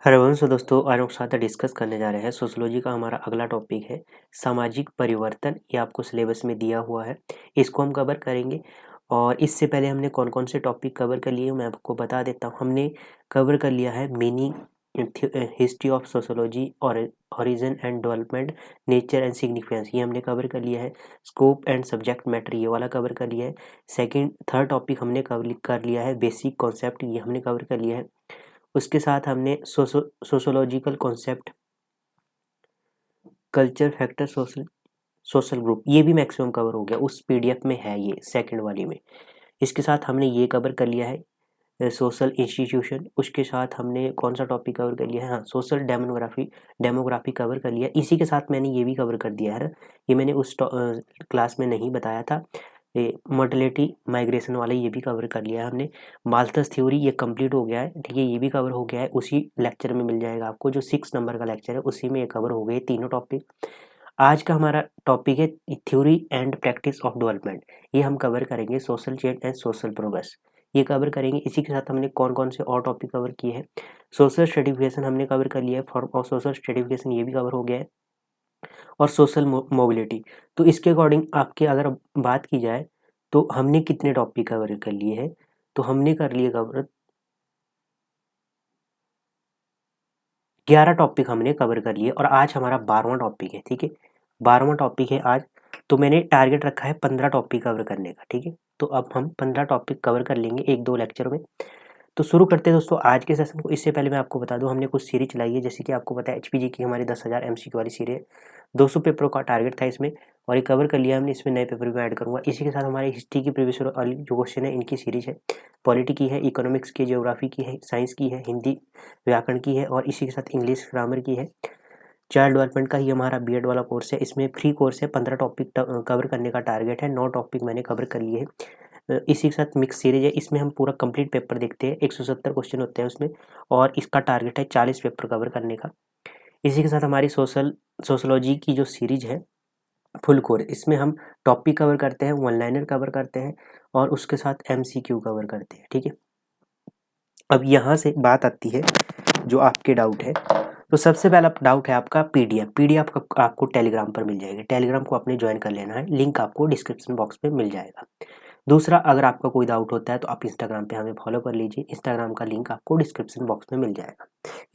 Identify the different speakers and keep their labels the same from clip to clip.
Speaker 1: हरवंश दोस्तों आज हम साथ डिस्कस करने जा रहे हैं सोशियोलॉजी का हमारा अगला टॉपिक है सामाजिक परिवर्तन। ये आपको सिलेबस में दिया हुआ है, इसको हम कवर करेंगे। और इससे पहले हमने कौन कौन से टॉपिक कवर कर लिए मैं आपको बता देता हूँ। हमने कवर कर लिया है मीनिंग, हिस्ट्री ऑफ सोशियोलॉजी और origin and development, nature and significance, ये हमने कवर कर लिया है। स्कोप एंड सब्जेक्ट मैटर, ये वाला कवर कर लिया है। थर्ड टॉपिक हमने कवर कर लिया है बेसिक कॉन्सेप्ट, ये हमने कवर कर लिया है। उसके साथ हमने sociological concept, culture factor, social group, ये भी मैक्सिमम कवर हो गया, उस पीडीएफ में है ये सेकंड वाली में। इसके साथ हमने ये कवर कर लिया है सोशल इंस्टीट्यूशन। उसके साथ हमने कौन सा टॉपिक कवर कर लिया है, हाँ सोशल डेमोग्राफी कवर कर लिया। इसी के साथ मैंने ये भी कवर कर दिया है, ये मैंने उस क्लास में नहीं बताया था। मोर्टेलिटी माइग्रेशन वाला ये भी कवर कर लिया है हमने। माल्थस थ्योरी ये कंप्लीट हो गया है, ठीक है, ये भी कवर हो गया है, उसी लेक्चर में मिल जाएगा आपको। जो 6 नंबर का लेक्चर है उसी में ये कवर हो गए तीनों टॉपिक। आज का हमारा टॉपिक है theory and practice of development, ये हम कवर करेंगे। Social change and social progress ये कवर करेंगे। इसी के साथ हमने कौन कौन से और टॉपिक कवर किए हैं। सोशल स्ट्रेटिफिकेशन हमने कवर कर लिया है, फॉर्म ऑफ सोशल स्ट्रेटिफिकेशन ये भी कवर हो गया है। और सोशल मोबिलिटी, तो इसके अकॉर्डिंग आपके अगर बात की जाए तो हमने कितने टॉपिक कवर कर लिए हैं, तो हमने कर लिए कवर 11 टॉपिक हमने कवर कर लिए और आज हमारा 12वां टॉपिक है, ठीक है, 12वां टॉपिक है आज। तो मैंने टारगेट रखा है 15 टॉपिक कवर करने का, ठीक है। तो अब हम 15 टॉपिक कवर कर लेंगे एक दो लेक्चर में। तो शुरू करते हैं दोस्तों आज के सेशन को। इससे पहले मैं आपको बता दूं हमने कुछ सीरीज चलाई है, जैसे कि आपको पता है एचपीजी की हमारी 10,000 एमसीक्यू वाली सीरीज है। 200 पेपरों का टारगेट था इसमें और ये कवर कर लिया हमने। इसमें नए पेपर भी ऐड करूंगा। इसी के साथ हमारी हिस्ट्री की प्रीवियस वाली जो क्वेश्चन है इनकी सीरीज है, पॉलिटी की है, इकोनॉमिक्स की, ज्योग्राफी की है, साइंस की है, हिंदी व्याकरण की है और इसी के साथ इंग्लिश ग्रामर की है। चाइल्ड डेवलपमेंट का ही हमारा बीएड वाला कोर्स है, इसमें फ्री कोर्स है। 15 टॉपिक कवर करने का टारगेट है, 9 टॉपिक मैंने कवर कर लिए हैं। इसी के साथ मिक्स सीरीज है, इसमें हम पूरा कंप्लीट पेपर देखते हैं, 170 क्वेश्चन होते हैं उसमें और इसका टारगेट है 40 पेपर कवर करने का। इसी के साथ हमारी सोशोलॉजी की जो सीरीज है फुल कोर्स, इसमें हम टॉपिक कवर करते हैं, वन लाइनर कवर करते हैं और उसके साथ एमसीक्यू कवर करते हैं, ठीक है। अब यहाँ से बात आती है जो आपके डाउट है। तो सबसे पहला डाउट है आपका पीडीएफ आपको टेलीग्राम पर मिल जाएगी। टेलीग्राम को आपने ज्वाइन कर लेना है, लिंक आपको डिस्क्रिप्शन बॉक्स में मिल जाएगा। दूसरा, अगर आपका कोई डाउट होता है तो आप इंस्टाग्राम पे हमें फॉलो कर लीजिए। इंस्टाग्राम का लिंक आपको डिस्क्रिप्शन बॉक्स में मिल जाएगा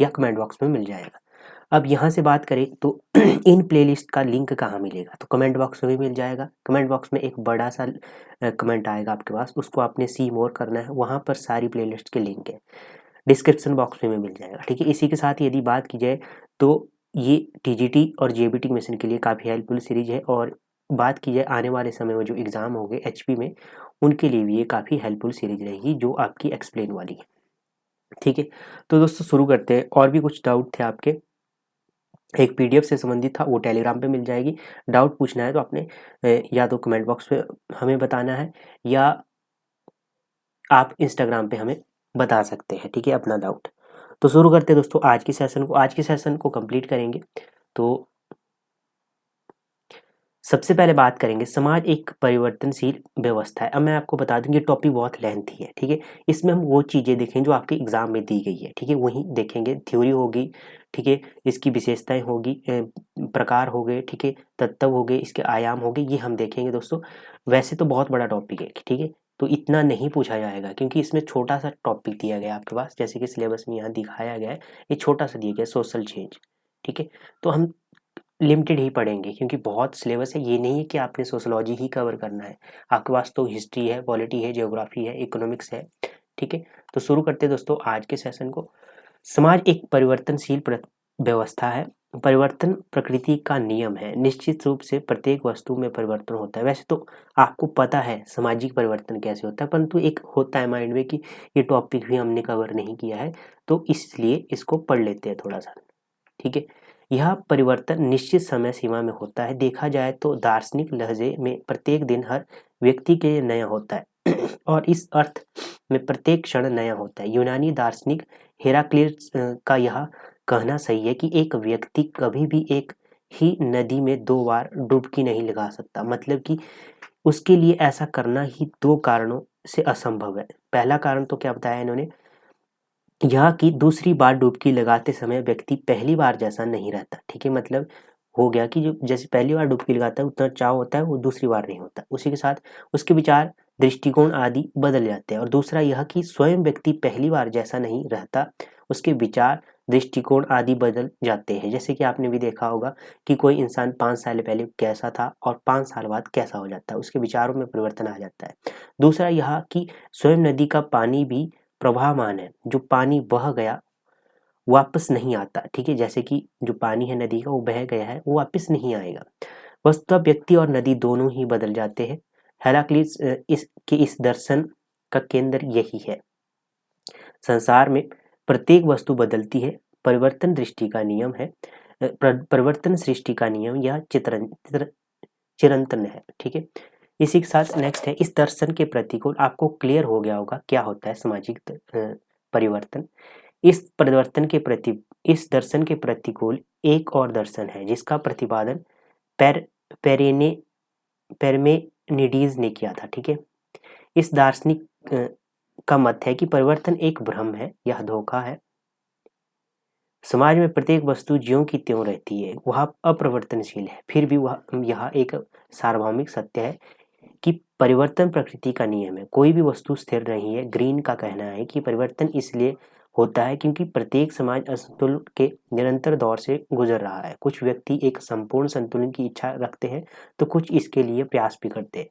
Speaker 1: या कमेंट बॉक्स में मिल जाएगा। अब यहाँ से बात करें तो इन प्लेलिस्ट का लिंक कहाँ मिलेगा, तो कमेंट बॉक्स में भी मिल जाएगा। कमेंट बॉक्स में एक बड़ा सा कमेंट आएगा आपके पास, उसको आपने सी मोर करना है, वहाँ पर सारी प्लेलिस्ट के लिंक है, डिस्क्रिप्शन बॉक्स में मिल जाएगा, ठीक है। इसी के साथ यदि बात की जाए तो ये टीजीटी और जेबीटी मिशन के लिए काफ़ी हेल्पफुल सीरीज है और बात की जाए आने वाले समय में जो एग्ज़ाम होंगे एचपी में उनके लिए भी ये काफ़ी हेल्पफुल सीरीज रहेगी जो आपकी एक्सप्लेन वाली है, ठीक है। तो दोस्तों शुरू करते हैं। और भी कुछ डाउट थे आपके, एक पीडीएफ से संबंधित था, वो टेलीग्राम पे मिल जाएगी। डाउट पूछना है तो आपने या तो कमेंट बॉक्स पे हमें बताना है या आप इंस्टाग्राम पे हमें बता सकते हैं, ठीक है, अपना डाउट। तो शुरू करते हैं दोस्तों आज की सेशन को कंप्लीट करेंगे। तो सबसे पहले बात करेंगे समाज एक परिवर्तनशील व्यवस्था है। अब मैं आपको बता दूं ये टॉपिक बहुत लेंथी है, ठीक है। इसमें हम वो चीज़ें देखेंगे जो आपके एग्जाम में दी गई है, ठीक है, वही देखेंगे। थ्योरी होगी, ठीक है, इसकी विशेषताएं होगी, प्रकार हो गए, ठीक है, तत्व हो गए, इसके आयाम हो गए, ये हम देखेंगे दोस्तों। वैसे तो बहुत बड़ा टॉपिक है, ठीक है, तो इतना नहीं पूछा जाएगा क्योंकि इसमें छोटा सा टॉपिक दिया गया है आपके पास, जैसे कि सिलेबस में यहाँ दिखाया गया है, ये छोटा सा दिया गया है सोशल चेंज, ठीक है। तो हम लिमिटेड ही पढ़ेंगे क्योंकि बहुत सिलेबस है, ये नहीं है कि आपने सोशोलॉजी ही कवर करना है, आपके पास तो हिस्ट्री है, पॉलिटी है, ज्योग्राफी है, इकोनॉमिक्स है, ठीक है। तो शुरू करते हैं दोस्तों आज के सेशन को। समाज एक परिवर्तनशील व्यवस्था है। परिवर्तन प्रकृति का नियम है, निश्चित रूप से प्रत्येक वस्तु में परिवर्तन होता है। वैसे तो आपको पता है सामाजिक परिवर्तन कैसे होता है, परंतु एक होता है माइंड में कि ये टॉपिक भी हमने कवर नहीं किया है, तो इसलिए इसको पढ़ लेते हैं थोड़ा सा, ठीक है। यह परिवर्तन निश्चित समय सीमा में होता है। देखा जाए तो दार्शनिक लहजे में प्रत्येक दिन हर व्यक्ति के लिए नया होता है और इस अर्थ में प्रत्येक क्षण नया होता है। यूनानी दार्शनिक हेराक्लिटस का यह कहना सही है कि एक व्यक्ति कभी भी एक ही नदी में 2 बार डुबकी नहीं लगा सकता, मतलब कि उसके लिए ऐसा करना ही 2 कारणों से असंभव है। पहला कारण तो क्या बताया इन्होंने, यह कि दूसरी बार डुबकी लगाते समय व्यक्ति पहली बार जैसा नहीं रहता, ठीक है। मतलब हो गया कि जो जैसे पहली बार डुबकी लगाता है उतना चाव होता है, वो दूसरी बार नहीं होता। उसी के साथ उसके विचार, दृष्टिकोण आदि बदल जाते हैं। और दूसरा यह कि स्वयं व्यक्ति पहली बार जैसा नहीं रहता, उसके विचार, दृष्टिकोण आदि बदल जाते हैं। जैसे कि आपने भी देखा होगा कि कोई इंसान 5 साल पहले कैसा था और 5 साल बाद कैसा हो जाता है, उसके विचारों में परिवर्तन आ जाता है। दूसरा यह कि स्वयं नदी का पानी भी प्रवाहमान है, जो पानी बह गया वापस नहीं आता, ठीक है। जैसे कि जो पानी है नदी का, वो बह गया है, वो वापस नहीं आएगा। वस्तुतः व्यक्ति और नदी दोनों ही बदल जाते हैं। हेराक्लिस इस दर्शन का केंद्र यही है। संसार में प्रत्येक वस्तु बदलती है, परिवर्तन दृष्टि का नियम है, परिवर्तन सृष्टि का नियम, यह चिरंतन है, ठीक है। इसी के साथ नेक्स्ट है, इस दर्शन के प्रतिकूल, आपको क्लियर हो गया होगा क्या होता है सामाजिक परिवर्तन। इस दर्शन के प्रतिकूल एक और दर्शन है जिसका प्रतिपादन पैरमेनिडीज ने किया था, ठीक है। इस दार्शनिक का मत है कि परिवर्तन एक भ्रम है, यह धोखा है। समाज में प्रत्येक वस्तु ज्यों की त्यों रहती है, वह अपरिवर्तनशील है। फिर भी यह एक सार्वभौमिक सत्य है कि परिवर्तन प्रकृति का नियम है, कोई भी वस्तु स्थिर नहीं है। ग्रीन का कहना है कि परिवर्तन इसलिए होता है क्योंकि प्रत्येक समाज असंतुलन के निरंतर दौर से गुजर रहा है। कुछ व्यक्ति एक संपूर्ण संतुलन की इच्छा रखते हैं तो कुछ इसके लिए प्रयास भी करते हैं।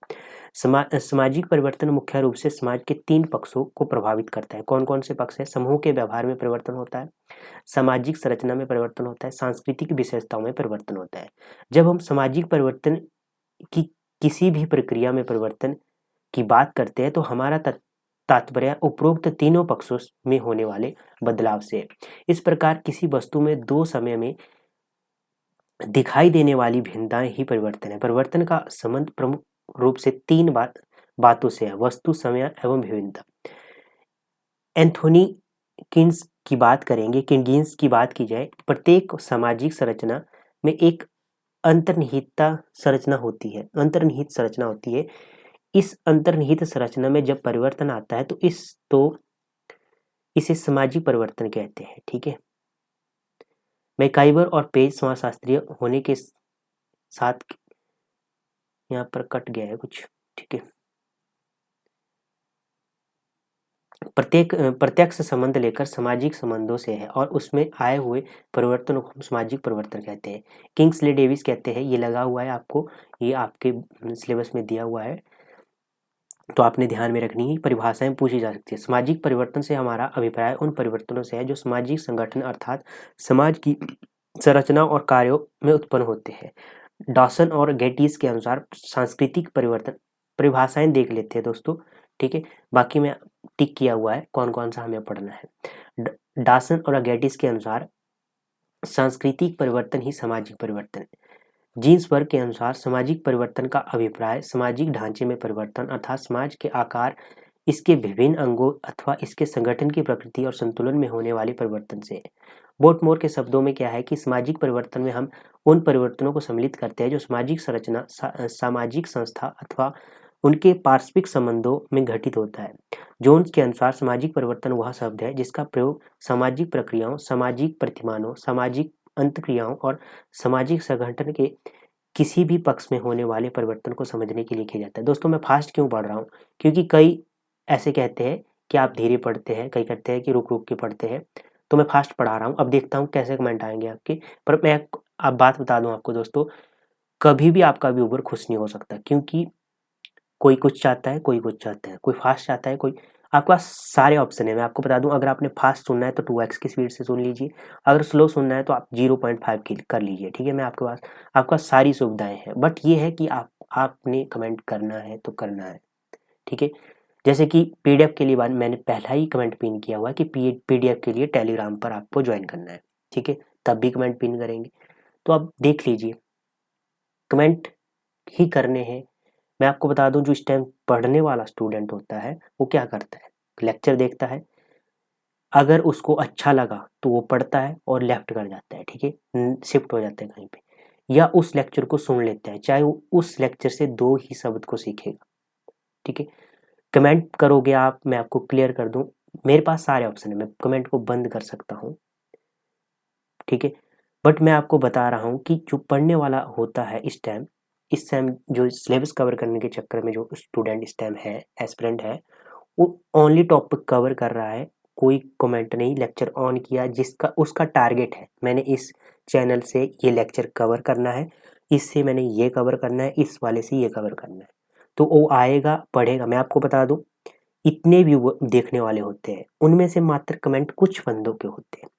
Speaker 1: सामाजिक परिवर्तन मुख्य रूप से समाज के 3 पक्षों को प्रभावित करता है। कौन कौन से पक्ष है? समूह के व्यवहार में परिवर्तन होता है, सामाजिक संरचना में परिवर्तन होता है, सांस्कृतिक विशेषताओं में परिवर्तन होता है। जब हम सामाजिक परिवर्तन की किसी भी प्रक्रिया में परिवर्तन की बात करते हैं तो हमारा तात्पर्य उपरोक्त तीनों पक्षों में होने वाले बदलाव से है। इस प्रकार किसी वस्तु में 2 समय में दिखाई देने वाली भिन्नताएं ही परिवर्तन है। परिवर्तन का संबंध प्रमुख रूप से 3 बातों से है: वस्तु, समय एवं विभिन्नता। एंथोनी किन्स की बात करेंगे, किन्गिंस की बात की जाए, प्रत्येक सामाजिक संरचना में एक अंतर्निहित संरचना होती है। इस अंतर्निहित संरचना में जब परिवर्तन आता है तो इसे सामाजिक परिवर्तन कहते हैं, ठीक है। मैकाइवर और पेज समाजशास्त्रीय होने के साथ, यहाँ पर कट गया है कुछ, ठीक है। प्रत्यक्ष संबंध लेकर सामाजिक संबंधों से है और उसमें आए हुए परिवर्तन को हम सामाजिक परिवर्तन कहते हैं। किंग्सले डेविस कहते हैं, ये लगा हुआ है आपको, ये आपके सिलेबस में दिया हुआ है तो आपने ध्यान में रखनी है। परिभाषाएं पूछी जा सकती है। सामाजिक परिवर्तन से हमारा अभिप्राय उन परिवर्तनों से है जो सामाजिक संगठन अर्थात समाज की संरचना और कार्यों में उत्पन्न होते हैं। डॉसन और गेटिस के अनुसार सांस्कृतिक परिवर्तन, परिभाषाएं देख लेते हैं दोस्तों, ठीक है। बाकी में टिक किया हुआ है कौन कौन सा हमें पढ़ना है। डॉसन और गेटिस के अनुसार सांस्कृतिक परिवर्तन ही सामाजिक परिवर्तन है। जीन्सबर्ग के अनुसार सामाजिक परिवर्तन का अभिप्राय सामाजिक ढांचे में परिवर्तन अर्थात समाज के आकार, इसके विभिन्न अंगों अथवा इसके संगठन की प्रकृति और संतुलन में होने वाले परिवर्तन से है। बोटमोर के शब्दों में क्या है कि सामाजिक परिवर्तन में हम उन परिवर्तनों को सम्मिलित करते हैं जो सामाजिक संरचना, सामाजिक संस्था अथवा उनके पारस्परिक संबंधों में घटित होता है। जोन्स के अनुसार सामाजिक परिवर्तन वह शब्द है जिसका प्रयोग सामाजिक प्रक्रियाओं, सामाजिक प्रतिमानों, सामाजिक अंतक्रियाओं और सामाजिक संगठन के किसी भी पक्ष में होने वाले परिवर्तन को समझने के लिए किया जाता है। दोस्तों मैं फास्ट क्यों पढ़ रहा हूँ, क्योंकि कई ऐसे कहते हैं कि आप धीरे पढ़ते हैं, कई कहते हैं कि रुक रुक के पढ़ते हैं, तो मैं फास्ट पढ़ा रहा हूँ। अब देखता हूँ कैसे कमेंट आएंगे आपके। पर मैं आप बात बता दूं आपको दोस्तों, कभी भी आपका व्यूवर खुश नहीं हो सकता, क्योंकि कोई कुछ चाहता है, कोई कुछ चाहता है, कोई फास्ट चाहता है, कोई, आपके पास सारे ऑप्शन है। मैं आपको बता दूं, अगर आपने फास्ट सुनना है तो 2x की स्पीड से सुन लीजिए, अगर स्लो सुनना है तो आप 0.5 की कर लीजिए, ठीक है। मैं आपके पास सारी सुविधाएं हैं, बट ये है कि आपने कमेंट करना है तो करना है, ठीक है। जैसे कि पीडीएफ के लिए बाद मैंने पहला ही कमेंट पिन किया हुआ है कि पीडीएफ के लिए टेलीग्राम पर आपको ज्वाइन करना है, ठीक है, तब भी कमेंट पिन करेंगे। तो आप देख लीजिए, कमेंट ही करने हैं। मैं आपको बता दूं, जो इस टाइम पढ़ने वाला स्टूडेंट होता है वो क्या करता है, लेक्चर देखता है, अगर उसको अच्छा लगा तो वो पढ़ता है और लेफ्ट कर जाता है, ठीक है, शिफ्ट हो जाता है कहीं पे, या उस लेक्चर को सुन लेता है, चाहे वो उस लेक्चर से 2 ही शब्द को सीखेगा, ठीक है। कमेंट करोगे आप, मैं आपको क्लियर कर दूं, मेरे पास सारे ऑप्शन है, मैं कमेंट को बंद कर सकता हूँ, ठीक है। बट मैं आपको बता रहा हूँ कि जो पढ़ने वाला होता है इस टाइम जो सिलेबस कवर करने के चक्कर में जो स्टूडेंट इस टाइम है, एस्पिरेंट है, वो ओनली टॉपिक कवर कर रहा है, कोई कमेंट नहीं, लेक्चर ऑन किया, जिसका उसका टारगेट है मैंने इस चैनल से ये लेक्चर कवर करना है, इससे मैंने ये कवर करना है, इस वाले से ये कवर करना है, तो वो आएगा पढ़ेगा। मैं आपको बता दूं, इतने भी वो देखने वाले होते हैं, उनमें से मात्र कमेंट कुछ बंदों के होते हैं,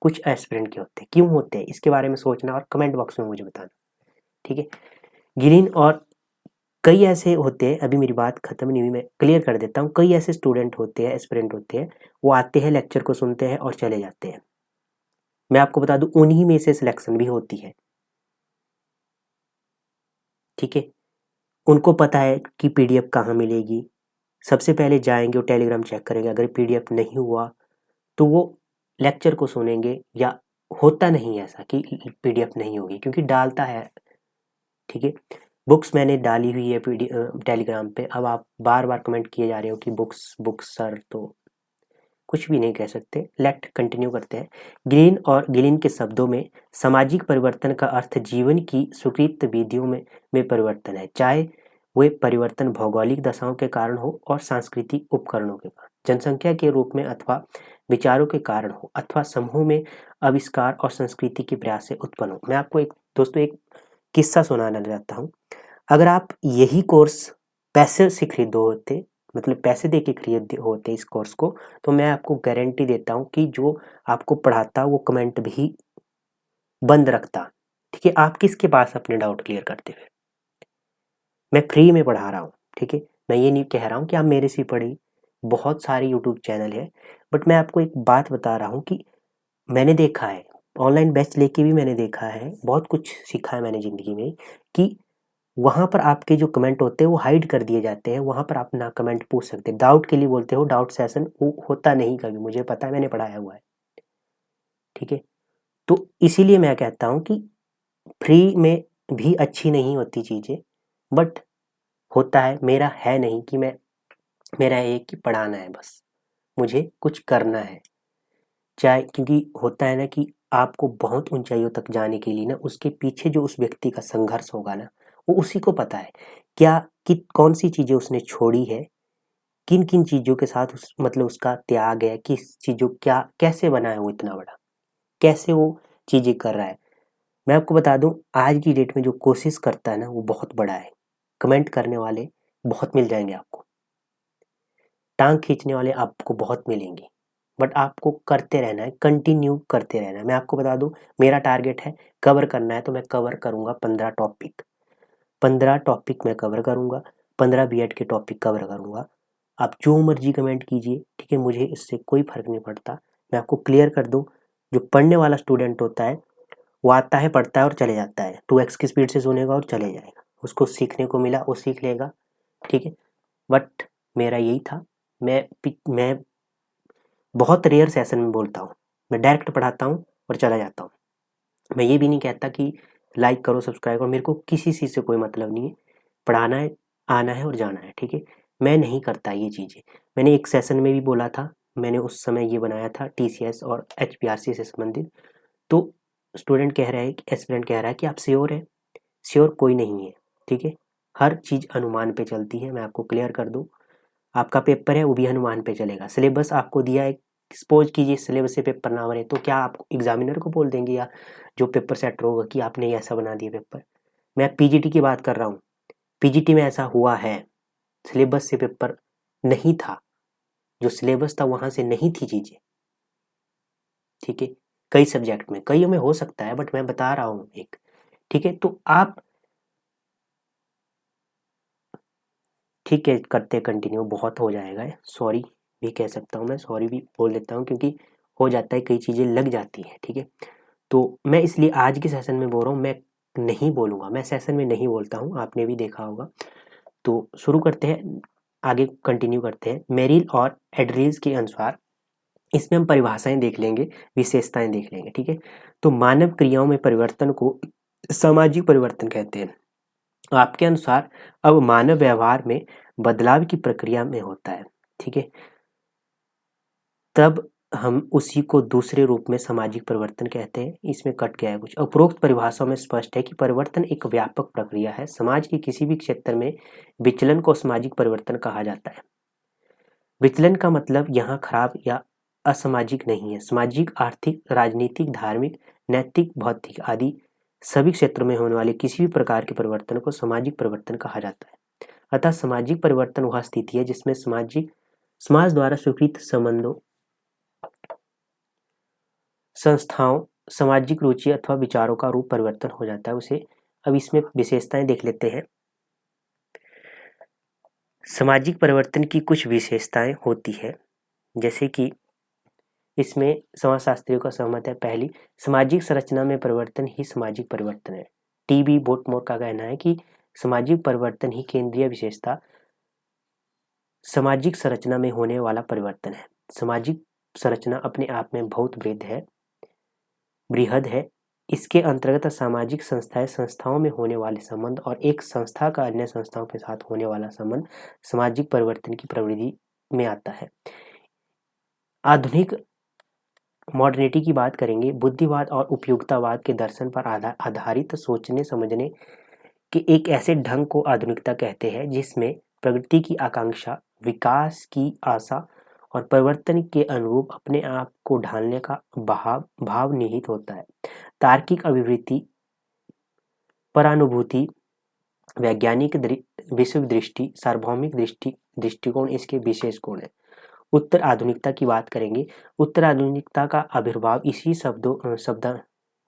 Speaker 1: कुछ एस्पिरेंट के होते हैं। क्यों होते हैं इसके बारे में सोचना और कमेंट बॉक्स में मुझे बताना, ठीक है। ग्रीन और कई ऐसे होते हैं, अभी मेरी बात खत्म नहीं हुई, मैं क्लियर कर देता हूँ। कई ऐसे स्टूडेंट होते हैं, एस्पिरेंट होते हैं, वो आते हैं, लेक्चर को सुनते हैं और चले जाते हैं। मैं आपको बता दूं, उन्हीं में से सिलेक्शन भी होती है, ठीक है। उनको पता है कि पीडीएफ कहाँ मिलेगी, सबसे पहले जाएंगे वो टेलीग्राम चेक करेंगे, अगर पीडीएफ नहीं हुआ तो वो लेक्चर को सुनेंगे, या होता नहीं ऐसा कि पीडीएफ नहीं होगी, क्योंकि डालता है, ठीक है। बुक्स मैंने डाली हुई है टेलीग्राम पे। अब आप बार बार कमेंट किए जा रहे हो कि बुक्स बुक्स सर, तो कुछ भी नहीं कह सकते। लेट कंटिन्यू करते हैं। ग्रीन और गिलिन के शब्दों में सामाजिक परिवर्तन का अर्थ जीवन की स्वीकृत विधियों में परिवर्तन है, चाहे वे परिवर्तन भौगोलिक दशाओं के कारण हो और सांस्कृतिक उपकरणों के कारण, जनसंख्या के रूप में अथवा विचारों के कारण हो, अथवा समूह में आविष्कार और संस्कृति के प्रयास से उत्पन्न हो। मैं आपको एक दोस्तों एक किस्सा सुनाना चाहता हूँ। अगर आप यही कोर्स पैसे से खरीदो होते, मतलब पैसे दे के खरीदे होते इस कोर्स को, तो मैं आपको गारंटी देता हूँ कि जो आपको पढ़ाता वो कमेंट भी बंद रखता, ठीक है। आप किसके पास अपने डाउट क्लियर करते हुए, मैं फ्री में पढ़ा रहा हूँ, ठीक है। मैं ये नहीं कह रहा हूँ कि आप मेरे से पढ़िए, बहुत सारे यूट्यूब चैनल है, बट मैं आपको एक बात बता रहा हूँ कि मैंने देखा है, ऑनलाइन बैच लेके भी मैंने देखा है, बहुत कुछ सीखा है मैंने ज़िंदगी में, कि वहाँ पर आपके जो कमेंट होते हैं वो हाइड कर दिए जाते हैं, वहाँ पर आप ना कमेंट पूछ सकते हैं, डाउट के लिए बोलते हो, डाउट सेशन वो होता नहीं कभी, मुझे पता है, मैंने पढ़ाया हुआ है, ठीक है। तो इसीलिए मैं कहता हूँ कि फ्री में भी अच्छी नहीं होती चीज़ें, बट होता है, मेरा है नहीं कि मेरा एक कि पढ़ाना है बस, मुझे कुछ करना है, चाहे, क्योंकि होता है ना कि आपको बहुत ऊंचाइयों तक जाने के लिए ना, उसके पीछे जो उस व्यक्ति का संघर्ष होगा ना, वो उसी को पता है, क्या कि कौन सी चीज़ें उसने छोड़ी है, किन किन चीज़ों के साथ उस मतलब उसका त्याग है, किस चीज़ों क्या कैसे बना है वो इतना बड़ा, कैसे वो चीज़ें कर रहा है। मैं आपको बता दूं, आज की डेट में जो कोशिश करता है ना वो बहुत बड़ा है, कमेंट करने वाले बहुत मिल जाएंगे आपको, टांग खींचने वाले आपको बहुत मिलेंगे, बट आपको करते रहना है, कंटिन्यू करते रहना है। मैं आपको बता दूं, मेरा टारगेट है कवर करना है, तो मैं कवर करूंगा 15 टॉपिक, 15 टॉपिक मैं कवर करूंगा, 15 बीएड के टॉपिक कवर करूंगा। आप जो मर्जी कमेंट कीजिए, ठीक है, मुझे इससे कोई फर्क नहीं पड़ता। मैं आपको क्लियर कर दूं, जो पढ़ने वाला स्टूडेंट होता है वो आता है, पढ़ता है और चले जाता है, 2x की स्पीड से सुनेगा और चले जाएगा, उसको सीखने को मिला वो सीख लेगा, ठीक है। बट मेरा यही था, मैं बहुत रेयर सेशन में बोलता हूँ, मैं डायरेक्ट पढ़ाता हूँ और चला जाता हूँ। मैं ये भी नहीं कहता कि लाइक करो सब्सक्राइब करो, मेरे को किसी चीज़ से कोई मतलब नहीं है, पढ़ाना है, आना है और जाना है, ठीक है। मैं नहीं करता ये चीज़ें। मैंने एक सेशन में भी बोला था, मैंने उस समय ये बनाया था टीसीएस और एचपीआरसी से संबंधित, तो स्टूडेंट कह रहा है, एस्पिरेंट कह रहा है कि आप श्योर है, श्योर कोई नहीं है, ठीक है। हर चीज़ अनुमान पे चलती है, मैं आपको क्लियर कर दूँ, आपका पेपर है वो भी अनुमान पे चलेगा। सिलेबस आपको दिया है, सपोज कीजिए सिलेबस से पेपर ना बने, तो क्या आप एग्जामिनर को बोल देंगे या जो पेपर सेटर होगा कि आपने ऐसा बना दिया पेपर। मैं पीजीटी की बात कर रहा हूँ, पीजीटी में ऐसा हुआ है, सिलेबस से पेपर नहीं था, जो सिलेबस था वहाँ से नहीं थी चीज़ें, ठीक है। कई सब्जेक्ट में, कईयों में हो सकता है, बट मैं बता रहा हूँ एक, ठीक है। तो आप, ठीक है, करते कंटिन्यू, बहुत हो जाएगा, सॉरी भी कह सकता हूँ, मैं सॉरी भी बोल देता हूँ, क्योंकि हो जाता है, कई चीज़ें लग जाती हैं, ठीक है। तो मैं इसलिए आज के सेशन में बोल रहा हूँ, मैं नहीं बोलूँगा, मैं सेशन में नहीं बोलता हूँ, आपने भी देखा होगा। तो शुरू करते हैं, आगे कंटिन्यू करते हैं। मेरिल और एडरीज के अनुसार इसमें हम परिभाषाएं देख लेंगे, विशेषताएं देख लेंगे, ठीक है। तो मानव क्रियाओं में परिवर्तन को सामाजिक परिवर्तन कहते हैं। आपके अनुसार अब मानव व्यवहार में बदलाव की प्रक्रिया में होता है, ठीक है। तब हम उसी को दूसरे रूप में सामाजिक परिवर्तन कहते हैं। इसमें कट गया है कुछ। उपरोक्त परिभाषा में स्पष्ट है कि परिवर्तन एक व्यापक प्रक्रिया है। समाज के किसी भी क्षेत्र में विचलन को सामाजिक परिवर्तन कहा जाता है। विचलन का मतलब यहाँ खराब या असामाजिक नहीं है। सामाजिक, आर्थिक, राजनीतिक, धार्मिक, नैतिक, भौतिक आदि सभी क्षेत्रों में होने वाले किसी भी प्रकार के परिवर्तन को सामाजिक परिवर्तन कहा जाता है। अतः सामाजिक परिवर्तन वह स्थिति है जिसमें समाज द्वारा स्वीकृत संबंधों, संस्थाओं, सामाजिक रुचि अथवा विचारों का रूप परिवर्तन हो जाता है उसे। अब इसमें विशेषताएं देख लेते हैं। सामाजिक परिवर्तन की कुछ विशेषताएं होती है, जैसे कि इसमें समाजशास्त्रियों का सहमत है। पहली, सामाजिक संरचना में परिवर्तन ही सामाजिक परिवर्तन है। टी.बी. बोटमोर का कहना है कि सामाजिक परिवर्तन ही केंद्रीय विशेषता सामाजिक संरचना में होने वाला परिवर्तन है। सामाजिक संरचना अपने आप में बहुत बृहद है। इसके अंतर्गत सामाजिक संस्थाएं, संस्थाओं में होने वाले संबंध और एक संस्था का अन्य संस्थाओं के साथ होने वाला संबंध सामाजिक परिवर्तन की प्रवृत्ति में आता है। आधुनिक मॉडर्निटी की बात करेंगे। बुद्धिवाद और उपयोगितावाद के दर्शन पर आधारित सोचने समझने के एक ऐसे ढंग को आधुनिकता कहते हैं जिसमें प्रगति की आकांक्षा, विकास की आशा और परिवर्तन के अनुरूप अपने आप को ढालने का भाव निहित होता है। तार्किक अभिवृत्ति, परानुभूति, वैज्ञानिक विश्व दृष्टि, सार्वभौमिक दृष्टिकोण इसके विशेष गुण है। उत्तर आधुनिकता की बात करेंगे। उत्तर आधुनिकता का आविर्भाव इसी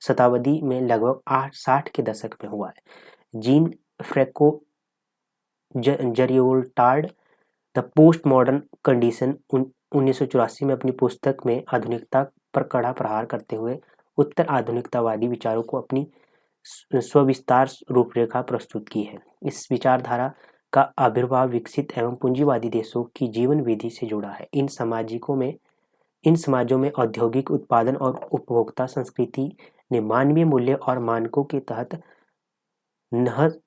Speaker 1: शताब्दी में लगभग 60 के दशक में हुआ है। Jean François Lyotard the postmodern condition 1984 में अपनी पुस्तक में आधुनिकता पर कड़ा प्रहार करते हुए उत्तर आधुनिकतावादी विचारों को अपनी स्विस्तार रूपरेखा प्रस्तुत की है। इस विचारधारा का आविर्भाव विकसित एवं पूंजीवादी देशों की जीवन विधि से जुड़ा है। इन समाजों में औद्योगिक उत्पादन और उपभोक्ता संस्कृति ने मानवीय मूल्य और मानकों के तहत तहस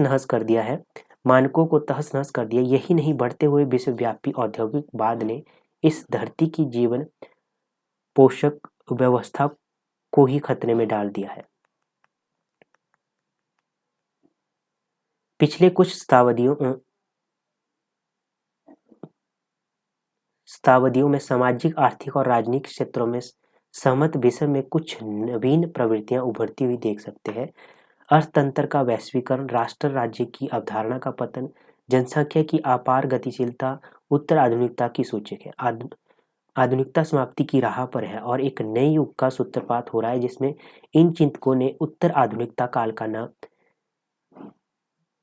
Speaker 1: नहस कर दिया है। मानकों को तहस नहस कर दिया। यही नहीं, बढ़ते हुए विश्वव्यापी औद्योगिकवाद ने इस धरती की जीवन पोषक व्यवस्था को ही खतरे में डाल दिया है। पिछले कुछ शताब्दियों में सामाजिक, आर्थिक और राजनीतिक क्षेत्रों में सहमत विषय में कुछ नवीन प्रवृत्तियां उभरती हुई देख सकते हैं। अर्थतंत्र का वैश्वीकरण, राष्ट्र राज्य की अवधारणा का पतन, जनसंख्या की अपार गतिशीलता उत्तर आधुनिकता की सूचक है। आधुनिकता समाप्ति की राह पर है और एक नए युग का सूत्रपात हो रहा है जिसमें इन चिंतकों ने उत्तर आधुनिकता काल का नाम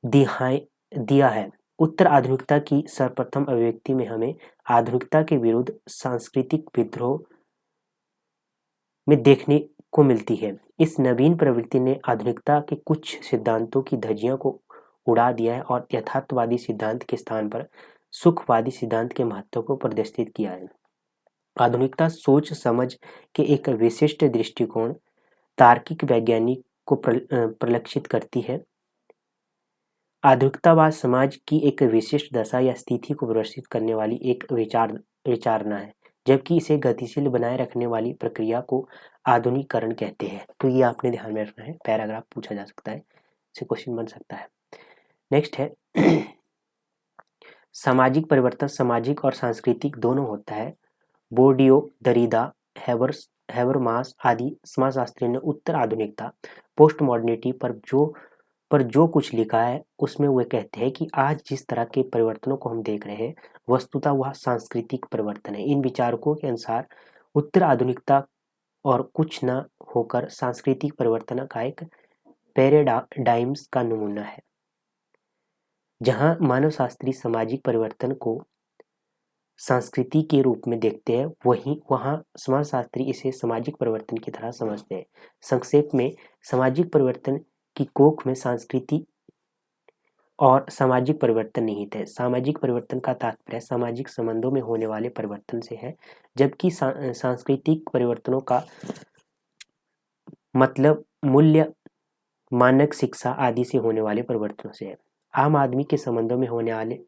Speaker 1: दिया है। उत्तर आधुनिकता की सर्वप्रथम अभिव्यक्ति में हमें आधुनिकता के विरुद्ध सांस्कृतिक विद्रोह में देखने को मिलती है। इस नवीन प्रवृत्ति ने आधुनिकता के कुछ सिद्धांतों की धज्जियों को उड़ा दिया है और यथार्थवादी सिद्धांत के स्थान पर सुखवादी सिद्धांत के महत्व को प्रदर्शित किया है। आधुनिकता सोच समझ के एक विशिष्ट दृष्टिकोण, तार्किक वैज्ञानिक को प्रलक्षित करती है। आधुनिकतावाद समाज की एक विशिष्ट दशा या स्थिति को प्रदर्शित करने वाली एक विचारना है, जबकि इसे गतिशील बनाए रखने वाली प्रक्रिया को आधुनिकीकरण कहते हैं। तो ये आपने ध्यान में रखना है। पैराग्राफ पूछा जा सकता है, इससे क्वेश्चन बन सकता है। नेक्स्ट है सामाजिक परिवर्तन सामाजिक और सांस्कृतिक दोनों होता है। बोर्डियो, दरिदा, हैबरमास आदि समाजशास्त्रियों ने उत्तर आधुनिकता, पोस्ट मॉडर्निटी पर जो कुछ लिखा है उसमें वे कहते हैं कि आज जिस तरह के परिवर्तनों को हम देख रहे हैं वस्तुतः वह सांस्कृतिक परिवर्तन है। इन विचारकों के अनुसार उत्तर आधुनिकता और कुछ न होकर सांस्कृतिक परिवर्तन का एक पैराडाइम्स का नमूना है। जहां मानवशास्त्री सामाजिक परिवर्तन को संस्कृति के रूप में देखते हैं, वहाँ समाजशास्त्री इसे सामाजिक परिवर्तन की तरह समझते हैं। संक्षेप में, सामाजिक परिवर्तन की कोख में संस्कृति और सामाजिक परिवर्तन निहित है। सामाजिक परिवर्तन का तात्पर्य सामाजिक संबंधों में होने वाले परिवर्तन से है, जबकि सांस्कृतिक परिवर्तनों का मतलब मूल्य, मानक, शिक्षा आदि से होने वाले परिवर्तनों से है। आम आदमी के संबंधों में होने वाले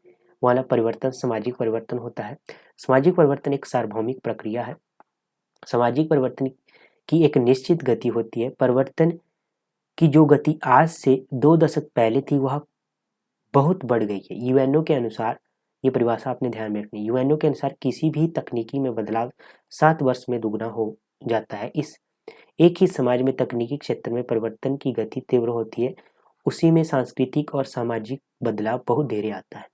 Speaker 1: वाला परिवर्तन सामाजिक परिवर्तन होता है। सामाजिक परिवर्तन एक सार्वभौमिक प्रक्रिया है। सामाजिक परिवर्तन की एक निश्चित गति होती है। परिवर्तन की जो गति आज से 2 दशक पहले थी वह बहुत बढ़ गई है। यूएनओ के अनुसार, ये परिभाषा आपने ध्यान में रखनी, यूएनओ के अनुसार किसी भी तकनीकी में बदलाव 7 वर्ष में दुगना हो जाता है। इस एक ही समाज में तकनीकी क्षेत्र में परिवर्तन की गति तीव्र होती है, उसी में सांस्कृतिक और सामाजिक बदलाव बहुत देरी आता है।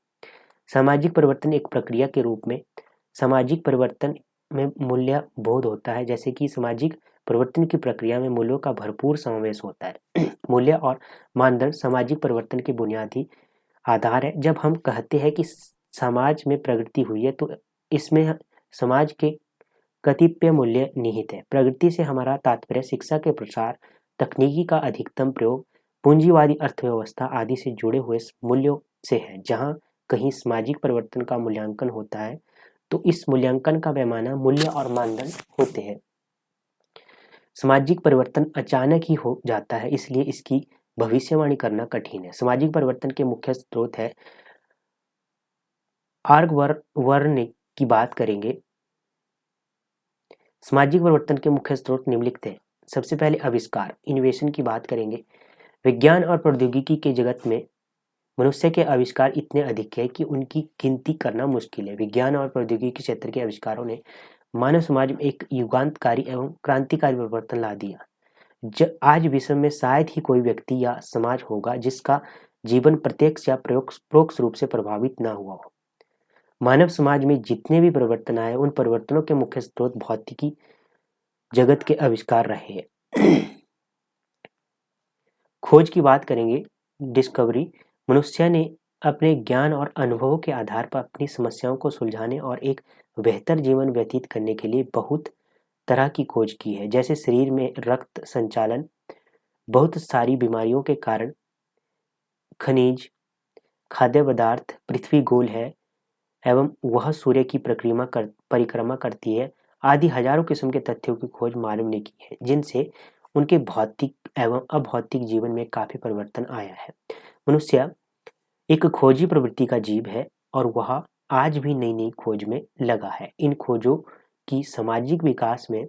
Speaker 1: सामाजिक परिवर्तन एक प्रक्रिया के रूप में सामाजिक परिवर्तन में मूल्य बोध होता है। जैसे कि सामाजिक परिवर्तन की प्रक्रिया में मूल्यों का भरपूर समावेश होता है। मूल्य और मानदंड सामाजिक परिवर्तन के बुनियादी आधार है। जब हम कहते हैं कि समाज में प्रगति हुई है तो इसमें समाज के कतिपय मूल्य निहित है। प्रगति से हमारा तात्पर्य शिक्षा के प्रसार, तकनीकी का अधिकतम प्रयोग, पूंजीवादी अर्थव्यवस्था आदि से जुड़े हुए मूल्यों से है। जहाँ कहीं सामाजिक परिवर्तन का मूल्यांकन होता है तो इस मूल्यांकन का पैमाना मूल्य और मानदंड होते हैं। सामाजिक परिवर्तन अचानक ही हो जाता है, इसलिए इसकी भविष्यवाणी करना कठिन है। सामाजिक परिवर्तन के मुख्य स्रोत है आर्गवर्न की बात करेंगे। सामाजिक परिवर्तन के मुख्य स्रोत निम्नलिखित हैं। सबसे पहले आविष्कार, इनोवेशन की बात करेंगे। विज्ञान और प्रौद्योगिकी के जगत में मनुष्य के आविष्कार इतने अधिक है कि उनकी गिनती करना मुश्किल है। विज्ञान और प्रौद्योगिकी क्षेत्र के आविष्कारों ने मानव समाज में एक युगांतकारी एवं क्रांतिकारी परिवर्तन ला दिया। आज विश्व में शायद ही कोई व्यक्ति या समाज होगा जिसका जीवन प्रत्यक्ष या परोक्ष रूप से प्रभावित न हुआ हो। मानव समाज में जितने भी परिवर्तन आए उन परिवर्तनों के मुख्य स्रोत भौतिकी जगत के आविष्कार रहे हैं। खोज की बात करेंगे, डिस्कवरी। मनुष्य ने अपने ज्ञान और अनुभवों के आधार पर अपनी समस्याओं को सुलझाने और एक बेहतर जीवन व्यतीत करने के लिए बहुत तरह की खोज की है। जैसे शरीर में रक्त संचालन, बहुत सारी बीमारियों के कारण खनिज, खाद्य पदार्थ, पृथ्वी गोल है एवं वह सूर्य की परिक्रमा करती है आदि हजारों किस्म के तथ्यों की खोज मानव ने की है, जिनसे उनके भौतिक एवं अभौतिक जीवन में काफी परिवर्तन आया है। मनुष्य एक खोजी प्रवृत्ति का जीव है और वह आज भी नई नई खोज में लगा है। इन खोजों की सामाजिक विकास में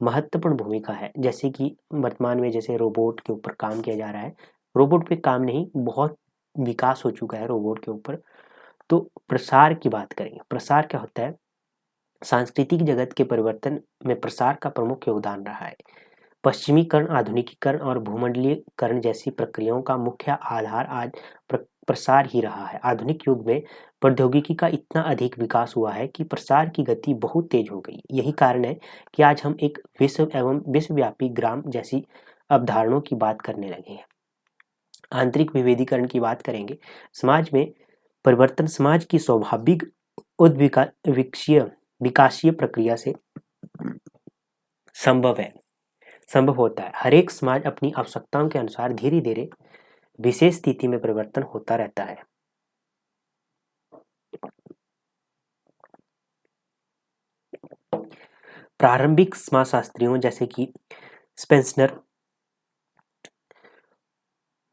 Speaker 1: महत्वपूर्ण भूमिका है। जैसे कि वर्तमान में जैसे रोबोट के ऊपर काम किया जा रहा है, रोबोट पे काम नहीं, बहुत विकास हो चुका है रोबोट के ऊपर। तो प्रसार की बात करेंगे। प्रसार क्या होता है? सांस्कृतिक जगत के परिवर्तन में प्रसार का प्रमुख योगदान रहा है। पश्चिमीकरण, आधुनिकीकरण और भूमंडलीकरण जैसी प्रक्रियाओं का मुख्य आधार आज प्रसार ही रहा है। आधुनिक युग में प्रौद्योगिकी का इतना अधिक विकास हुआ है कि प्रसार की गति बहुत तेज हो गई। यही कारण है कि आज हम एक विश्व एवं विश्वव्यापी ग्राम जैसी अवधारणाओं की बात करने लगे हैं। आंतरिक विभेदीकरण की बात करेंगे। समाज में परिवर्तन समाज की स्वाभाविक विकासीय प्रक्रिया से संभव होता है। हर एक समाज अपनी आवश्यकताओं के अनुसार धीरे धीरे विशेष स्थिति में परिवर्तन होता रहता है। प्रारंभिक समाजशास्त्रियों जैसे कि स्पेंसर,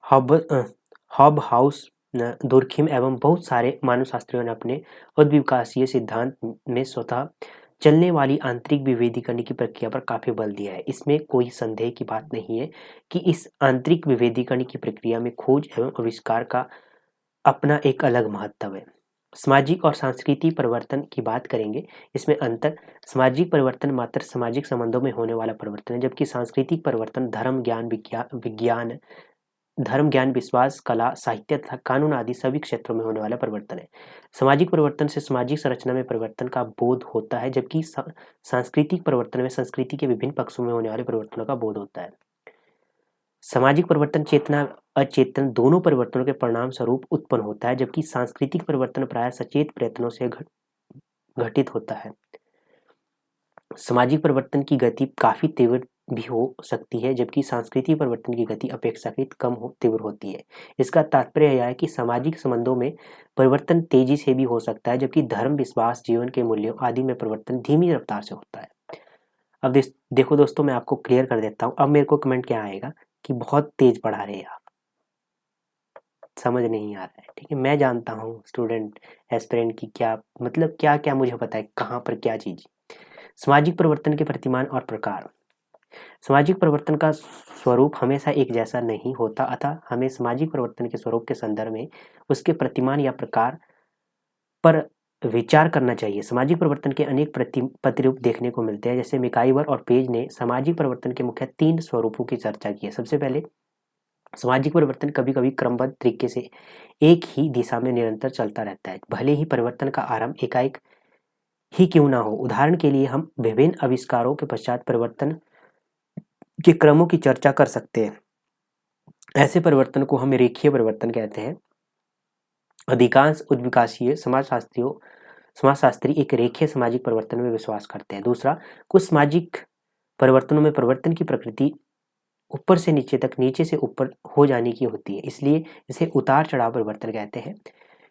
Speaker 1: हॉबहाउस, दुर्खिम एवं बहुत सारे मानवशास्त्रियों ने अपने उद्विकासीय सिद्धांत में स्वतः चलने वाली आंतरिक विभेदीकरण की प्रक्रिया पर काफी बल दिया है। इसमें कोई संदेह की बात नहीं है कि इस आंतरिक विभेदीकरण की प्रक्रिया में खोज एवं आविष्कार का अपना एक अलग महत्व है। सामाजिक और सांस्कृतिक परिवर्तन की बात करेंगे। इसमें अंतर, सामाजिक परिवर्तन मात्र सामाजिक संबंधों में होने वाला परिवर्तन है, जबकि सांस्कृतिक परिवर्तन धर्म ज्ञान विश्वास, कला, साहित्य तथा कानून आदि सभी क्षेत्रों में होने वाला परिवर्तन है। सामाजिक परिवर्तन से सामाजिक संरचना में परिवर्तन का बोध होता है, जबकि सांस्कृतिक परिवर्तन में संस्कृति के विभिन्न पक्षों में होने वाले परिवर्तनों का बोध होता है। सामाजिक परिवर्तन चेतना अचेतन दोनों परिवर्तनों के परिणाम स्वरूप उत्पन्न होता है, जबकि सांस्कृतिक परिवर्तन प्रायः सचेत प्रयत्नों से घटित होता है। सामाजिक परिवर्तन की गति काफी तीव्र भी हो सकती है, जबकि सांस्कृतिक परिवर्तन की गति अपेक्षाकृत कम तीव्र होती है। इसका तात्पर्य यह है कि सामाजिक संबंधों में परिवर्तन तेजी से भी हो सकता है, जबकि धर्म, विश्वास, जीवन के मूल्यों आदि में परिवर्तन धीमी रफ्तार से होता है। अब देखो दोस्तों, मैं आपको क्लियर कर देता हूँ। अब मेरे को कमेंट क्या आएगा कि बहुत तेज पढ़ा रहे हैं आप। समझ नहीं आ रहा है, ठीक है। मैं जानता हूँ स्टूडेंट एस्पिरेंट की क्या मतलब, क्या क्या मुझे पता है कहाँ पर क्या चीज़। सामाजिक परिवर्तन के प्रतिमान और प्रकार। सामाजिक परिवर्तन का स्वरूप हमेशा एक जैसा नहीं होता, अतः हमें सामाजिक परिवर्तन के स्वरूप के संदर्भ में उसके प्रतिमान या प्रकार पर विचार करना चाहिए। सामाजिक परिवर्तन के अनेक प्रतिरूप देखने को मिलते हैं, जैसे मिकाइवर और पेज ने सामाजिक परिवर्तन के मुख्य 3 स्वरूपों की चर्चा की है। सबसे पहले, सामाजिक परिवर्तन कभी-कभी क्रमबद्ध तरीके से एक ही दिशा में निरंतर चलता रहता है, भले ही परिवर्तन का आरंभ एकाएक ही क्यों ना हो। उदाहरण के लिए हम विभिन्न आविष्कारों के पश्चात परिवर्तन के क्रमों की चर्चा कर सकते हैं। ऐसे परिवर्तन को हम रेखीय परिवर्तन कहते हैं। अधिकांश उद्विकासीय समाजशास्त्री एक रेखीय सामाजिक परिवर्तन में विश्वास करते हैं। दूसरा, कुछ सामाजिक परिवर्तनों में परिवर्तन की प्रकृति ऊपर से नीचे तक, नीचे से ऊपर हो जाने की होती है, इसलिए इसे उतार चढ़ाव परिवर्तन कहते हैं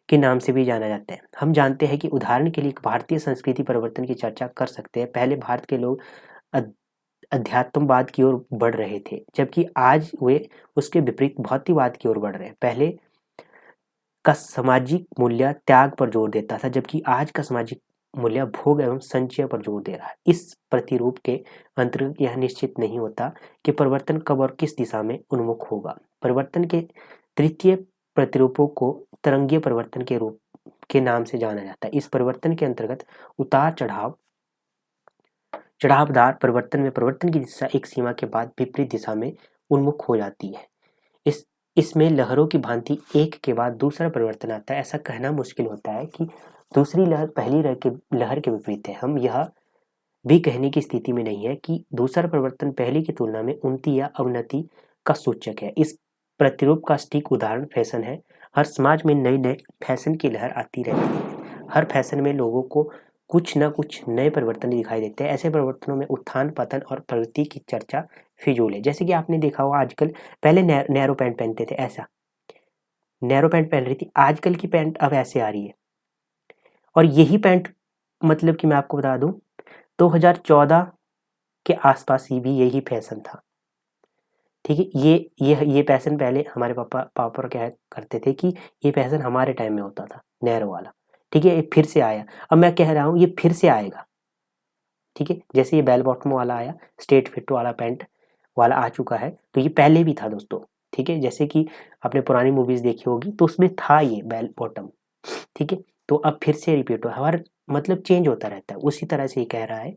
Speaker 1: के नाम से भी जाना जाता है। हम जानते हैं कि उदाहरण के लिए भारतीय संस्कृति परिवर्तन की चर्चा कर सकते हैं। पहले भारत के लोग अध्यात्मवाद की ओर बढ़ रहे थे, जबकि आज वे उसके विपरीत भौतिकवाद की ओर बढ़ रहे हैं। पहले का सामाजिक मूल्य त्याग पर जोर देता था, जबकि आज का सामाजिक मूल्य भोग एवं संचय पर जोर दे रहा है। इस प्रतिरूप के अंतर्गत यह निश्चित नहीं होता कि परिवर्तन कब और किस दिशा में उन्मुख होगा। परिवर्तन के तृतीय प्रतिरूपों को तरंगीय परिवर्तन के रूप के नाम से जाना जाता है। इस परिवर्तन के अंतर्गत उतार चढ़ावदार परिवर्तन में परिवर्तन की दिशा एक सीमा के बाद विपरीत दिशा में उन्मुख हो जाती है। इसमें लहरों की भांति एक के बाद दूसरा परिवर्तन आता है। ऐसा कहना मुश्किल होता है कि दूसरी लहर पहली लहर के विपरीत है। हम यह भी कहने की स्थिति में नहीं है कि दूसरा परिवर्तन पहले की तुलना में उन्नति या अवनति का सूचक है। इस प्रतिरूप का सटीक उदाहरण फैशन है। हर समाज में नए नए फैशन की लहर आती रहती है। हर फैशन में लोगों को कुछ न कुछ नए परिवर्तन दिखाई देते हैं। ऐसे परिवर्तनों में उत्थान पतन और प्रगति की चर्चा फिजूल है। जैसे कि आपने देखा होगा आजकल, पहले नैरो पैंट पहनते थे, ऐसा नैरो पैंट पहन रही थी, आजकल की पैंट अब ऐसे आ रही है। और यही पैंट मतलब कि मैं आपको बता दूं 2014 के आसपास ही भी यही फैशन था, ठीक है। ये फैशन पहले हमारे पापा क्या करते थे कि ये फैशन हमारे टाइम में होता था, नैरो वाला, ठीक है। ये फिर से आया, अब मैं कह रहा हूँ ये फिर से आएगा, ठीक है। जैसे ये बेल बॉटम वाला आया, स्ट्रेट फिट वाला पैंट वाला आ चुका है, तो ये पहले भी था दोस्तों, ठीक है। जैसे कि आपने पुरानी मूवीज देखी होगी तो उसमें था ये बेल बॉटम, ठीक है। तो अब फिर से रिपीट हो, हर मतलब चेंज होता रहता है। उसी तरह से ये कह रहा है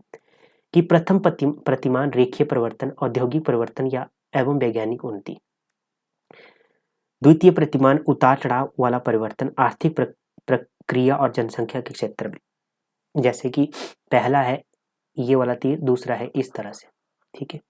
Speaker 1: कि प्रथम प्रतिमान रेखीय परिवर्तन, औद्योगिक परिवर्तन या एवं वैज्ञानिक उन्नति। द्वितीय प्रतिमान उतार चढ़ाव वाला परिवर्तन आर्थिक प्रक्रिया और जनसंख्या के क्षेत्र में। जैसे कि पहला है ये वाला तीर, दूसरा है इस तरह से, ठीक है।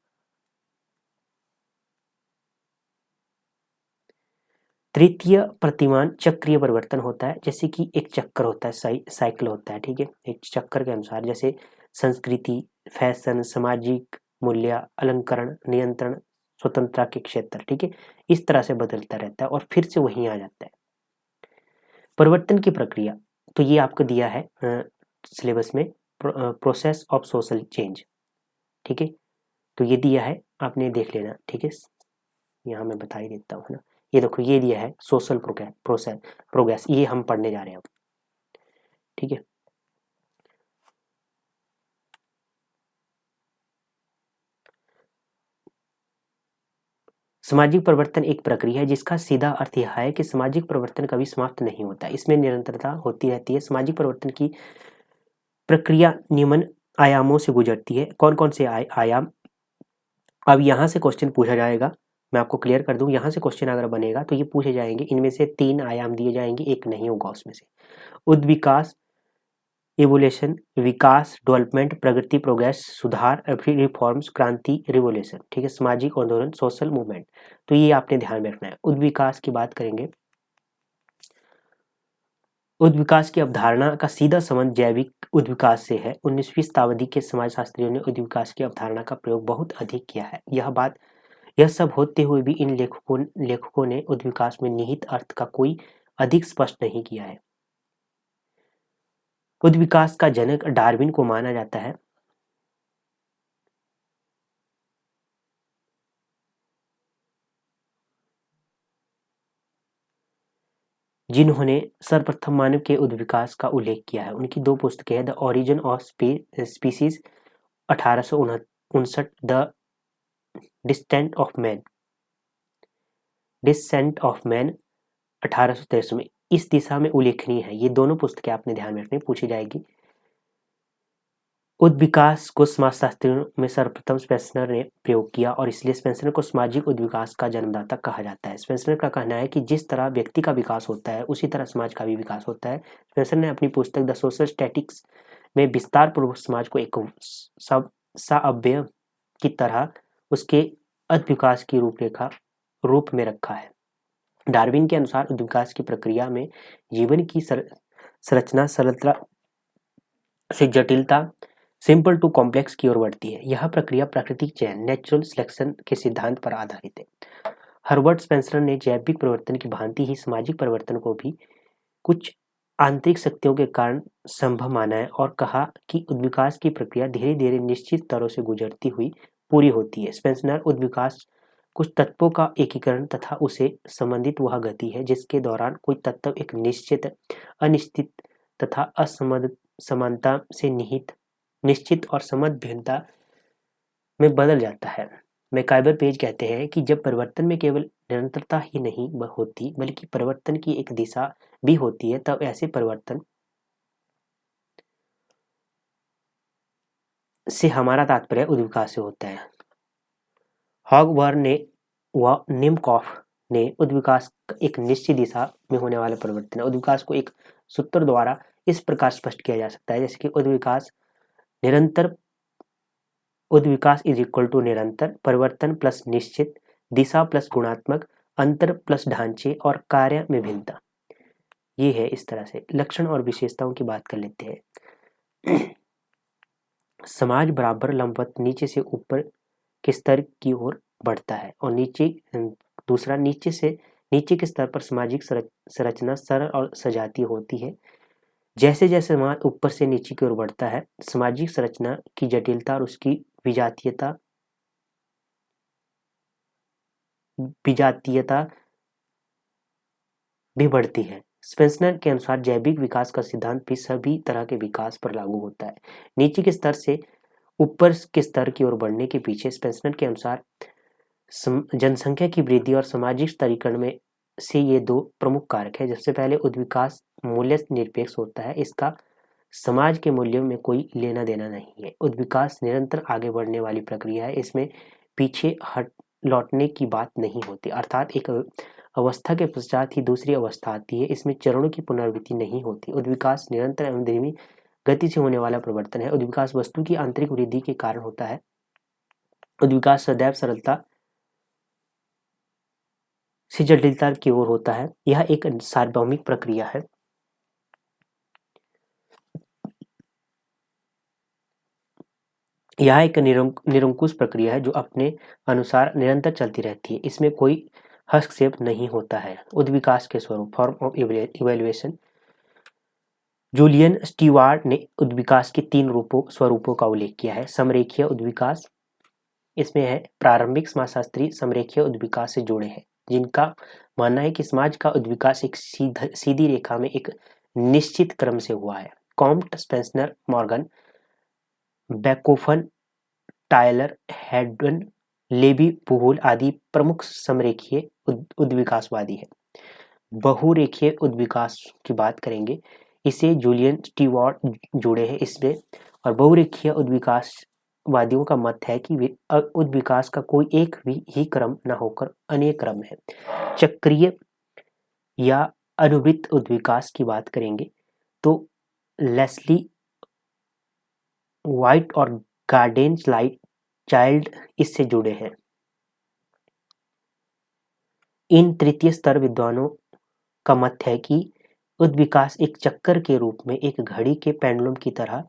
Speaker 1: तृतीय प्रतिमान चक्रीय परिवर्तन होता है, जैसे कि एक चक्कर होता है, साइकिल होता है, ठीक है। एक चक्कर के अनुसार जैसे संस्कृति, फैशन, सामाजिक मूल्य, अलंकरण, नियंत्रण, स्वतंत्रता के क्षेत्र, ठीक है। इस तरह से बदलता रहता है और फिर से वहीं आ जाता है। परिवर्तन की प्रक्रिया, तो ये आपको दिया है सिलेबस में, प्रोसेस ऑफ सोशल चेंज, ठीक है। तो ये दिया है, आपने देख लेना, ठीक है। यहाँ मैं बता ही देता हूँ, है ना। ये देखो ये दिया है सोशल प्रोग्रेस, ये हम पढ़ने जा रहे हैं अब, ठीक है। सामाजिक परिवर्तन एक प्रक्रिया है जिसका सीधा अर्थ यह है कि सामाजिक परिवर्तन कभी समाप्त नहीं होता, इसमें निरंतरता होती रहती है। सामाजिक परिवर्तन की प्रक्रिया निम्न आयामों से गुजरती है। कौन कौन से आयाम, अब यहाँ से क्वेश्चन पूछा जाएगा, मैं आपको क्लियर कर दूं। यहाँ से क्वेश्चन अगर बनेगा तो ये पूछे जाएंगे, इनमें से 3 आयाम दिए जाएंगे, एक नहीं होगा उसमें से। उद्विकास, इवोल्यूशन, विकास, डेवलपमेंट, प्रगति, प्रोग्रेस, सुधार, रिफॉर्म्स, क्रांति, रिवोल्यूशन, ठीक है। सामाजिक आंदोलन, सोशल मूवमेंट, तो ये आपने ध्यान में रखना है। उद्विकास की बात करेंगे, उद्विकास की अवधारणा का सीधा संबंध जैविक उद्विकास से है। 19वीं शताब्दी के समाजशास्त्रियों ने उद्विकास की अवधारणा का प्रयोग बहुत अधिक किया है। यह सब होते हुए भी इन लेखकों ने उद्विकास में निहित अर्थ का कोई अधिक स्पष्ट नहीं किया है। उद्विकास का जनक डार्विन को माना जाता है। जिन्होंने सर्वप्रथम मानव के उद्विकास का उल्लेख किया है। उनकी 2 पुस्तकें हैं, the origin of species 1859, the descent of man 1863 में। इस दिशा में उल्लेखनीय है। ये दोनों पुस्तकें आपने ध्यान में रखनी, पूछी जाएगी। उद्विकास को समाजशास्त्रियों में सर्वप्रथम स्पेंसर ने प्रयोग किया और इसलिए स्पेंसर को सामाजिक उद्विकास का जन्मदाता कहा जाता है। स्पेंसर का कहना है कि जिस तरह व्यक्ति का विकास होता है उसी तरह समाज का भी विकास होता है। स्पेंसर ने अपनी पुस्तक द सोशल स्टैटिक्स में विस्तार पूर्वक समाज को एक साअव्यय की तरह उसके उद्विकास की रूप में रखा है। डार्विन के अनुसार उद्विकास की प्रक्रिया में जीवन की संरचना सरलता से जटिलता, सिंपल टू कॉम्प्लेक्स की ओर बढ़ती है। यह प्रक्रिया प्राकृतिक चयन, नेचुरल सिलेक्शन के सिद्धांत पर आधारित है। हर्बर्ट स्पेंसर ने जैविक परिवर्तन की भांति ही सामाजिक परिवर्तन को भी कुछ आंतरिक शक्तियों के कारण संभव माना है और कहा कि उद्विकास की प्रक्रिया धीरे धीरे निश्चित स्तरों से गुजरती हुई पूरी होती है। स्पेंसर उद्विकास कुछ तत्वों का एकीकरण तथा उसे संबंधित वह गति है जिसके दौरान कोई तत्व एक निश्चित, अनिश्चित तथा असमानता से निश्चित और समझ भिन्नता में बदल जाता है। मैकाइबर पेज कहते हैं कि जब परिवर्तन में केवल निरंतरता ही नहीं होती बल्कि परिवर्तन की एक दिशा भी होती है, तब ऐसे परिवर्तन से हमारा तात्पर्य उद्विकास से होता है। हॉगबर्न ने व निमकॉफ ने उद्विकास एक निश्चित दिशा में होने वाला परिवर्तन है। उद्विकास को एक सूत्र द्वारा इस प्रकार स्पष्ट किया जा सकता है, जैसे कि उद्विकास इज इक्वल टू निरंतर परिवर्तन प्लस निश्चित दिशा प्लस गुणात्मक अंतर प्लस ढांचे और कार्य में भिन्नता। ये है इस तरह से। लक्षण और विशेषताओं की बात कर लेते हैं। समाज बराबर लंबवत नीचे से ऊपर के स्तर की ओर बढ़ता है और नीचे के स्तर पर सामाजिक संरचना सरल और सजातीय होती है। जैसे जैसे समाज ऊपर से नीचे की ओर बढ़ता है, सामाजिक संरचना की जटिलता और उसकी विजातीयता भी बढ़ती है। स्पेंसर के अनुसार जैविक विकास का सिद्धांत भी सभी तरह के विकास पर लागू होता है। नीचे के स्तर से ऊपर के स्तर की ओर बढ़ने के पीछे स्पेंसर के अनुसार जनसंख्या की वृद्धि और सामाजिक स्तरीकरण में से ये 2 प्रमुख कारक है। सबसे पहले उद्विकास मूल्य निरपेक्ष होता है, इसका समाज के मूल्यों में कोई लेना देना नहीं है। उद्विकास निरंतर आगे बढ़ने वाली प्रक्रिया है, इसमें पीछे लौटने की बात नहीं होती, अर्थात एक अवस्था के पश्चात ही दूसरी अवस्था आती है, इसमें चरणों की पुनरावृत्ति नहीं होती। उद्विकास निरंतर एवं धीमी गति से होने वाला परिवर्तन है। उद्विकास वस्तु की आंतरिक वृद्धि के कारण होता है। उद्विकास सदैव सरलता से जटिलता की ओर होता है। यह एक सार्वभौमिक प्रक्रिया है। यह एक निरंकुश प्रक्रिया है जो अपने अनुसार निरंतर चलती रहती है, इसमें कोई हस्तक्षेप नहीं होता है। उद्विकास के स्वरूप, फॉर्म ऑफ इवैल्यूएशन। जूलियन स्टीवार्ट ने उद्विकास के 3 स्वरूपों का उल्लेख किया है। समरेखीय उद्विकास, इसमें है प्रारंभिक समाजशास्त्री समरेखीय उद्विकास से जुड़े हैं, जिनका मानना है कि समाज का उद्विकास एक सीधी रेखा में एक निश्चित क्रम से हुआ है। Comte, Spencer, Morgan, Bachofen, Tylor, Haddon, Levy Bruhl आदि प्रमुख समरेखीय उद्विकासवादी है। बहुरेखीय उद्विकास की बात करेंगे, इसे जूलियन स्टीवार्ट जुड़े हैं इसमें, और बहुरेखीय उद्विकासवादियों का मत है कि उद्विकास का कोई एक ही क्रम न होकर अनेक क्रम है। चक्रीय या अनुवृत्त उद्विकास की बात करेंगे तो लेस्ली व्हाइट और गार्डेन चाइल्ड इससे जुड़े हैं। इन तृतीय स्तर विद्वानों का मत है कि उद्विकास एक चक्कर के रूप में एक घड़ी के पेंडुलम की तरह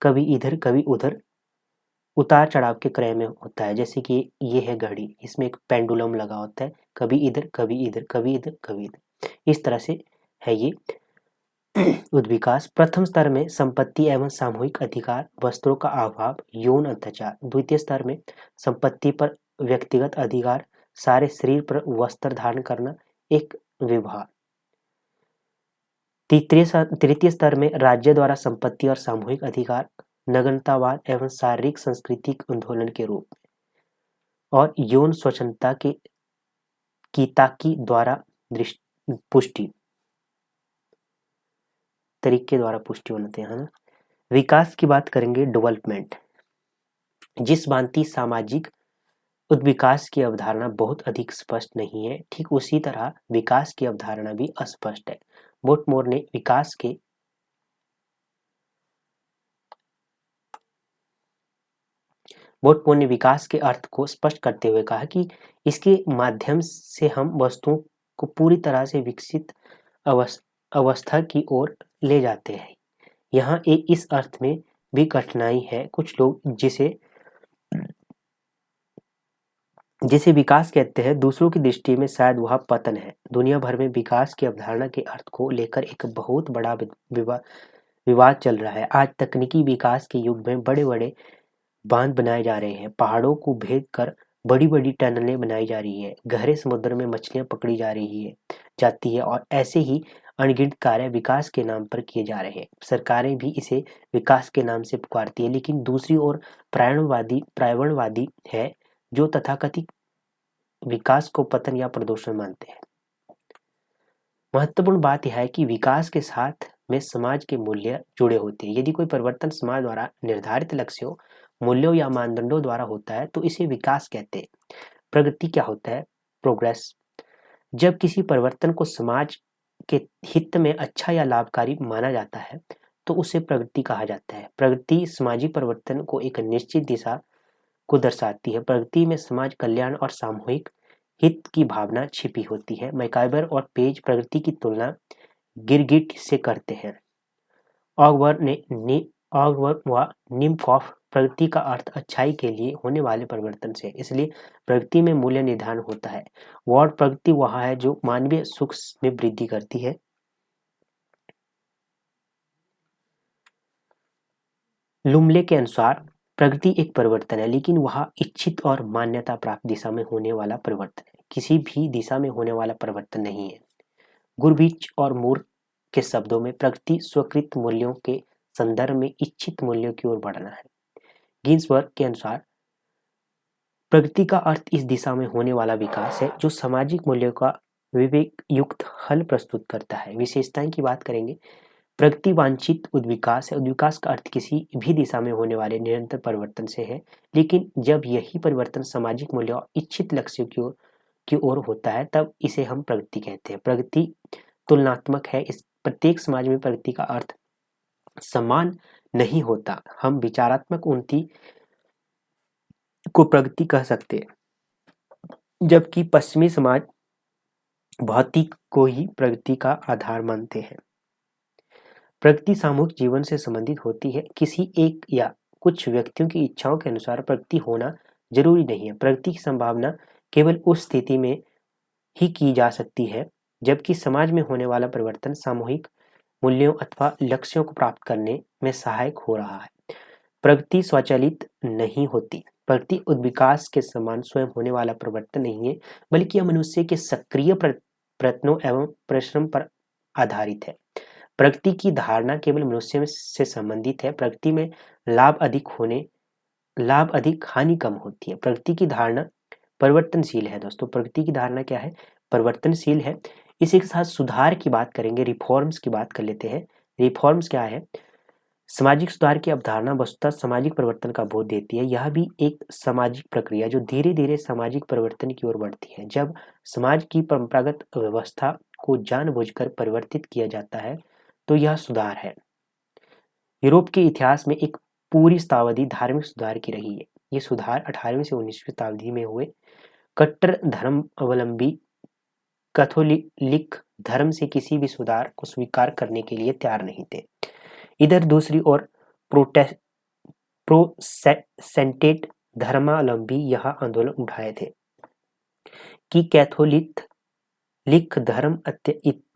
Speaker 1: कभी इधर कभी उधर उतार चढ़ाव के क्रम में होता है। जैसे कि ये है घड़ी, इसमें एक पेंडुलम लगा होता है, कभी इधर कभी इधर कभी इधर कभी इधर, इस तरह से है ये उद्विकास। प्रथम स्तर में संपत्ति एवं सामूहिक अधिकार, वस्त्रों का अभाव, यौन अत्याचार। द्वितीय स्तर में संपत्ति पर व्यक्तिगत अधिकार, सारे शरीर पर वस्त्र धारण करना, एक विवाह। तृतीय स्तर में राज्य द्वारा संपत्ति और सामूहिक अधिकार, नग्नतावाद एवं शारीरिक सांस्कृतिक आंदोलन के रूप में, और यौन स्वच्छता की ताकी द्वारा पुष्टि तरीके द्वारा पुष्टि होते हैं, है ना। विकास की बात करेंगे, डेवलपमेंट, जिस भांति सामाजिक उद्विकास की अवधारणा बहुत अधिक स्पष्ट नहीं है, ठीक उसी तरह विकास की अवधारणा भी अस्पष्ट है। बोटमोर ने विकास के अर्थ को स्पष्ट करते हुए कहा कि इसके माध्यम से हम वस्तुओं को पूरी तरह से विकसित अवस्था की ओर ले जाते हैं। यहाँ इस अर्थ में भी कठिनाई है। कुछ लोग जिसे विकास कहते हैं, दूसरों की दृष्टि में शायद वह पतन है। दुनिया भर में विकास की अवधारणा के अर्थ को लेकर एक बहुत बड़ा विवाद चल रहा है। आज तकनीकी विकास के युग में बड़े बड़े बांध बनाए जा रहे हैं, पहाड़ों को भेद कर बड़ी बड़ी टनलें बनाई जा रही है, गहरे समुद्र में मछलियां पकड़ी जाती है और ऐसे ही अनगिनत कार्य विकास के नाम पर किए जा रहे हैं। सरकारें भी इसे विकास के नाम से पुकारती है, लेकिन दूसरी ओर पर्यावरणवादी है जो तथाकथित विकास को पतन या प्रदूषण मानते हैं। महत्वपूर्ण बात यह है कि विकास के साथ में समाज के मूल्य जुड़े होते हैं। यदि कोई परिवर्तन समाज द्वारा निर्धारित लक्ष्यों, मूल्यों या मानदंडों द्वारा होता है तो इसे विकास कहते हैं। प्रगति क्या होता है? प्रोग्रेस। जब किसी परिवर्तन को समाज के हित में अच्छा या लाभकारी माना जाता है तो उसे प्रगति कहा जाता है। प्रगति सामाजिक परिवर्तन को एक निश्चित दिशा को दर्शाती है। प्रगति में समाज कल्याण और सामूहिक हित की भावना छिपी होती है। मैकाइबर और पेज प्रगति की तुलना गिरगिट से करते हैं। ऑगवर्थ व निम्फॉफ प्रगति का अर्थ अच्छाई के लिए होने वाले परिवर्तन से, इसलिए प्रगति में मूल्य निर्धारण होता है। वॉर्ड प्रगति वह है जो मानवीय सुख में वृद्धि करती है। लुमले के अनुसार प्रगति एक परिवर्तन है, लेकिन वह इच्छित और मान्यता प्राप्त दिशा में होने वाला परिवर्तन है, किसी भी दिशा में होने वाला परिवर्तन नहीं है। गुरबिच और मूर के शब्दों में प्रगति स्वीकृत मूल्यों के संदर्भ में इच्छित मूल्यों की ओर बढ़ना है। गिन्सबर्ग के अनुसार प्रगति का अर्थ इस दिशा में होने वाला विकास है जो सामाजिक मूल्यों का विवेक युक्त हल प्रस्तुत करता है। विशेषताएं की बात करेंगे। प्रगति वांछित उद्विकास है। उद्विकास का अर्थ किसी भी दिशा में होने वाले निरंतर परिवर्तन से है, लेकिन जब यही परिवर्तन सामाजिक मूल्यों और इच्छित लक्ष्यों की ओर होता है तब इसे हम प्रगति कहते हैं। प्रगति तुलनात्मक है। इस प्रत्येक समाज में प्रगति का अर्थ समान नहीं होता। हम विचारात्मक उन्नति को प्रगति कह सकते हैं, जबकि पश्चिमी समाज भौतिक को ही प्रगति का आधार मानते हैं। प्रगति सामूहिक जीवन से संबंधित होती है। किसी एक या कुछ व्यक्तियों की इच्छाओं के अनुसार प्रगति होना जरूरी नहीं है। प्रगति की संभावना केवल उस स्थिति में ही की जा सकती है जबकि समाज में होने वाला परिवर्तन सामूहिक मूल्यों अथवा लक्ष्यों को प्राप्त करने में सहायक हो रहा है। प्रगति स्वचालित नहीं होती। प्रगति उद्विकास के समान स्वयं होने वाला परिवर्तन नहीं है, बल्कि यह मनुष्य के सक्रिय प्रयत्नों एवं परिश्रम पर आधारित है। प्रगति की धारणा केवल मनुष्य से संबंधित है। प्रगति में लाभ अधिक हानि कम होती है। प्रगति की धारणा परिवर्तनशील है। दोस्तों, प्रगति की धारणा क्या है? परिवर्तनशील है। इसी के साथ सुधार की बात करेंगे, रिफॉर्म्स की बात कर लेते हैं। रिफॉर्म्स क्या है? सामाजिक सुधार की अवधारणा वस्तुतः सामाजिक परिवर्तन का बोध देती है। यह भी एक सामाजिक प्रक्रिया जो धीरे धीरे सामाजिक परिवर्तन की ओर बढ़ती है। जब समाज की परंपरागत व्यवस्था को जानबूझकर परिवर्तित किया जाता है तो यह सुधार है। यूरोप के इतिहास में एक पूरी शताब्दी धार्मिक सुधार की रही है। ये सुधार 18वीं से 19वीं शताब्दी में हुए। कट्टर धर्म अवलंबी कैथोलिक धर्म से किसी भी सुधार को स्वीकार करने के लिए तैयार नहीं थे। इधर दूसरी ओर प्रोटेस्टेंट धर्मावलंबी यह आंदोलन उठाए थे कि कैथोलिक धर्म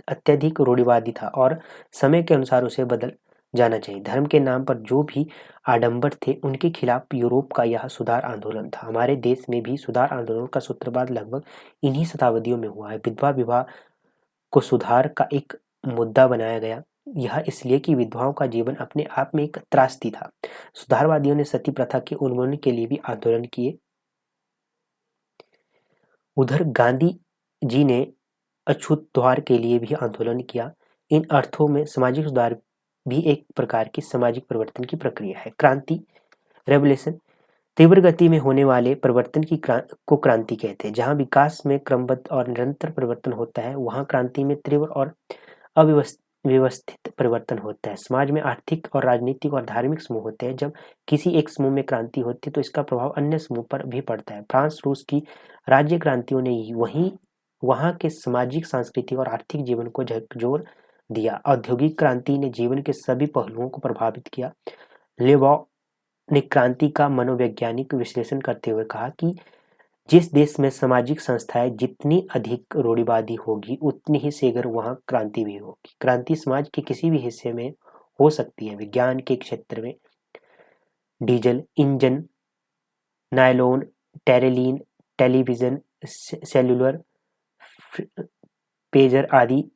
Speaker 1: अत्यधिक रूढ़िवादी था और समय के अनुसार उसे बदल जाना चाहिए। धर्म के नाम पर जो भी आडंबर थे उनके खिलाफ यूरोप का यह सुधार आंदोलन था। हमारे देश में भी सुधार आंदोलन का सूत्रपात लगभग इन्हीं शताब्दियों में हुआ है। विधवा विवाह को सुधार का एक मुद्दा बनाया गया। यह इसलिए कि विधवाओं का जीवन अपने आप में एक त्रासदी था। सुधारवादियों ने सती प्रथा के उन्मूलन के लिए भी आंदोलन किए। उधर गांधी जी ने अछूतद्वार के लिए भी आंदोलन किया। इन अर्थों में सामाजिक सुधार भी एक प्रकार की सामाजिक परिवर्तन की प्रक्रिया है। क्रांति, रेवोल्यूशन, तीव्र गति में होने वाले परिवर्तन को क्रांति कहते हैं। जहाँ विकास में क्रमबद्ध और निरंतर परिवर्तन होता है, वहाँ क्रांति में तीव्र और अव्यवस्थित परिवर्तन होता है। समाज में आर्थिक और राजनीतिक और धार्मिक समूह होते हैं। जब किसी एक समूह में क्रांति होती है तो इसका प्रभाव अन्य समूह पर भी पड़ता है। फ्रांस रूस की राज्य क्रांतियों ने वहाँ के सामाजिक, सांस्कृतिक और आर्थिक जीवन को झकझोर दिया। औद्योगिक क्रांति ने जीवन के सभी पहलुओं को प्रभावित किया। लेबॉ ने क्रांति का मनोवैज्ञानिक विश्लेषण करते हुए कहा कि जिस देश में सामाजिक संस्थाएं जितनी अधिक रूढ़िवादी होगी, उतनी ही शीघ्र वहां क्रांति भी होगी। क्रांति समाज के किसी भी हिस्से में हो सकती है। विज्ञान के क्षेत्र में diesel engine, nylon, terylene, television, cellular, pager आदि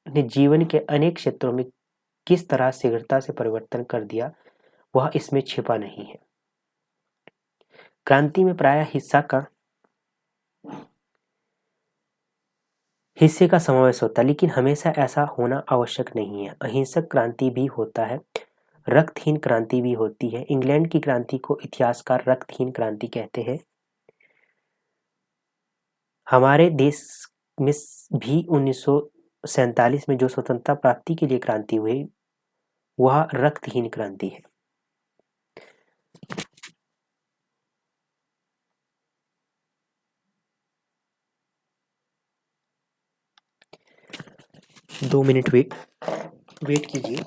Speaker 1: ने जीवन के अनेक क्षेत्रों में किस तरह शीघ्रता से परिवर्तन कर दिया, वह इसमें छिपा नहीं है। क्रांति में प्रायः हिस्से का समावेश होता है, लेकिन हमेशा ऐसा होना आवश्यक नहीं है। अहिंसक क्रांति भी होता है, रक्तहीन क्रांति भी होती है। इंग्लैंड की क्रांति को इतिहासकार रक्तहीन क्रांति कहते हैं। हमारे देश में भी 1947 में जो स्वतंत्रता प्राप्ति के लिए क्रांति हुई, वह रक्तहीन क्रांति है। दो मिनट वेट कीजिए।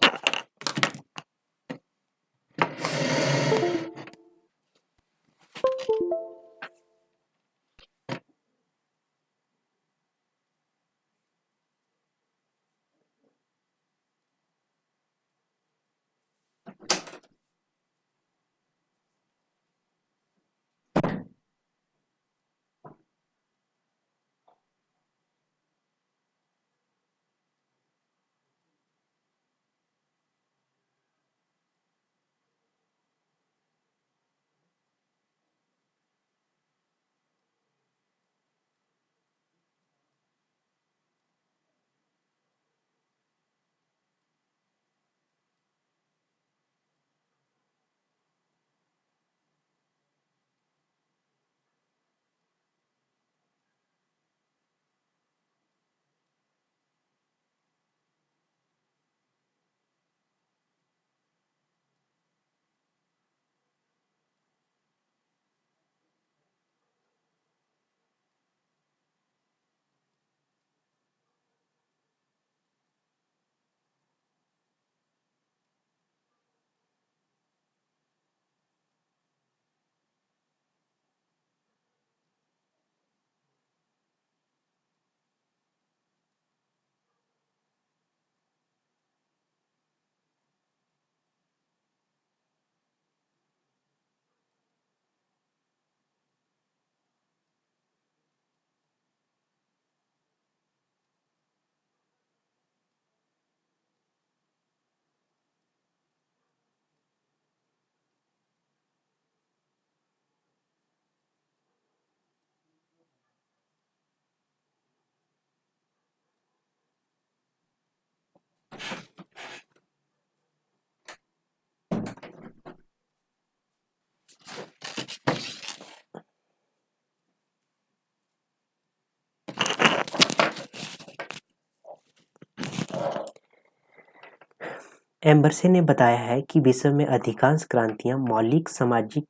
Speaker 1: एम्बर्से ने बताया है कि विश्व में अधिकांश क्रांतियां मौलिक सामाजिक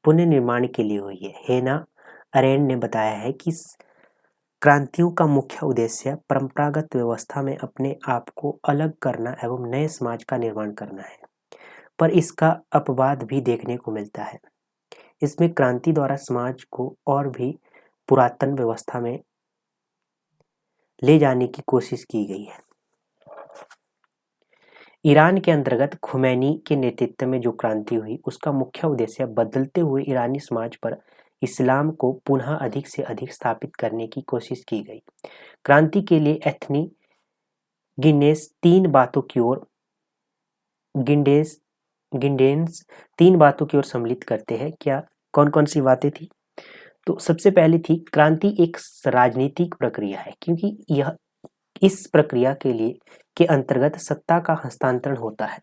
Speaker 1: पुनर्निर्माण के लिए हुई है। हेना अरेंड ने बताया है कि क्रांतियों का मुख्य उद्देश्य परंपरागत व्यवस्था में अपने आप को अलग करना एवं नए समाज का निर्माण करना है, पर इसका अपवाद भी देखने को मिलता है। इसमें क्रांति द्वारा समाज को और भी पुरातन व्यवस्था में ले जाने की कोशिश की गई है। ईरान के अंतर्गत खुमैनी के नेतृत्व में जो क्रांति हुई, उसका मुख्य उद्देश्य बदलते हुए ईरानी समाज पर इस्लाम को पुनः अधिक से अधिक स्थापित करने की कोशिश की गई। क्रांति के लिए एथनी गिंडेंस तीन बातों की ओर गिंडेंस तीन बातों की ओर सम्मिलित करते हैं। क्या कौन कौन सी बातें थी? तो सबसे पहली थी क्रांति एक राजनीतिक प्रक्रिया है, क्योंकि यह इस प्रक्रिया के अंतर्गत सत्ता का हस्तांतरण होता है।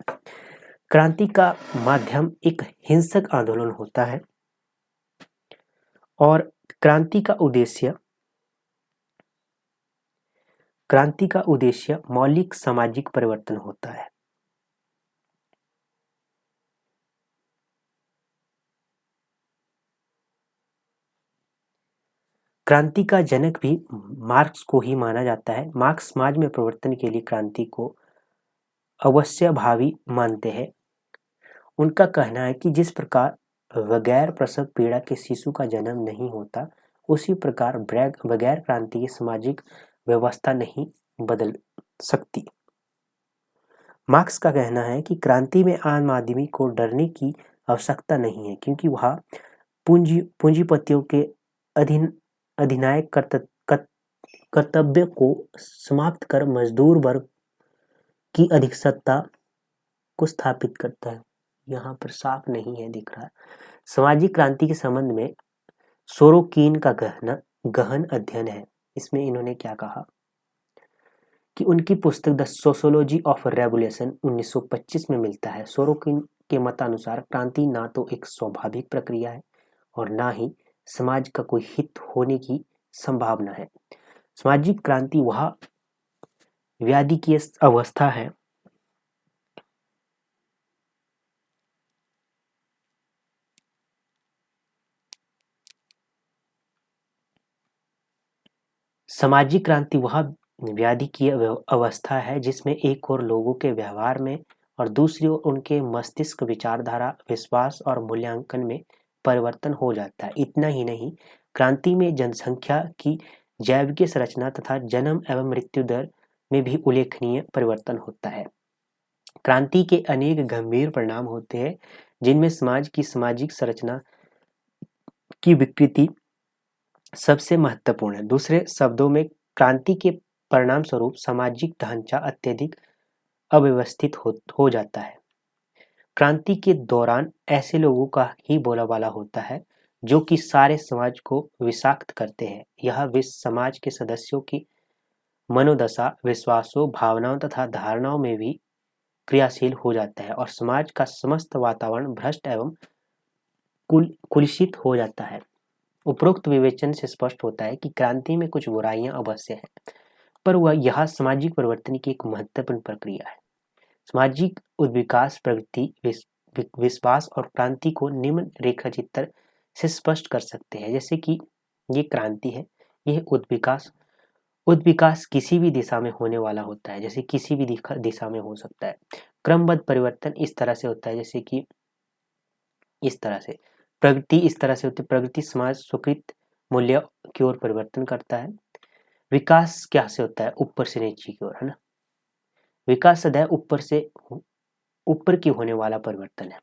Speaker 1: क्रांति का माध्यम एक हिंसक आंदोलन होता है और क्रांति का उद्देश्य मौलिक सामाजिक परिवर्तन होता है। क्रांति का जनक भी मार्क्स को ही माना जाता है। मार्क्स समाज में परिवर्तन के लिए क्रांति को अवश्यभावी मानते हैं। उनका कहना है कि जिस प्रकार बगैर प्रसव पीड़ा के शिशु का जन्म नहीं होता, उसी प्रकार बगैर क्रांति की सामाजिक व्यवस्था नहीं बदल सकती। मार्क्स का कहना है कि क्रांति में आम आदमी को डरने की आवश्यकता नहीं है, क्योंकि वह पूंजीपतियों के अधिनायक कर्तव्य को समाप्त कर मजदूर वर्ग की अधिसत्ता को स्थापित करता है। यहाँ पर साफ नहीं है, दिख रहा है। सामाजिक क्रांति के संबंध में सोरोकिन का गहन अध्ययन है। इसमें इन्होंने क्या कहा कि उनकी पुस्तक द सोशियोलॉजी ऑफ रेवोल्यूशन 1925 में मिलता है। सोरोकिन के मतानुसार क्रांति ना तो एक स्वाभाविक प्रक्रिया है और ना ही समाज का कोई हित होने की संभावना है। सामाजिक क्रांति वह व्याधि की अवस्था है सामाजिक क्रांति वह व्याधि की अवस्था है जिसमें एक ओर लोगों के व्यवहार में और दूसरी ओर उनके मस्तिष्क, विचारधारा, विश्वास और मूल्यांकन में परिवर्तन हो जाता है। इतना ही नहीं, क्रांति में जनसंख्या की जैविक संरचना तथा जन्म एवं मृत्यु दर में भी उल्लेखनीय परिवर्तन होता है। क्रांति के अनेक गंभीर परिणाम होते हैं, जिनमें समाज की सामाजिक संरचना की विकृति सबसे महत्वपूर्ण है। दूसरे शब्दों में, क्रांति के परिणाम स्वरूप सामाजिक ढांचा अत्यधिक अव्यवस्थित हो जाता है। क्रांति के दौरान ऐसे लोगों का ही बोलाबाला होता है जो कि सारे समाज को विषाक्त करते हैं। यह समाज के सदस्यों की मनोदशा, विश्वासों, भावनाओं तथा धारणाओं में भी क्रियाशील हो जाता है और समाज का समस्त वातावरण भ्रष्ट एवं कुलुषित हो जाता है। उपरोक्त विवेचन से स्पष्ट होता है कि क्रांति में कुछ बुराइयां अवश्य हैं, पर वह यह सामाजिक परिवर्तन की एक महत्वपूर्ण प्रक्रिया है। सामाजिक उद्विकास, प्रगति, विश्वास और क्रांति को निम्न रेखाचित्र से स्पष्ट कर सकते हैं। जैसे कि ये क्रांति है, यह उद्विकास किसी भी दिशा में होने वाला होता है, जैसे किसी भी दिशा में हो सकता है। क्रमबद्ध परिवर्तन इस तरह से होता है, जैसे कि इस तरह से। प्रगति इस तरह से होती है, प्रगति समाज स्वीकृत मूल्य की ओर परिवर्तन करता है। विकास क्या से होता है? ऊपर से नीचे की ओर, है ना। विकास सदैव ऊपर की होने वाला परिवर्तन है।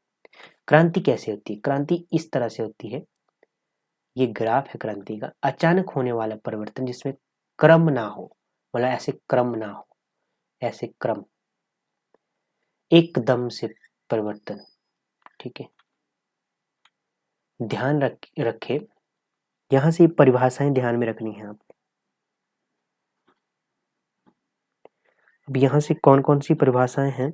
Speaker 1: क्रांति कैसे होती है? क्रांति इस तरह से होती है, ये ग्राफ है क्रांति का। अचानक होने वाला परिवर्तन जिसमें क्रम ना हो, मतलब ऐसे क्रम ना हो, ऐसे क्रम, एकदम से परिवर्तन। ठीक है, ध्यान रखे, यहाँ से परिभाषाएं ध्यान में रखनी है आप। अब यहाँ से कौन कौन सी परिभाषाएं हैं?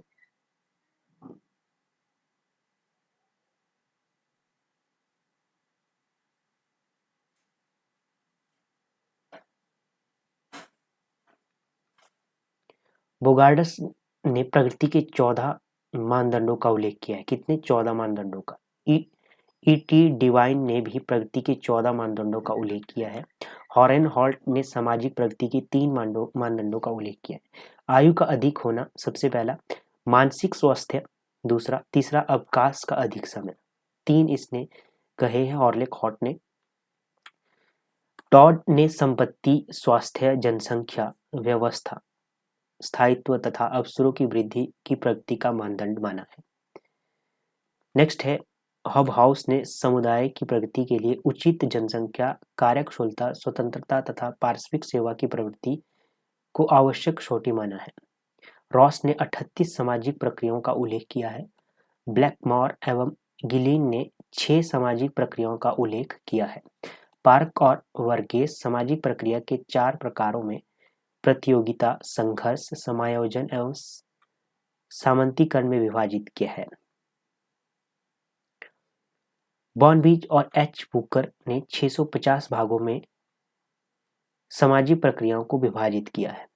Speaker 1: बोगार्डस ने प्रगति के 14 मानदंडों का उल्लेख किया है। कितने? 14 मानदंडों का। ईटी डिवाइन ने भी प्रगति के 14 मानदंडों का उल्लेख किया है। हॉरेन हॉल्ट ने सामाजिक प्रगति के 3 मानदंडों का उल्लेख किया है। आयु का अधिक होना सबसे पहला, मानसिक स्वास्थ्य दूसरा, तीसरा अवकाश का अधिक समय। 3 इसने कहे हैं हॉर्लेक हॉट ने। टॉड ने संपत्ति, स्वास्थ्य, जनसंख्या व्यवस्था, स्थायित्व तथा अवसरों की वृद्धि की प्रगति का मानदंड माना है। नेक्स्ट है हॉबहाउस ने समुदाय की प्रगति के लिए उचित जनसंख्या, कार्यकुशलता, स्वतंत्रता तथा पारस्परिक सेवा की प्रवृत्ति को आवश्यक छोटी माना है। रॉस ने 38 सामाजिक प्रक्रियाओं का उल्लेख किया है। ब्लैकमोर एवं गिलिन ने 6 सामाजिक प्रक्रियाओं का उल्लेख किया है। पार्क और वर्गेस सामाजिक प्रक्रिया के 4 प्रकारों में प्रतियोगिता, संघर्ष, समायोजन एवं सामंतीकरण में विभाजित किया है। बॉर्नबीच और एच बुकर ने 650 भागों में सामाजिक प्रक्रियाओं को विभाजित किया है।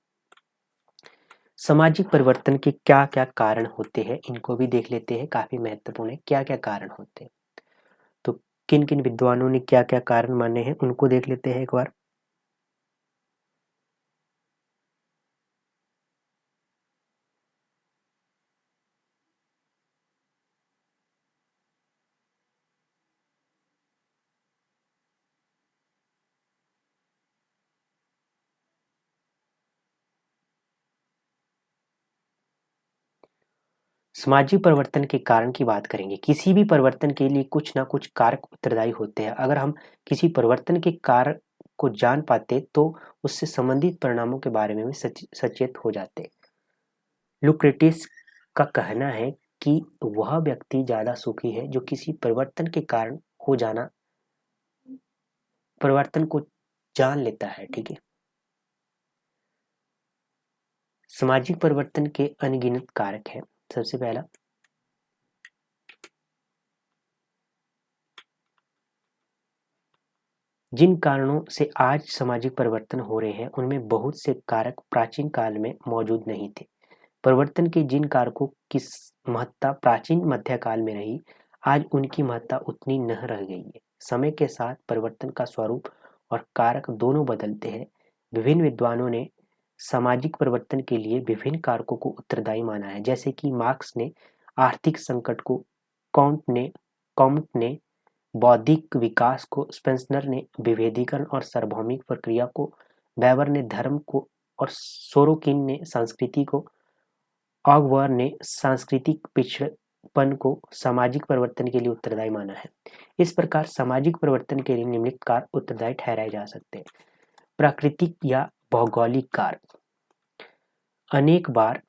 Speaker 1: सामाजिक परिवर्तन के क्या क्या कारण होते हैं, इनको भी देख लेते हैं। काफी महत्वपूर्ण है, क्या क्या कारण होते हैं। तो किन किन विद्वानों ने क्या क्या कारण माने हैं, उनको देख लेते हैं एक बार। सामाजिक परिवर्तन के कारण की बात करेंगे। किसी भी परिवर्तन के लिए कुछ ना कुछ कारक उत्तरदायी होते हैं। अगर हम किसी परिवर्तन के कारक को जान पाते तो उससे संबंधित परिणामों के बारे में भी सचेत हो जाते। लुक्रेटिस का कहना है कि वह व्यक्ति ज्यादा सुखी है जो किसी परिवर्तन के कारण हो जाना परिवर्तन को जान लेता है। ठीक है। सामाजिक परिवर्तन के अनगिनत कारक हैं। सबसे पहला, जिन कारणों से आज सामाजिक परिवर्तन हो रहे हैं उनमें बहुत से कारक प्राचीन काल में मौजूद नहीं थे। परिवर्तन के जिन कारकों की महत्ता प्राचीन मध्यकाल में रही, आज उनकी महत्ता उतनी न रह गई है। समय के साथ परिवर्तन का स्वरूप और कारक दोनों बदलते हैं। विभिन्न विद्वानों ने सामाजिक परिवर्तन के लिए विभिन्न कारकों को उत्तरदायी माना है, जैसे कि मार्क्स ने आर्थिक संकट को, कॉम्ट ने बौद्धिक विकास को, स्पेंसर ने विभेदीकरण और सार्वभौमिक प्रक्रिया को, वेबर ने धर्म को और सोरोकिन ने संस्कृति को, ऑगवर्ड ने सांस्कृतिक पिछड़ेपन को सामाजिक परिवर्तन के लिए उत्तरदायी माना है। इस प्रकार सामाजिक परिवर्तन के लिए निम्नलिखित कारक उत्तरदायी ठहराए जा सकते हैं। प्राकृतिक या भौगोलिक कारक। अनेक बार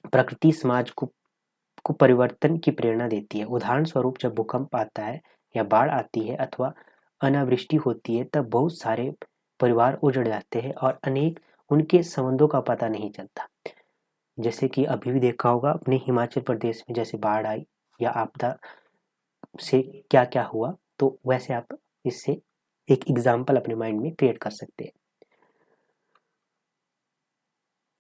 Speaker 1: प्रकृति समाज को परिवर्तन की प्रेरणा देती है। उदाहरण स्वरूप जब भूकंप आता है या बाढ़ आती है अथवा अनावृष्टि होती है तब बहुत सारे परिवार उजड़ जाते हैं और अनेक उनके संबंधों का पता नहीं चलता। जैसे कि अभी भी देखा होगा अपने हिमाचल प्रदेश में, जैसे बाढ़ आई या आपदा से क्या क्या हुआ, तो वैसे आप इससे एक एग्जाम्पल अपने माइंड में क्रिएट कर सकते हैं।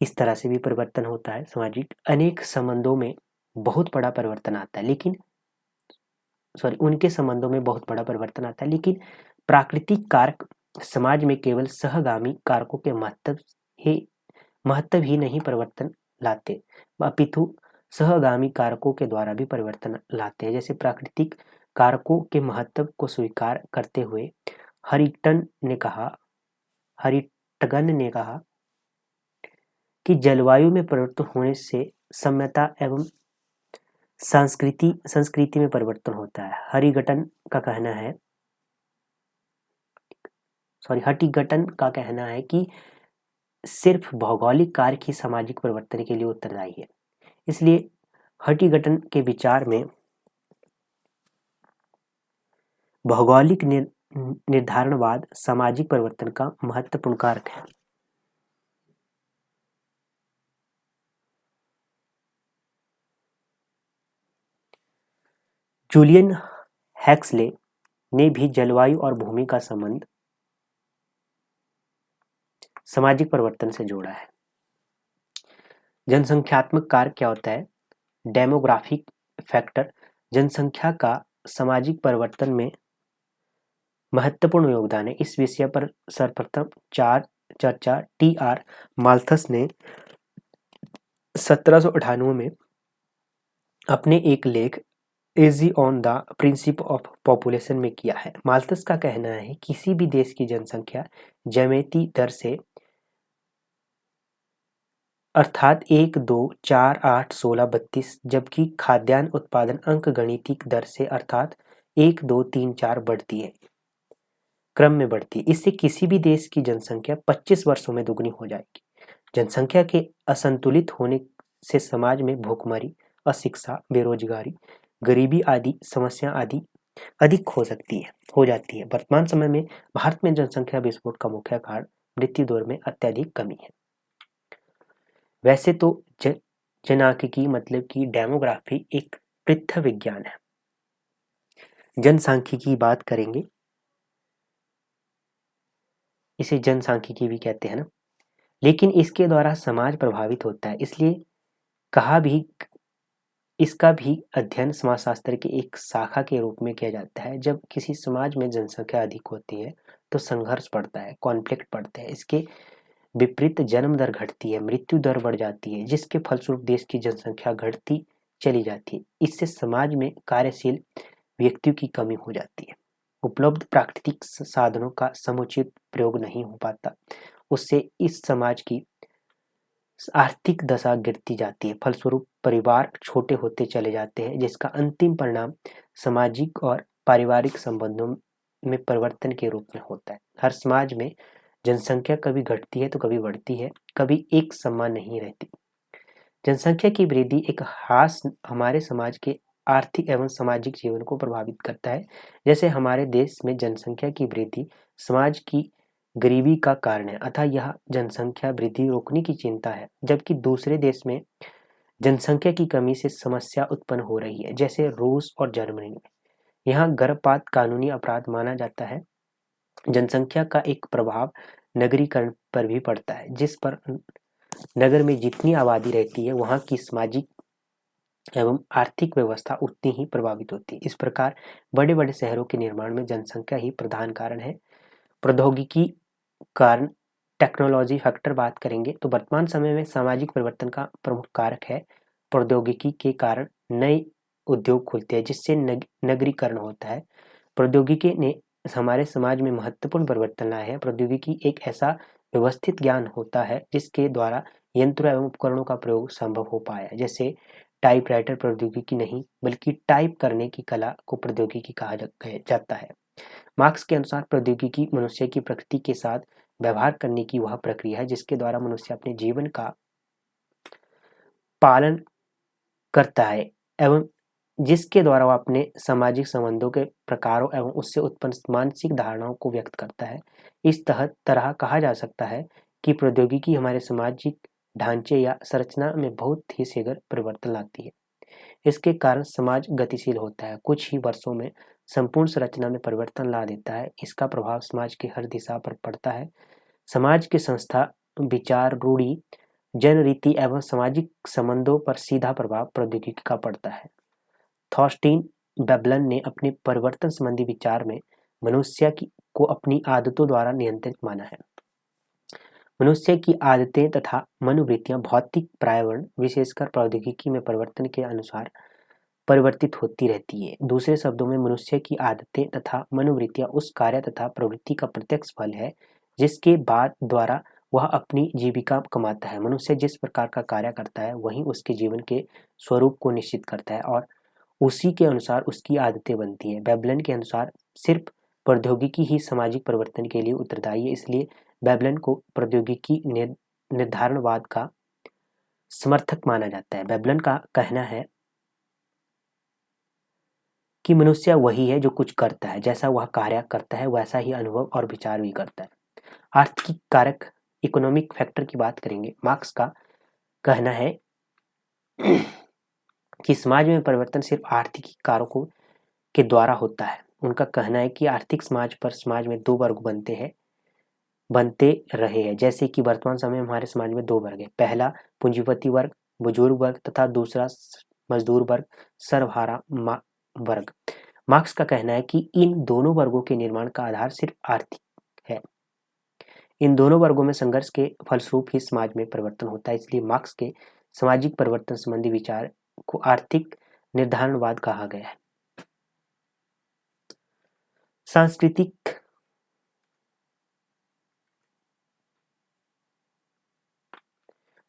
Speaker 1: इस तरह से भी परिवर्तन होता है सामाजिक। अनेक संबंधों में बहुत बड़ा परिवर्तन आता है, लेकिन उनके संबंधों में बहुत बड़ा परिवर्तन आता है, लेकिन प्राकृतिक कारक समाज में केवल सहगामी कारकों के महत्व ही नहीं परिवर्तन लाते, अपितु सहगामी कारकों के द्वारा भी परिवर्तन लाते हैं। जैसे प्राकृतिक कारकों के महत्व को स्वीकार करते हुए हरिटगन ने कहा कि जलवायु में परिवर्तन होने से सभ्यता एवं संस्कृति में परिवर्तन होता है। हटिगटन का कहना है कि सिर्फ भौगोलिक कारक ही सामाजिक परिवर्तन के लिए उत्तरदायी है। इसलिए हटिगटन के विचार में भौगोलिक निर्धारणवाद सामाजिक परिवर्तन का महत्वपूर्ण कारक है। जूलियन हैक्सले ने भी जलवायु और भूमि का संबंध सामाजिक परिवर्तन से जोड़ा है। जनसंख्यात्मक कारक क्या होता है? डेमोग्राफिक फैक्टर जनसंख्या का सामाजिक परिवर्तन में महत्वपूर्ण योगदान है। इस विषय पर सर्वप्रथम चर्चा टी.आर. माल्थस ने 1798 में अपने एक लेख essay on the principle of population में किया है। माल्थस का कहना है किसी भी देश की जनसंख्या ज्यामितीय दर से अर्थात 1, 2, 4, 8, 16, 32, जबकि खाद्यान्न उत्पादन अंकगणितीय दर से अर्थात 1, 2, 3, 4 बढ़ती है, क्रम में बढ़ती है। इससे किसी भी देश की जनसंख्या 25 वर्षों में दुगनी हो जाएगी। जनसंख्या के असंतुलित होने से समाज में भूखमरी, अशिक्षा, बेरोजगारी, गरीबी आदि समस्या आदि अधिक हो जाती है। वर्तमान समय में भारत में जनसंख्या विस्फोट का मुख्य कारण मृत्यु दर में अत्यधिक कमी है। वैसे तो जनांख्यिकी मतलब कि डेमोग्राफी एक पृथक विज्ञान है। जनसांख्यिकी की बात करेंगे, इसे जनसांख्यिकी भी कहते हैं ना, लेकिन इसके द्वारा समाज प्रभावित होता है, इसलिए इसका भी अध्ययन समाजशास्त्र की एक शाखा के रूप में किया जाता है। जब किसी समाज में जनसंख्या अधिक होती है तो संघर्ष बढ़ता है, कॉन्फ्लिक्ट बढ़ते हैं। इसके विपरीत जन्म दर घटती है, मृत्यु दर बढ़ जाती है, जिसके फलस्वरूप देश की जनसंख्या घटती चली जाती है। इससे समाज में कार्यशील व्यक्तियों की कमी हो जाती है, उपलब्ध प्राकृतिक साधनों का समुचित प्रयोग नहीं हो पाता। उससे इस समाज की आर्थिक दशा गिरती जाती है, फलस्वरूप परिवार छोटे होते चले जाते हैं, जिसका अंतिम परिणाम सामाजिक और पारिवारिक संबंधों में परिवर्तन के रूप में होता है। हर समाज में जनसंख्या कभी घटती है तो कभी बढ़ती है, कभी एक समान नहीं रहती। जनसंख्या की वृद्धि एक खास हमारे समाज के आर्थिक एवं सामाजिक जीवन को प्रभावित करता है। जैसे हमारे देश में जनसंख्या की वृद्धि समाज की गरीबी का कारण है, अतः यह जनसंख्या वृद्धि रोकने की चिंता है। जबकि दूसरे देश में जनसंख्या की कमी से समस्या उत्पन्न हो रही है, जैसे रूस और जर्मनी में। यहाँ गर्भपात कानूनी अपराध माना जाता है। जनसंख्या का एक प्रभाव नगरीकरण पर भी पड़ता है, जिस पर नगर में जितनी आबादी रहती है वहाँ की सामाजिक एवं आर्थिक व्यवस्था उतनी ही प्रभावित होती है। इस प्रकार बड़े बड़े शहरों के निर्माण में जनसंख्या ही प्रधान कारण है। प्रौद्योगिकी कारण, टेक्नोलॉजी फैक्टर बात करेंगे तो वर्तमान समय में सामाजिक परिवर्तन का प्रमुख कारक है। प्रौद्योगिकी के कारण नए उद्योग खुलते हैं, जिससे नगरीकरण होता है। प्रौद्योगिकी ने हमारे समाज में महत्वपूर्ण परिवर्तन लाए हैं। प्रौद्योगिकी एक ऐसा व्यवस्थित ज्ञान होता है जिसके द्वारा यंत्रों एवं उपकरणों का प्रयोग संभव हो पाया है। जैसे टाइपराइटर प्रौद्योगिकी नहीं बल्कि टाइप करने की कला को प्रौद्योगिकी कहा जाता है। मार्क्स के अनुसार प्रौद्योगिकी मनुष्य की प्रकृति के साथ व्यवहार करने की वह प्रक्रिया है जिसके द्वारा मनुष्य अपने जीवन का पालन करता है एवं जिसके द्वारा वह अपने सामाजिक संबंधों के प्रकारों एवं उससे उत्पन्न मानसिक धारणाओं को व्यक्त करता है। इस तरह कहा जा सकता है कि प्रौद्योगिकी हमारे सामाजिक ढांचे या संरचना में बहुत ही शीघ्र परिवर्तन लाती है। इसके कारण समाज गतिशील होता है, कुछ ही वर्षों में संपूर्ण संरचना में परिवर्तन ला देता है। इसका प्रभाव समाज की हर दिशा पर पड़ता है। समाज के संस्था, विचार, रूढ़ि, जनरीति एवं सामाजिक संबंधों पर सीधा प्रभाव प्रौद्योगिकी का पड़ता है। थॉर्स्टीन वेबलन ने अपने परिवर्तन संबंधी विचार में मनुष्य को अपनी आदतों द्वारा नियंत्रित माना है। मनुष्य की आदतें तथा मनोवृत्तियां भौतिक पर्यावरण विशेषकर प्रौद्योगिकी में परिवर्तन के अनुसार परिवर्तित होती रहती है। दूसरे शब्दों में मनुष्य की आदतें तथा मनोवृत्तियां उस कार्य तथा प्रवृत्ति का प्रत्यक्ष फल है जिसके बाद द्वारा वह अपनी जीविका कमाता है। मनुष्य जिस प्रकार का कार्य करता है वही उसके जीवन के स्वरूप को निश्चित करता है और उसी के अनुसार उसकी आदतें बनती हैं। वेबलन के अनुसार सिर्फ प्रौद्योगिकी ही सामाजिक परिवर्तन के लिए उत्तरदायी है, इसलिए वेबलन को प्रौद्योगिकी निर्धारणवाद का समर्थक माना जाता है। वेबलन का कहना है कि मनुष्य वही है जो कुछ करता है, जैसा वह कार्य करता है वैसा ही अनुभव और विचार भी करता है। आर्थिक कारक, इकोनॉमिक फैक्टर की बात करेंगे। मार्क्स का कहना है कि समाज में परिवर्तन सिर्फ आर्थिक कारकों के द्वारा होता है। उनका कहना है कि आर्थिक समाज में दो वर्ग बनते रहे हैं, जैसे कि वर्तमान समय में हमारे समाज में दो वर्ग है। पहला पूंजीपति वर्ग, बुजुर्ग वर्ग तथा दूसरा मजदूर वर्ग, सर्वहारा वर्ग। मार्क्स का कहना है कि इन दोनों वर्गों के निर्माण का आधार सिर्फ आर्थिक है। इन दोनों वर्गों में संघर्ष के फलस्वरूप ही समाज में परिवर्तन होता है, इसलिए मार्क्स के सामाजिक परिवर्तन संबंधी विचार को आर्थिक निर्धारणवाद कहा गया है।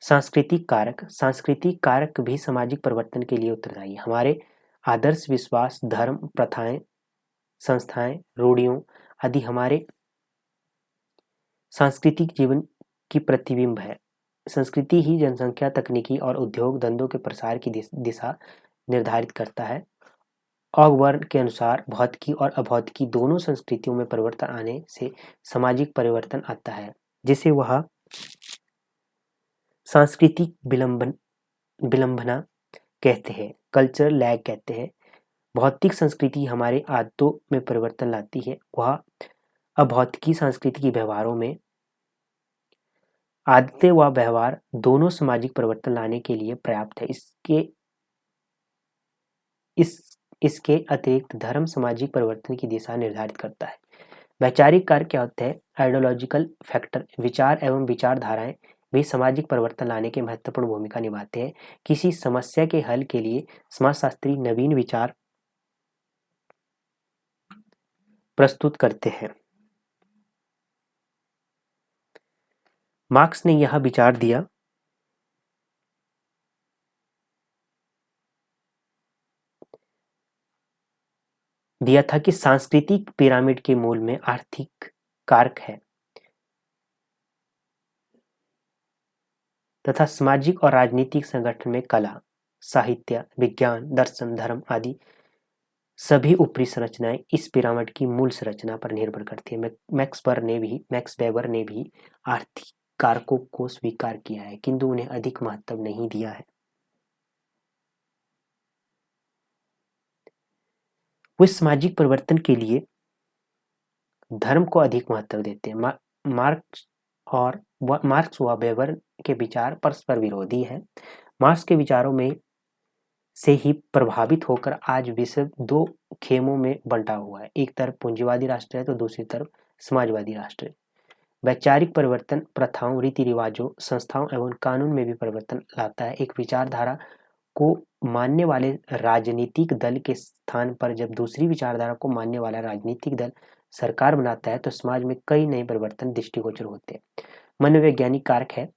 Speaker 1: सांस्कृतिक कारक भी सामाजिक परिवर्तन के लिए उत्तरदायी है। हमारे आदर्श, विश्वास, धर्म, प्रथाएं, संस्थाएं, रूढ़ियों आदि हमारे सांस्कृतिक जीवन की प्रतिबिंब है। संस्कृति ही जनसंख्या, तकनीकी और उद्योग धंधों के प्रसार की दिशा निर्धारित करता है। ऑगबर्न के अनुसार भौतिकी और अभौतिकी दोनों संस्कृतियों में परिवर्तन आने से सामाजिक परिवर्तन आता है, जिसे वह सांस्कृतिक विलंबना कहते हैं, कल्चर लैग कहते हैं। भौतिक संस्कृति हमारे आदतों में परिवर्तन लाती है, वह अभौतिकी संस्कृति के व्यवहारों में आदतें व व्यवहार दोनों सामाजिक परिवर्तन लाने के लिए पर्याप्त है। इसके अतिरिक्त धर्म सामाजिक परिवर्तन की दिशा निर्धारित करता है। वैचारिक कार्य क्या होता है? आइडियोलॉजिकल फैक्टर, विचार एवं विचारधाराएं भी सामाजिक परिवर्तन लाने की महत्वपूर्ण भूमिका निभाते हैं। किसी समस्या के हल के लिए समाजशास्त्री नवीन विचार प्रस्तुत करते हैं। मार्क्स ने यह विचार दिया था कि सांस्कृतिक पिरामिड के मूल में आर्थिक कारक है तथा सामाजिक और राजनीतिक संगठन में कला, साहित्य, विज्ञान, दर्शन, धर्म आदि सभी ऊपरी संरचनाएं इस पिरामिड की मूल संरचना पर निर्भर करती है। मैक्स वेबर ने भी आर्थिक कारकों को स्वीकार किया है, किंतु उन्हें अधिक महत्व नहीं दिया है। वे सामाजिक परिवर्तन के लिए धर्म को अधिक महत्व देते हैं। मार्क्स व वेबर के विचार परस्पर विरोधी है। मार्क्स के विचारों में से ही प्रभावित होकर आज विश्व दो खेमों में बंटा हुआ है। एक तरफ पूंजीवादी राष्ट्र है तो दूसरी तरफ समाजवादी राष्ट्र है। वैचारिक परिवर्तन प्रथाओं, रीति रिवाजों, संस्थाओं एवं कानून में भी परिवर्तन लाता है। एक विचारधारा को मानने वाले राजनीतिक दल के स्थान पर जब दूसरी विचारधारा को मानने वाला राजनीतिक दल सरकार बनाता है तो समाज में कई नए परिवर्तन दृष्टिगोचर होते हैं। मनोवैज्ञानिक कारक है।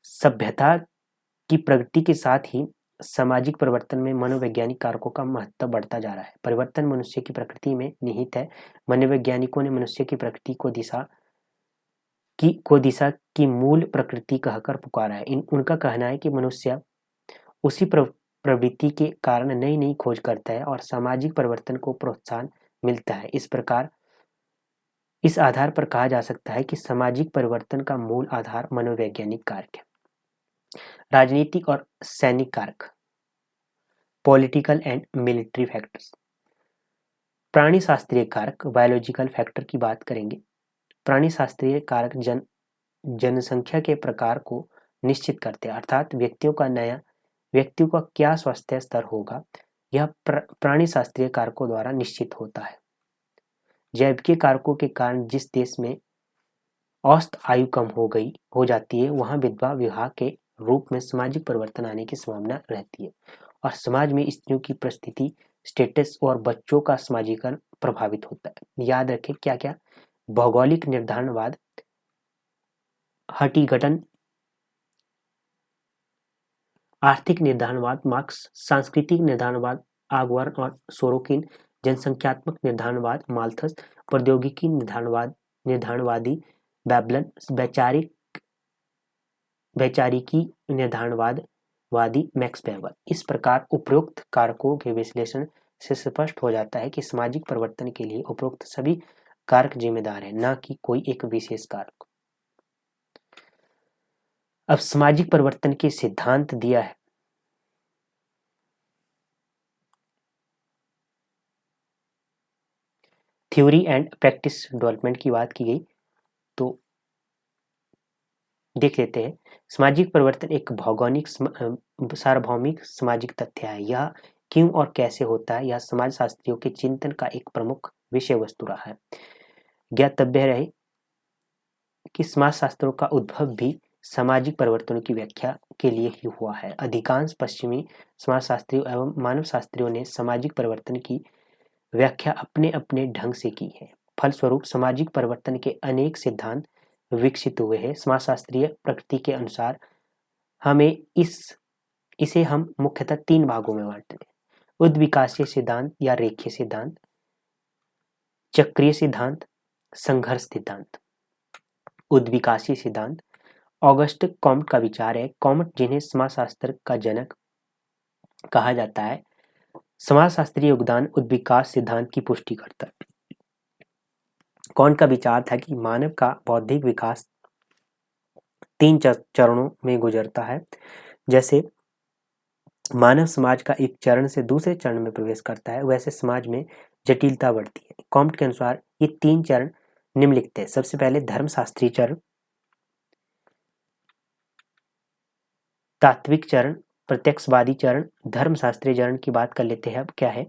Speaker 1: सभ्यता की प्रगति के साथ ही सामाजिक परिवर्तन में मनोवैज्ञानिक कारकों का महत्व बढ़ता जा रहा है। परिवर्तन मनुष्य की प्रकृति में निहित है। मनोवैज्ञानिकों ने मनुष्य की प्रकृति को दिशा की मूल प्रकृति कहकर पुकारा है। उनका कहना है कि मनुष्य उसी प्रवृत्ति के कारण नई नई खोज करता है और सामाजिक परिवर्तन को प्रोत्साहन मिलता है। इस आधार पर कहा जा सकता है कि सामाजिक परिवर्तन का मूल आधार मनोवैज्ञानिक कारक है। राजनीतिक और सैनिक कारक, पॉलिटिकल एंड मिलिट्री फैक्टर्स। प्राणी शास्त्रीय कारक, बायोलॉजिकल फैक्टर की बात करेंगे। प्राणी शास्त्रीय कारक जनसंख्या के प्रकार को निश्चित करते हैं, अर्थात व्यक्तियों का क्या स्वास्थ्य स्तर होगा, यह प्राणी शास्त्रीय कारकों द्वारा निश्चित होता है। जैविक कारकों के कारण जिस देश में औसत आयु कम हो जाती है, वहां विधवा विवाह के रूप में सामाजिक परिवर्तन आने की संभावना रहती है और समाज में स्त्रियों की परिस्थिति, स्टेटस और बच्चों का समाजीकरण प्रभावित होता है। याद रखें क्या क्या? भौगोलिक निर्धारणवाद, हठीगठन, आर्थिक निर्धारणवाद मार्क्स, सांस्कृतिक निर्धारणवाद ऑगबर्न और सोरोकिन, जनसंख्यात्मक निर्धारणवाद माल्थस, प्रौद्योगिकी निर्धारणवादी बैबलन, वैचारिकी निर्धारणवादी मैक्स वेबर। इस प्रकार उपरोक्त कारकों के विश्लेषण से स्पष्ट हो जाता है कि सामाजिक परिवर्तन के लिए उपरोक्त सभी कारक जिम्मेदार हैं, न कि कोई एक विशेष कारक। अब सामाजिक परिवर्तन के सिद्धांत दिया है। थ्योरी एंड प्रैक्टिस डेवलपमेंट की बात की गई तो देख लेते हैं। सामाजिक परिवर्तन एक भौगोलिक सार्वभौमिक सामाजिक तथ्य है। यह क्यों और कैसे होता है, यह समाजशास्त्रियों के चिंतन का एक प्रमुख विषय वस्तु रहा है। ज्ञातव्य रहे कि समाजशास्त्रों का उद्भव भी सामाजिक परिवर्तनों की व्याख्या के लिए ही हुआ है। अधिकांश पश्चिमी समाजशास्त्रियों एवं मानवशास्त्रियों ने सामाजिक परिवर्तन की व्याख्या अपने अपने ढंग से की है। फलस्वरूप सामाजिक परिवर्तन के अनेक सिद्धांत विकसित हुए हैं। समाजशास्त्रीय प्रकृति के अनुसार इसे हम मुख्यतः 3 भागों में बांटते हैं: उद्विकासीय सिद्धांत या रेखीय सिद्धांत, चक्रीय सिद्धांत, संघर्ष सिद्धांत। उद्विकासीय सिद्धांत, ऑगस्ट कॉम्ट का विचार है। कॉम्ट, जिन्हें समाजशास्त्र का जनक कहा जाता है, समाजशास्त्रीय योगदान उद्विकास सिद्धांत की पुष्टि करता है। कॉम्ट का विचार था कि मानव का बौद्धिक विकास 3 चरणों में गुजरता है। जैसे मानव समाज का एक चरण से दूसरे चरण में प्रवेश करता है, वैसे समाज में जटिलता बढ़ती है। कॉम्ट के अनुसार ये 3 चरण निम्नलिखित है। सबसे पहले धर्मशास्त्रीय चरण, तात्विक चरण, प्रत्यक्षवादी चरण। धर्मशास्त्रीय चरण की बात कर लेते हैं। अब क्या है?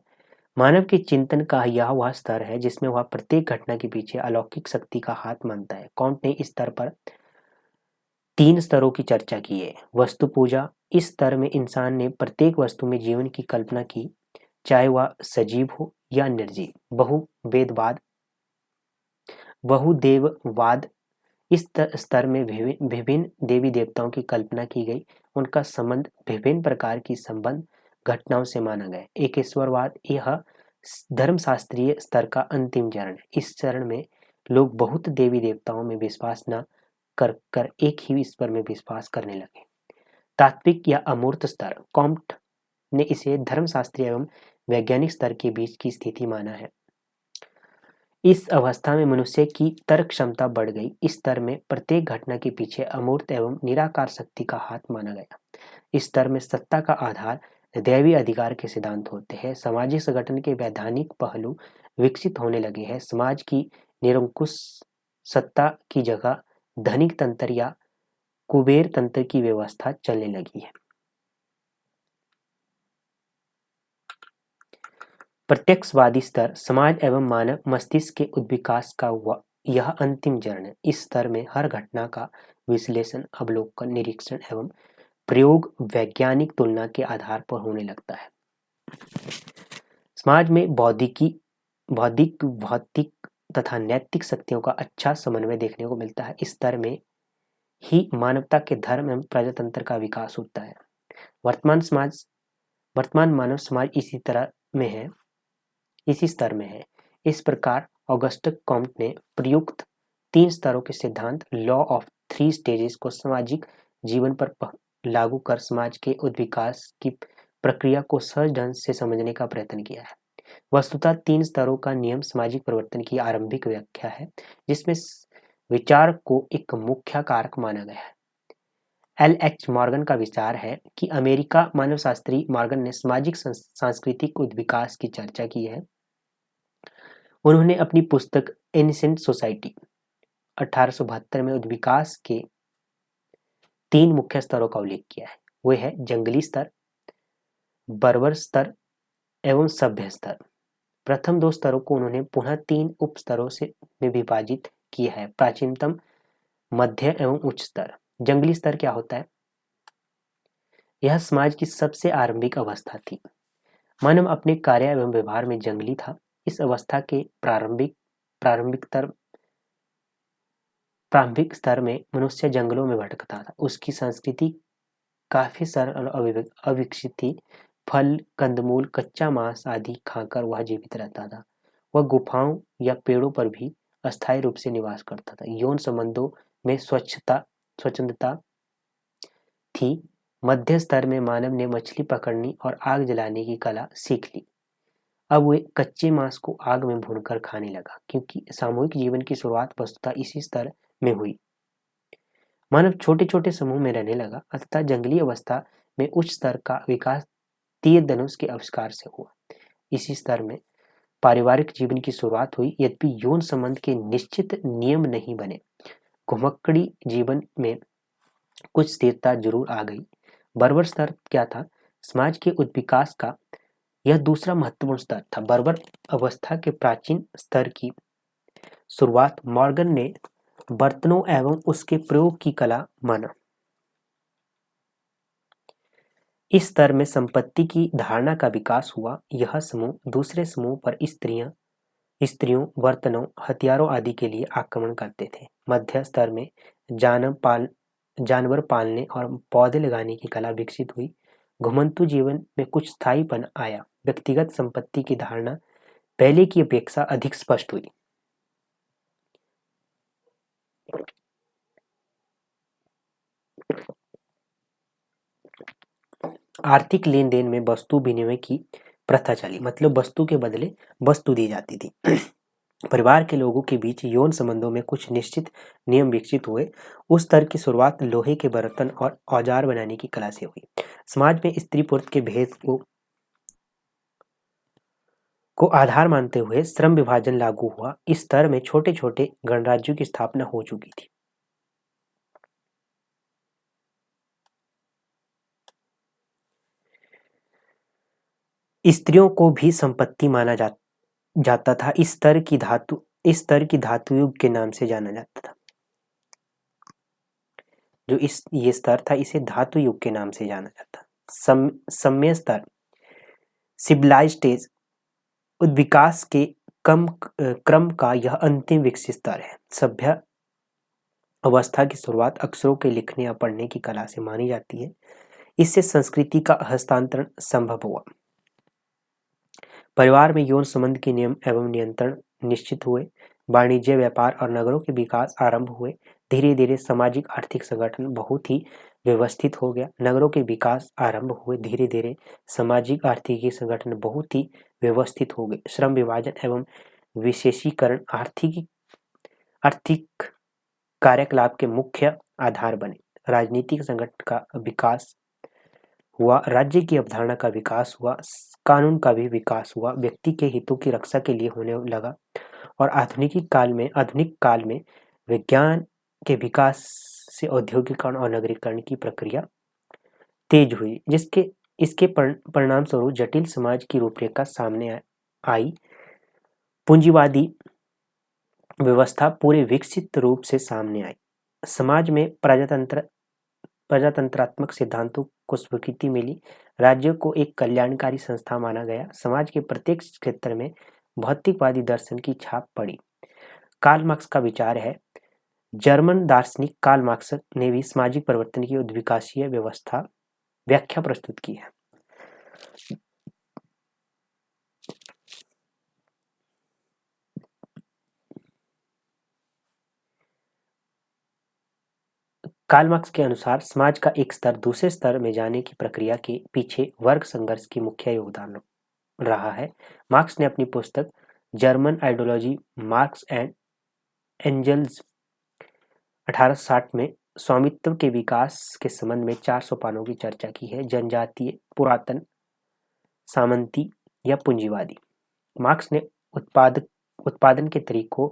Speaker 1: मानव के चिंतन का यह वह स्तर है जिसमें वह प्रत्येक घटना के पीछे अलौकिक शक्ति का हाथ मानता है। कॉम्ट ने इस स्तर पर 3 स्तरों की चर्चा की है। वस्तु पूजा, इस स्तर में इंसान ने प्रत्येक वस्तु में जीवन की कल्पना की, चाहे वह सजीव हो या निर्जीव। बहुदेववाद, इस स्तर में विभिन्न देवी देवताओं की कल्पना की गई, उनका संबंध विभिन्न प्रकार की संबंध घटनाओं से माना गया। एकेश्वरवाद, यह धर्मशास्त्रीय स्तर का अंतिम चरण है। इस चरण में लोग बहुत देवी देवताओं में विश्वास न कर एक ही ईश्वर में विश्वास करने लगे। तात्विक या अमूर्त स्तर, कॉम्ट ने इसे धर्मशास्त्रीय एवं वैज्ञानिक स्तर के बीच की स्थिति माना है। इस अवस्था में मनुष्य की तर्क क्षमता बढ़ गई। इस स्तर में प्रत्येक घटना के पीछे अमूर्त एवं निराकार शक्ति का हाथ माना गया। इस स्तर में सत्ता का आधार दैवी अधिकार के सिद्धांत होते हैं। सामाजिक संगठन के वैधानिक पहलू विकसित होने लगे हैं। समाज की निरंकुश सत्ता की जगह धनिक तंत्र या कुबेर तंत्र की व्यवस्था चलने लगी है। प्रत्यक्षवादी स्तर, समाज एवं मानव मस्तिष्क के उद्विकास का यह अंतिम चरण है। इस स्तर में हर घटना का विश्लेषण, अवलोकन, निरीक्षण एवं प्रयोग वैज्ञानिक तुलना के आधार पर होने लगता है। समाज में बौद्धिक, भौतिक तथा नैतिक शक्तियों का अच्छा समन्वय देखने को मिलता है। इस स्तर में ही मानवता के धर्म एवं प्रजातंत्र का विकास होता है। वर्तमान मानव समाज इसी स्तर में है। इस प्रकार ऑगस्ट कॉम्ट ने प्रयुक्त 3 स्तरों के सिद्धांत, लॉ ऑफ 3 स्टेजेस, को सामाजिक जीवन पर लागू कर समाज के उद्विकास की प्रक्रिया को सहज ढंग से समझने का प्रयत्न किया है। वस्तुतः 3 स्तरों का नियम सामाजिक परिवर्तन की आरंभिक व्याख्या है, जिसमें विचार को एक मुख्य कारक माना गया है। एल.एच. मॉर्गन का विचार है कि अमेरिका मानवशास्त्री मॉर्गन ने सामाजिक सांस्कृतिक उद्विकास की चर्चा की है। उन्होंने अपनी पुस्तक एनिसेंट सोसाइटी 1872 में उद्विकास के 3 मुख्य स्तरों का उल्लेख किया है। वे है जंगली स्तर, बर्बर स्तर एवं सभ्य स्तर। प्रथम 2 स्तरों को उन्होंने पुनः 3 उप स्तरों में विभाजित किया है: प्राचीनतम, मध्य एवं उच्च स्तर। जंगली स्तर क्या होता है? यह समाज की सबसे आरंभिक अवस्था थी। मानव अपने कार्य एवं व्यवहार में जंगली था। इस अवस्था के प्रारंभिक स्तर में मनुष्य जंगलों में भटकता था। उसकी संस्कृति काफी सरल और अविकसित थी। फल, कंदमूल, कच्चा मांस आदि खाकर वह जीवित रहता था। वह गुफाओं या पेड़ों पर भी अस्थायी रूप से निवास करता था। यौन संबंधों में स्वच्छंदता थी। मध्य स्तर में मानव ने मछली पकड़ने और आग जलाने की कला सीख ली। अब वे कच्चे मांस को आग में भूनकर खाने लगा, क्योंकि सामूहिक जीवन की शुरुआत वस्तुतः इसी स्तर में हुई। मानव छोटे छोटे समूह में रहने लगा। अतः जंगली अवस्था में उच्च स्तर का विकास तीर धनुष के आविष्कार से हुआ। इसी स्तर में पारिवारिक जीवन की शुरुआत हुई, यद्यपि यौन संबंध के निश्चित नियम नहीं बने। घुमक्कड़ी जीवन में कुछ स्थिरता जरूर आ गई। बर्बर स्तर क्या था? समाज के उद्विकास का यह दूसरा महत्वपूर्ण स्तर था। बर्बर अवस्था के प्राचीन स्तर की शुरुआत मॉर्गन ने बर्तनों एवं उसके प्रयोग की कला माना। इस स्तर में संपत्ति की धारणा का विकास हुआ। यह समूह दूसरे समूह पर स्त्रियों, बर्तनों, हथियारों आदि के लिए आक्रमण करते थे। मध्य स्तर में जानवर पालने और पौधे लगाने की कला विकसित हुई। घुमंतु जीवन में कुछ स्थायीपन आया। व्यक्तिगत संपत्ति की धारणा पहले की अपेक्षा अधिक स्पष्ट हुई। आर्थिक लेन देन में वस्तु विनिमय की प्रथा चली, मतलब वस्तु के बदले वस्तु दी जाती थी। परिवार के लोगों के बीच यौन संबंधों में कुछ निश्चित नियम विकसित हुए। उस स्तर की शुरुआत लोहे के बर्तन और औजार बनाने की कला से हुई। समाज में स्त्री पुरुष के भेद को आधार मानते हुए श्रम विभाजन लागू हुआ। इस स्तर में छोटे छोटे गणराज्यों की स्थापना हो चुकी थी। स्त्रियों को भी संपत्ति माना जाता था। इस स्तर की धातु युग के नाम से जाना जाता था। जो ये स्तर था, इसे धातु युग के नाम से जाना जाता। सम्य स्तर, सिविलाइज्ड स्टेज, विकास के क्रम का यह अंतिम विकसित स्तर है। सभ्य अवस्था की शुरुआत अक्षरों के लिखने या पढ़ने की कला से मानी जाती है। इससे संस्कृति का हस्तांतरण संभव हुआ। परिवार में यौन संबंध के नियम एवं नियंत्रण निश्चित हुए। वाणिज्य, व्यापार और नगरों के विकास आरंभ हुए। धीरे धीरे सामाजिक आर्थिक संगठन बहुत ही व्यवस्थित हो गया। नगरों के विकास आरंभ हुए। धीरे धीरे सामाजिक आर्थिक संगठन बहुत ही व्यवस्थित हो गए। श्रम विभाजन एवं विशेषीकरण आर्थिक कार्यकलाप के मुख्य आधार बने। राजनीतिक संगठन का विकास हुआ। राज्य की अवधारणा का विकास हुआ। कानून का भी विकास हुआ। व्यक्ति के हितों की रक्षा के लिए होने लगा। और आधुनिक काल में विज्ञान के विकास से औद्योगिकरण और नगरीकरण की प्रक्रिया तेज हुई, इसके परिणाम स्वरूप जटिल समाज की रूपरेखा सामने आई। पूंजीवादी व्यवस्था पूरे विकसित रूप से सामने आई। समाज में प्रजातंत्रात्मक सिद्धांतों को स्वीकृति मिली। राज्य को एक कल्याणकारी संस्था माना गया। समाज के प्रत्येक क्षेत्र में भौतिकवादी दर्शन की छाप पड़ी। कार्ल मार्क्स का विचार है। जर्मन दार्शनिक कार्ल मार्क्स ने भी सामाजिक परिवर्तन की उद्विकासीय व्याख्या प्रस्तुत की है। कार्ल मार्क्स के अनुसार समाज का एक स्तर दूसरे स्तर में जाने की प्रक्रिया के पीछे वर्ग संघर्ष की मुख्य योगदान रहा है। मार्क्स ने अपनी पुस्तक German ideology Marx and Engels 1860 में स्वामित्व के विकास के संबंध में 4 सोपानों की चर्चा की है। जनजातीय, पुरातन, सामंती या पूंजीवादी। मार्क्स ने उत्पादन के तरीकों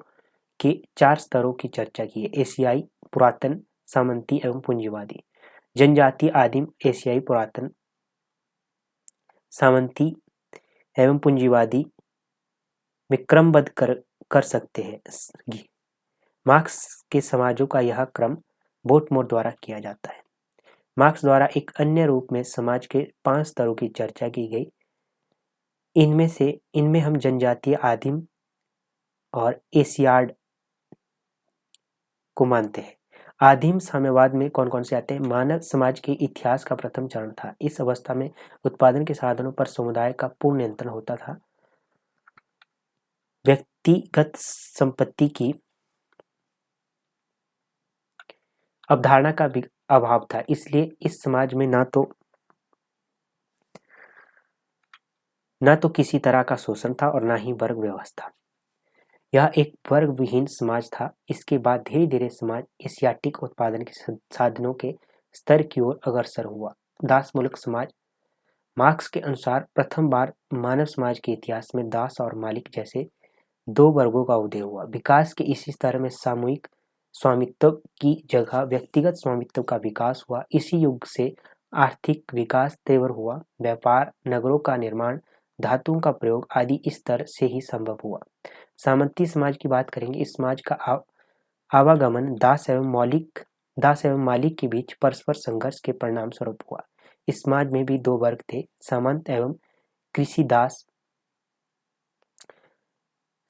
Speaker 1: के 4 स्तरों की चर्चा की है। एशियाई, पुरातन, सामंती एवं पूंजीवादी। जनजातीय, आदिम, एशियाई, पुरातन, सामंती एवं पूंजीवादी में क्रमबद्ध कर सकते हैं। मार्क्स के समाजों का यह क्रम बोटमोर द्वारा किया जाता है। मार्क्स द्वारा एक अन्य रूप में समाज के 5 स्तरों की चर्चा की गई। इनमें हम जनजातीय, आदिम और एशियाड को मानते हैं। आदिम साम्यवाद में कौन कौन से आते हैं? मानव समाज के इतिहास का प्रथम चरण था। इस अवस्था में उत्पादन के साधनों पर समुदाय का पूर्ण नियंत्रण होता था। व्यक्तिगत संपत्ति की अवधारणा का भी अभाव था। इसलिए इस समाज में ना तो किसी तरह का शोषण था और ना ही वर्ग व्यवस्था। यह एक वर्ग विहीन समाज था। इसके बाद धीरे धीरे समाज एशियाटिक उत्पादन के साधनों के स्तर की ओर अग्रसर हुआ। दास मूलक समाज। मार्क्स के अनुसार प्रथम बार मानव समाज के इतिहास में दास और मालिक जैसे 2 वर्गों का उदय हुआ। विकास के इसी स्तर में सामूहिक स्वामित्व की जगह व्यक्तिगत स्वामित्व का विकास हुआ। इसी युग से आर्थिक विकास तीव्र हुआ। व्यापार, नगरों का निर्माण, धातुओं का प्रयोग आदि इस स्तर से ही संभव हुआ। सामंती समाज की बात करेंगे। इस समाज का आवागमन दास एवं मालिक के बीच परस्पर संघर्ष के परिणाम स्वरूप हुआ। इस समाज में भी 2 वर्ग थे, सामंत एवं कृषिदास।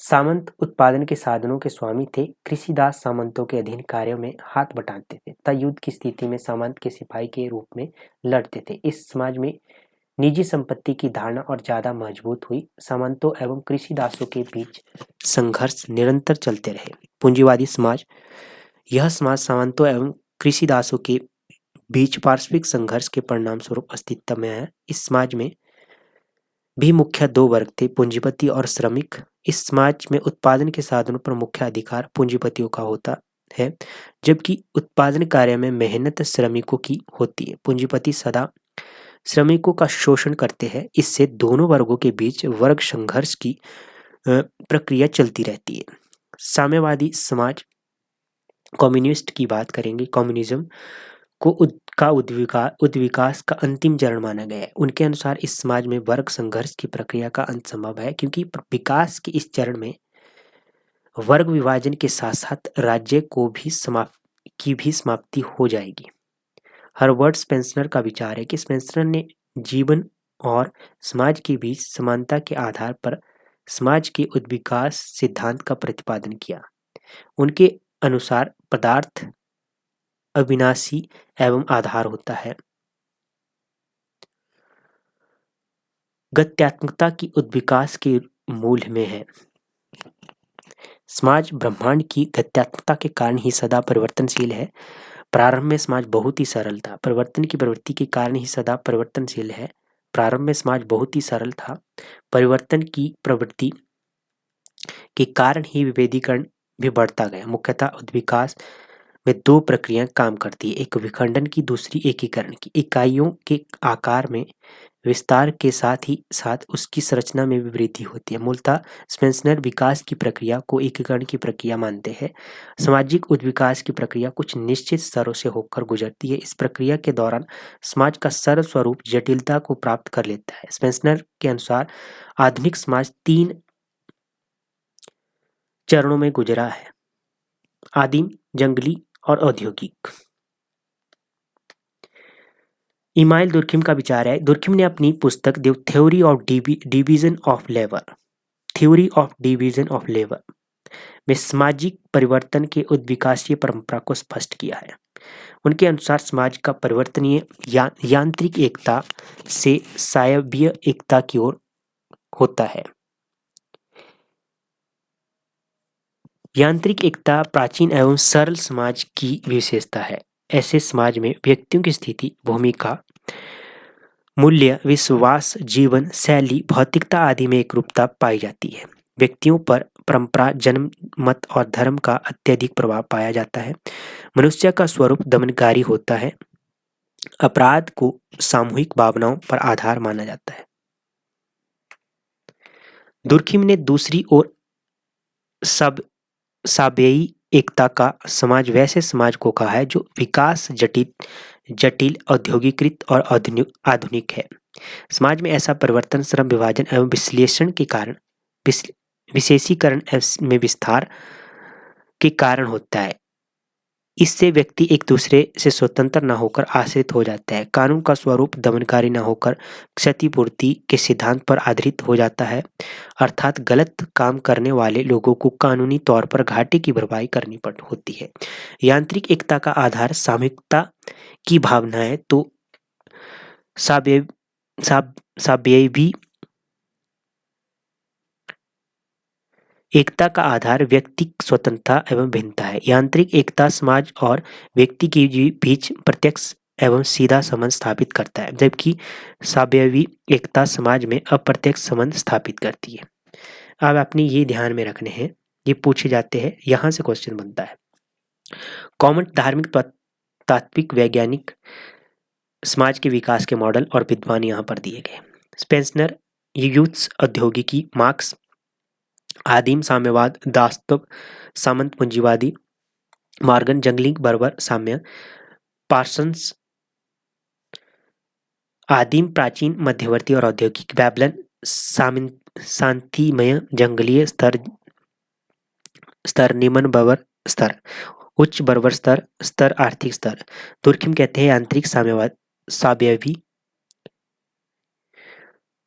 Speaker 1: सामंत उत्पादन के साधनों के स्वामी थे। कृषिदास सामंतों के अधीन कार्यों में हाथ बटाते थे तथा युद्ध की स्थिति में सामंत के सिपाही के रूप में लड़ते थे। इस समाज में निजी संपत्ति की धारणा और ज्यादा मजबूत हुई। सामंतों एवं कृषिदासों के बीच संघर्ष निरंतर चलते रहे। पूंजीवादी समाज। यह समाज सामंतों एवं कृषिदासों के बीच पारस्परिक संघर्ष के परिणाम स्वरूप अस्तित्व में है। इस समाज में भी मुख्य दो वर्ग थे, पूंजीपति और श्रमिक। इस समाज में उत्पादन के साधनों पर मुख्य अधिकार पूंजीपतियों का होता है, जबकि उत्पादन कार्य में मेहनत श्रमिकों की होती है। पूंजीपति सदा श्रमिकों का शोषण करते हैं। इससे दोनों वर्गों के बीच वर्ग संघर्ष की प्रक्रिया चलती रहती है। साम्यवादी समाज, कम्युनिस्ट की बात करेंगे, कम्युनिज्म को उद्विकास का अंतिम चरण माना गया है। उनके अनुसार इस समाज में वर्ग संघर्ष की प्रक्रिया का अंत संभव है, क्योंकि विकास के इस चरण में वर्ग विभाजन के साथ साथ राज्य की भी समाप्ति हो जाएगी। हर्बर्ट स्पेंसर का विचार है कि स्पेंसर ने जीवन और समाज के बीच समानता के आधार पर समाज के उद्विकास सिद्धांत का प्रतिपादन किया। उनके अनुसार पदार्थ अविनाशी एवं आधार होता है। गत्यात्मकता की उद्विकास के मूल में है। समाज ब्रह्मांड की गत्यात्मकता के कारण ही सदा परिवर्तनशील है। प्रारंभ में समाज बहुत ही सरल था। परिवर्तन की प्रवृत्ति के कारण ही सदा परिवर्तनशील है। प्रारंभ में समाज बहुत ही सरल था। परिवर्तन की प्रवृत्ति के कारण ही विभेदीकरण भी बढ़ता गया। मुख्यतः उद्विकास में दो प्रक्रियाएं काम करती है, एक विखंडन की, दूसरी एकीकरण की। इकाइयों के आकार में विस्तार के साथ ही साथ उसकी संरचना में भी वृद्धि होती है। मूलतः स्पेंसर विकास की प्रक्रिया को एकीकरण की प्रक्रिया मानते हैं। सामाजिक उद्विकास की प्रक्रिया कुछ निश्चित स्तरों से होकर गुजरती है। इस प्रक्रिया के दौरान समाज का सर्वस्वरूप जटिलता को प्राप्त कर लेता है। स्पेंसर के अनुसार आधुनिक समाज 3 चरणों में गुजरा है: आदिम, जंगली और औद्योगिक। इमाइल दुर्खिम का विचार है। दुर्खिम ने अपनी पुस्तक the theory of division of labour में सामाजिक परिवर्तन के उद्विकासीय परंपरा को स्पष्ट किया है। उनके अनुसार समाज का परिवर्तनीय यांत्रिक एकता से सायवीय एकता की ओर होता है। यांत्रिक एकता प्राचीन एवं सरल समाज की विशेषता है। ऐसे समाज में व्यक्तियों की स्थिति, भूमिका, मूल्य, विश्वास, जीवन शैली, भौतिकता आदि में एकरूपता पाई जाती है। व्यक्तियों पर परंपरा, जन्म, मत और धर्म का अत्यधिक प्रभाव पाया जाता है। मनुष्य का स्वरूप दमनकारी होता है। अपराध को सामूहिक भावनाओं पर आधार माना जाता है। दुर्खिम ने दूसरी ओर साबेई एकता का समाज वैसे समाज को कहा है जो विकास जटिल औद्योगिकृत और आधुनिक है। समाज में ऐसा परिवर्तन श्रम विभाजन एवं विश्लेषण के कारण विशेषीकरण में विस्तार के कारण होता है। इससे व्यक्ति एक दूसरे से स्वतंत्र न होकर आश्रित हो जाता है। कानून का स्वरूप दमनकारी न होकर क्षतिपूर्ति के सिद्धांत पर आधारित हो जाता है, अर्थात गलत काम करने वाले लोगों को कानूनी तौर पर घाटे की भरपाई करनी होती है। यांत्रिक एकता का आधार सामूहिकता की भावना है, तो साबेवी एकता का आधार व्यक्तिक स्वतंत्रता एवं भिन्नता है। यांत्रिक एकता समाज और व्यक्ति के बीच प्रत्यक्ष एवं सीधा संबंध स्थापित करता है, जबकि साबेवी एकता समाज में अप्रत्यक्ष संबंध स्थापित करती है। अब आपने ये ध्यान में रखने हैं, ये पूछे जाते हैं, यहाँ से क्वेश्चन बनता है। कॉमन धार्मिक, तात्विक, वैज्ञानिक समाज के विकास के मॉडल और विद्वान यहाँ पर दिए गए। स्पेंसर, यूथ्स, औद्योगिकी, मार्क्स, आदिम साम्यवाद, दास्तव, सामंत पूंजीवादी, मॉर्गन, जंगली, बर्बर, साम्य, पार्सन्स, आदिम, प्राचीन, मध्यवर्ती और औद्योगिक, बैबलन, शांतिमय, जंगलीय, स्तर निम्न बर्बर स्तर, उच्च बर्बर स्तर आर्थिक स्तर। दुर्खिम कहते हैं यांत्रिक साम्यवाद साबेवी,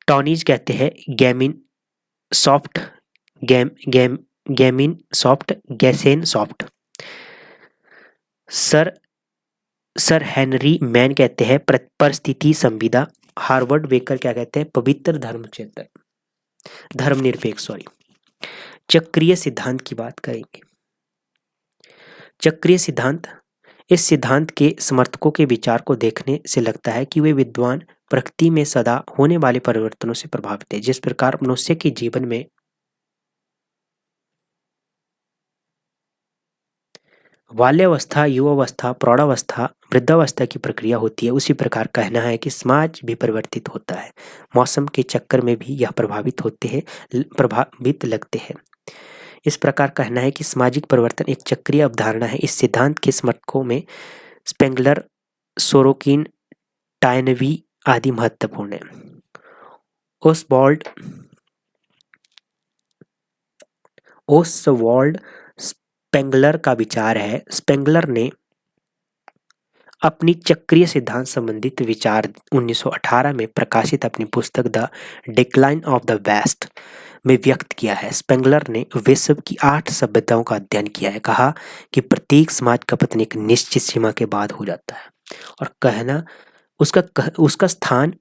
Speaker 1: टॉनीज कहते हैं Gemeinschaft, Gemeinschaft, Gesellschaft. Sir Henry Maine कहते हैं परिस्थिति संविदा। हार्वर्ड बेकर क्या कहते हैं? पवित्र धर्मनिरपेक्ष। चक्रीय सिद्धांत की बात करेंगे। चक्रीय सिद्धांत इस सिद्धांत के समर्थकों के विचार को देखने से लगता है कि वे विद्वान प्रकृति में सदा होने वाले परिवर्तनों से प्रभावित है। जिस प्रकार मनुष्य के जीवन में बाल्यावस्था, युवावस्था, प्रौढ़ावस्था, वृद्धावस्था की प्रक्रिया होती है, उसी प्रकार कहना है कि समाज भी परिवर्तित होता है। मौसम के चक्कर में भी यह प्रभावित लगते हैं। इस प्रकार कहना है कि सामाजिक परिवर्तन एक चक्रीय अवधारणा है। इस सिद्धांत के समर्थकों में स्पेंगलर, सोरोकिन, टायनवी आदि महत्वपूर्ण है। ओसवाल्ड स्पेंगलर का विचार है। स्पेंगलर ने अपनी चक्रीय सिद्धांत संबंधित विचार 1918 में प्रकाशित अपनी पुस्तक the decline of the west में व्यक्त किया है। स्पेंगलर ने विश्व की 8 सभ्यताओं का अध्ययन किया है, कहा कि प्रत्येक समाज का पतन एक निश्चित सीमा के बाद हो जाता है और कहना उसका स्थान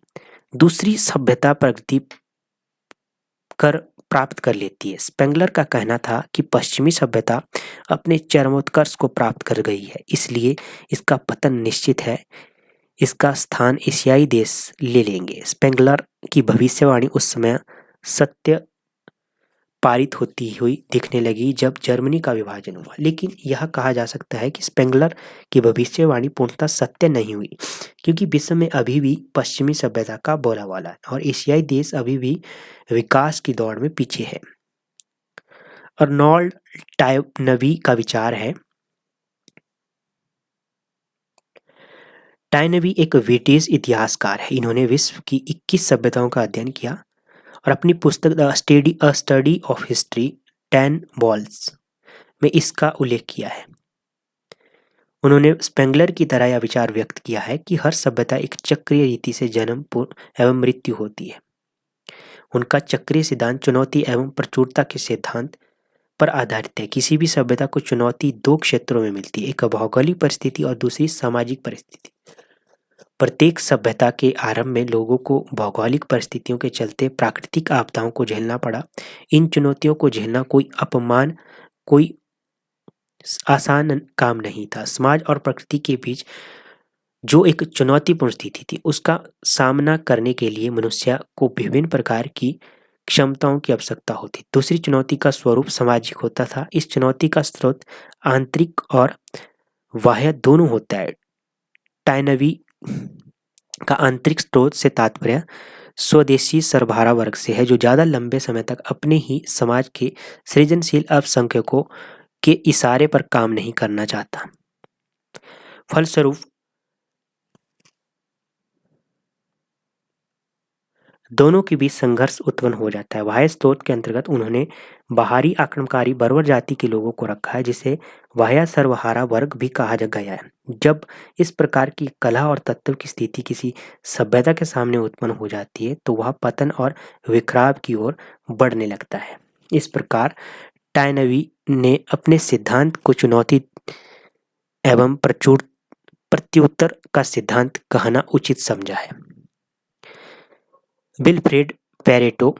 Speaker 1: दूसरी सभ्यता प्रगति कर प्राप्त कर लेती है। स्पेंगलर का कहना था कि पश्चिमी सभ्यता अपने चरमोत्कर्ष को प्राप्त कर गई है, इसलिए इसका पतन निश्चित है। इसका स्थान एशियाई देश ले लेंगे। स्पेंगलर की भविष्यवाणी उस समय सत्य पारित होती हुई दिखने लगी जब जर्मनी का विभाजन हुआ, लेकिन यह कहा जा सकता है कि स्पेंगलर की भविष्यवाणी पूर्णतः सत्य नहीं हुई, क्योंकि विश्व में अभी भी पश्चिमी सभ्यता का बोलबाला है और एशियाई देश अभी भी विकास की दौड़ में पीछे है। अर्नोल्ड टायनवी का विचार है। टायनवी एक ब्रिटिश इतिहासकार है। इन्होंने विश्व की 21 सभ्यताओं का अध्ययन किया और अपनी पुस्तक the study of history 10 walls में इसका उल्लेख किया है। उन्होंने स्पेंगलर की तरह यह विचार व्यक्त किया है कि हर सभ्यता एक चक्रीय रीति से जन्म एवं मृत्यु होती है। उनका चक्रीय सिद्धांत चुनौती एवं प्रचुरता के सिद्धांत पर आधारित है। किसी भी सभ्यता को चुनौती 2 क्षेत्रों में मिलती है, एक भौगोलिक परिस्थिति और दूसरी सामाजिक परिस्थिति। प्रत्येक सभ्यता के आरंभ में लोगों को भौगोलिक परिस्थितियों के चलते प्राकृतिक आपदाओं को झेलना पड़ा। इन चुनौतियों को झेलना कोई आसान काम नहीं था। समाज और प्रकृति के बीच जो एक चुनौतीपूर्ण स्थिति थी, उसका सामना करने के लिए मनुष्य को विभिन्न प्रकार की क्षमताओं की आवश्यकता होती। दूसरी चुनौती का स्वरूप सामाजिक होता था। इस चुनौती का स्रोत आंतरिक और बाह्य दोनों होता है। टायनवी का आंतरिक स्रोत से तात्पर्य स्वदेशी सरबराह वर्ग से है, जो ज़्यादा लंबे समय तक अपने ही समाज के सृजनशील अल्पसंख्यकों के इशारे पर काम नहीं करना चाहता। फलस्वरूप दोनों के बीच संघर्ष उत्पन्न हो जाता है। बाह्य स्रोत के अंतर्गत उन्होंने बाहरी आक्रमणकारी बर्बर जाति के लोगों को रखा है, जिसे बाह्य सर्वहारा वर्ग भी कहा गया है। जब इस प्रकार की कला और तत्व की स्थिति किसी सभ्यता के सामने उत्पन्न हो जाती है, तो वह पतन और विखराव की ओर बढ़ने लगता है। इस प्रकार टायनवी ने अपने सिद्धांत को चुनौती एवं प्रत्युत्तर का सिद्धांत कहना उचित समझा है। विल्फ्रेड पैरेटो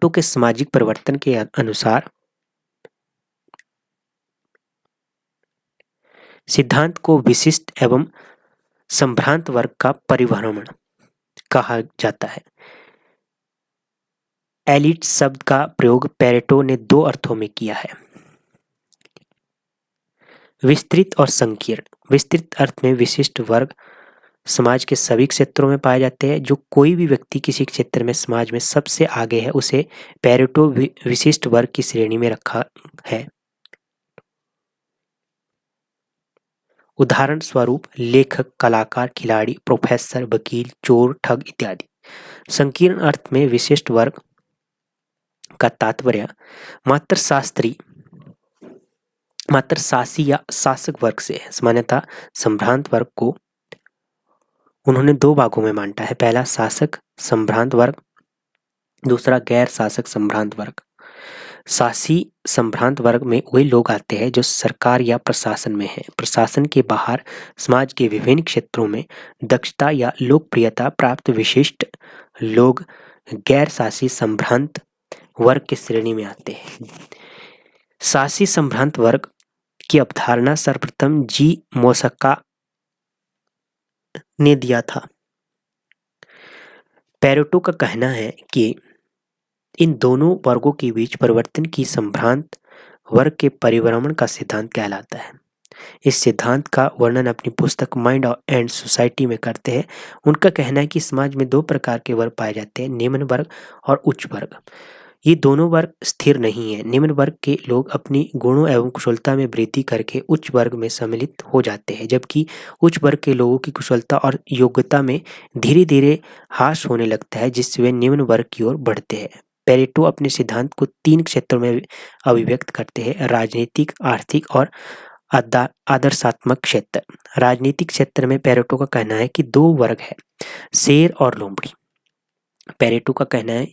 Speaker 1: के सामाजिक परिवर्तन के अनुसार सिद्धांत को विशिष्ट एवं संभ्रांत वर्ग का परिभ्रमण कहा जाता है। एलिट शब्द का प्रयोग पैरेटो ने 2 अर्थों में किया है, विस्तृत और संकीर्ण। विस्तृत अर्थ में विशिष्ट वर्ग समाज के सभी क्षेत्रों में पाए जाते हैं। जो कोई भी व्यक्ति किसी क्षेत्र में समाज में सबसे आगे है, उसे पैरेटो विशिष्ट वर्ग की श्रेणी में रखा है। उदाहरण स्वरूप लेखक, कलाकार, खिलाड़ी, प्रोफेसर, वकील, चोर, ठग इत्यादि। संकीर्ण अर्थ में विशिष्ट वर्ग का तात्पर्य मात्र शासी या शासक वर्ग से है। सामान्यतः संभ्रांत वर्ग को उन्होंने 2 भागों में बांटा है। पहला शासक संभ्रांत वर्ग, दूसरा गैर शासक संभ्रांत वर्ग। शासी संभ्रांत वर्ग में वही लोग आते हैं जो सरकार या प्रशासन में हैं। प्रशासन के बाहर समाज के विभिन्न क्षेत्रों में दक्षता या लोकप्रियता प्राप्त विशिष्ट लोग गैर शासी संभ्रांत वर्ग की श्रेणी में आते हैं। शासी संभ्रांत वर्ग की अवधारणा सर्वप्रथम जी मोसका ने दिया था। पेरेटो का कहना है कि इन दोनों वर्गों के बीच परिवर्तन की संभ्रांत वर्ग के परिभ्रमण का सिद्धांत कहलाता है। इस सिद्धांत का वर्णन अपनी पुस्तक माइंड एंड सोसाइटी में करते हैं। उनका कहना है कि समाज में दो प्रकार के वर्ग पाए जाते हैं, निम्न वर्ग और उच्च वर्ग। ये दोनों वर्ग स्थिर नहीं है। निम्न वर्ग के लोग अपनी गुणों एवं कुशलता में वृद्धि करके उच्च वर्ग में सम्मिलित हो जाते हैं, जबकि उच्च वर्ग के लोगों की कुशलता और योग्यता में धीरे धीरे ह्रास होने लगता है, जिससे वे निम्न वर्ग की ओर बढ़ते हैं। पेरेटो अपने सिद्धांत को 3 क्षेत्रों में अभिव्यक्त करते हैं: राजनीतिक, आर्थिक और आदर्शात्मक क्षेत्र। राजनीतिक क्षेत्र में पेरेटो का कहना है कि 2 वर्ग है, शेर और लोमड़ी। पेरेटो का कहना है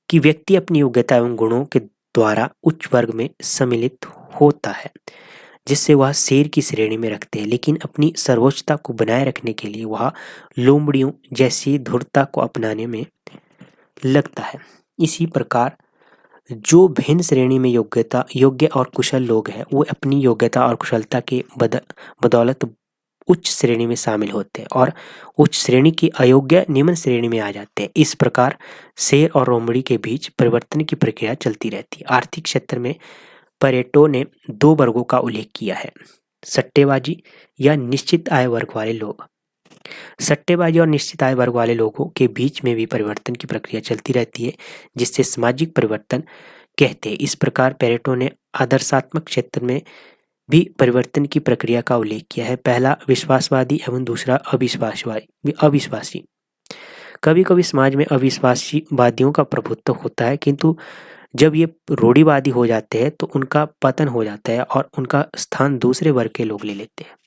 Speaker 1: कि व्यक्ति अपनी योग्यता एवं गुणों के द्वारा उच्च वर्ग में सम्मिलित होता है, जिससे वह शेर की श्रेणी में रखते हैं, लेकिन अपनी सर्वोच्चता को बनाए रखने के लिए वह लोमड़ियों जैसी धूर्तता को अपनाने में लगता है। इसी प्रकार जो भिन्न श्रेणी में योग्य और कुशल लोग हैं, वो अपनी योग्यता और कुशलता के बदौलत उच्च श्रेणी में शामिल होते हैं और उच्च श्रेणी की अयोग्य निम्न श्रेणी में आ जाते हैं। इस प्रकार शेर और लोमड़ी के बीच परिवर्तन की प्रक्रिया चलती रहती है। आर्थिक क्षेत्र में पेरेटो ने 2 वर्गों का उल्लेख किया है: सट्टेबाजी या निश्चित आय वर्ग वाले लोग। सट्टेबाजी और निश्चित आय वर्ग वाले लोगों के बीच में भी परिवर्तन की प्रक्रिया चलती रहती है, जिससे सामाजिक परिवर्तन कहते हैं। इस प्रकार पेरेटो ने आदर्शात्मक क्षेत्र में भी परिवर्तन की प्रक्रिया का उल्लेख किया है। पहला विश्वासवादी एवं दूसरा अविश्वासी। कभी कभी समाज में अविश्वासी वादियों का प्रभुत्व होता है, किंतु जब ये रूढ़िवादी हो जाते हैं तो उनका पतन हो जाता है और उनका स्थान दूसरे वर्ग के लोग ले लेते हैं।